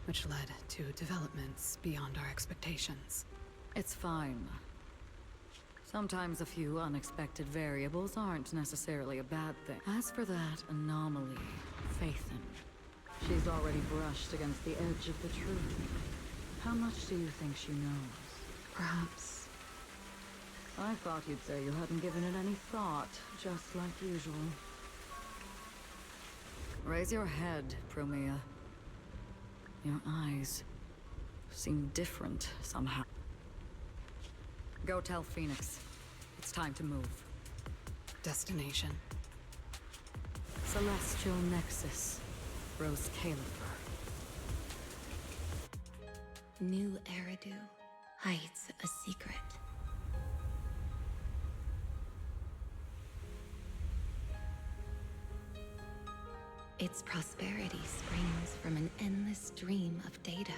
Speaker 16: which led to developments beyond our expectations.
Speaker 8: It's fine. Sometimes a few unexpected variables aren't necessarily a bad thing. As for that anomaly, Phaethon, she's already brushed against the edge of the truth. How much do you think she knows?
Speaker 16: Perhaps.
Speaker 8: I thought you'd say you hadn't given it any thought, just like usual. Raise your head, Promia. Your eyes seem different somehow. Go tell Phoenix. It's time to move.
Speaker 16: Destination.
Speaker 8: Celestial Nexus. Rose Califer.
Speaker 22: New Eridu hides a secret. Its prosperity springs from an endless stream of data.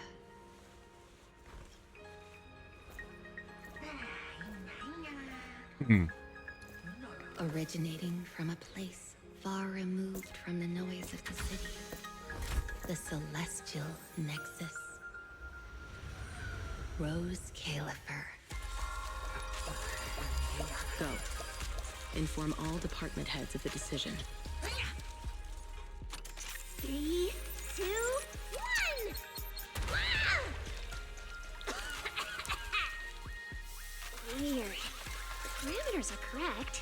Speaker 22: Originating from a place far removed from the noise of the city. The Celestial Nexus. Rose Califer. Go. Inform all department heads of the decision.
Speaker 6: 3, 2, 1!
Speaker 11: Weird. The parameters are correct.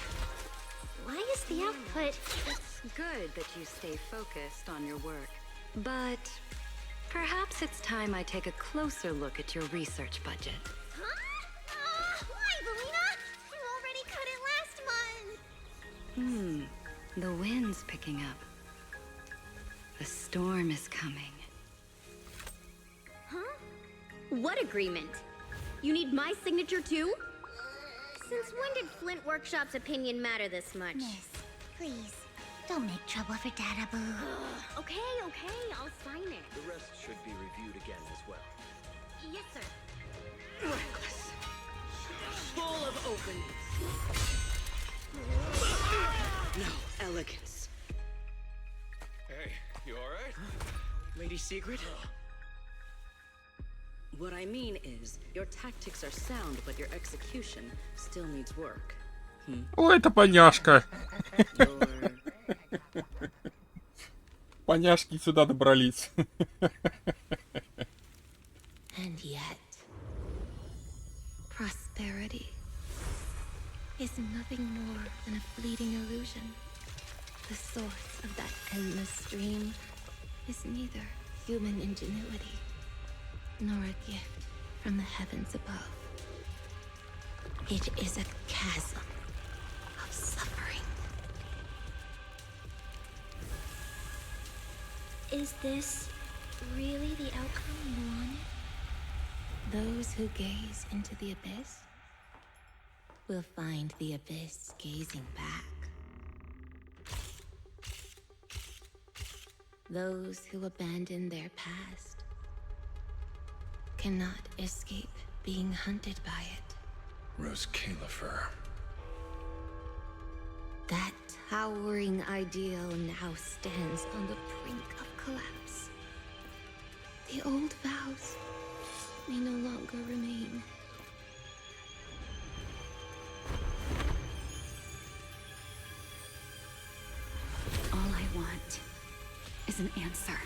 Speaker 11: Why is the output...
Speaker 21: It's good that you stay focused on your work. But perhaps it's time I take a closer look at your research budget.
Speaker 6: Huh? Why, Belina? You already cut it last month!
Speaker 21: The wind's picking up. The storm is coming.
Speaker 11: Huh? What agreement? You need my signature too? Since when did Flint Workshop's opinion matter this much?
Speaker 6: Miss, please, don't make trouble for Dada Boo.
Speaker 11: Okay, I'll sign it.
Speaker 19: The rest should be reviewed again as well.
Speaker 11: Yes, sir.
Speaker 9: Reckless. Full of openings. No elegance.
Speaker 15: Hey, you alright?
Speaker 19: Lady Secret?
Speaker 9: What I mean is, your tactics are sound, but your execution still needs work.
Speaker 1: О, это поняшка. Поняшки сюда добрались.
Speaker 22: And yet, prosperity is nothing more than a fleeting illusion. The source of that endless stream is neither human ingenuity nor a gift from the heavens above. It is a chasm of suffering.
Speaker 6: Is this really the outcome you wanted?
Speaker 22: Those who gaze into the abyss will find the abyss gazing back. Those who abandon their past cannot escape being hunted by it.
Speaker 18: Rose Califer.
Speaker 22: That towering ideal now stands on the brink of collapse. The old vows may no longer remain.
Speaker 8: All I want is an answer.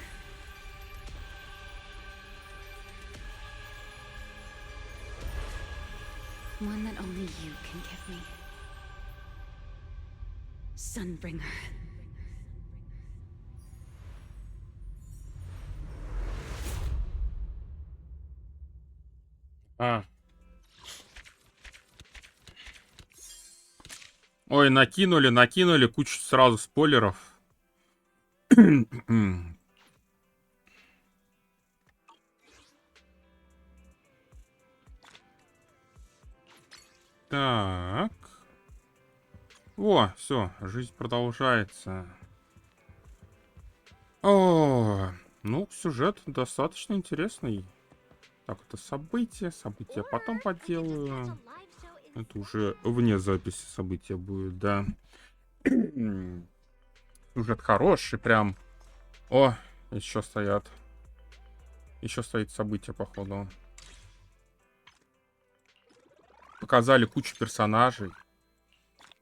Speaker 8: One that only you can give me. Sunbringer.
Speaker 1: Ой, накинули кучу сразу спойлеров. Так. О, все, жизнь продолжается. О, ну, сюжет достаточно интересный. Так, это события потом поделаю. Это уже вне записи события будет, да. Сюжет хороший, прям. О, еще стоят. Еще стоит событие, походу. Показали кучу персонажей.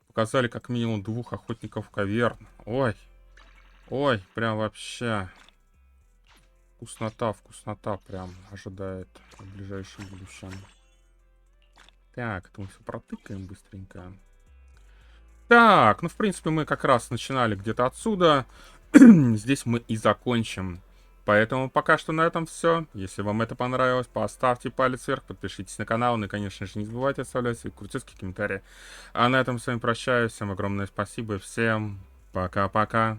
Speaker 1: Показали как минимум 2 охотников каверн. Ой. Ой, прям вообще. Вкуснота прям ожидает в ближайшем будущем. Так, это мы все протыкаем быстренько. Так, ну в принципе мы как раз начинали где-то отсюда. Здесь мы и закончим. Поэтому пока что на этом все. Если вам это понравилось, поставьте палец вверх, подпишитесь на канал. Ну и, конечно же, не забывайте оставлять свои крутецкие комментарии. А на этом с вами прощаюсь. Всем огромное спасибо. Всем пока-пока.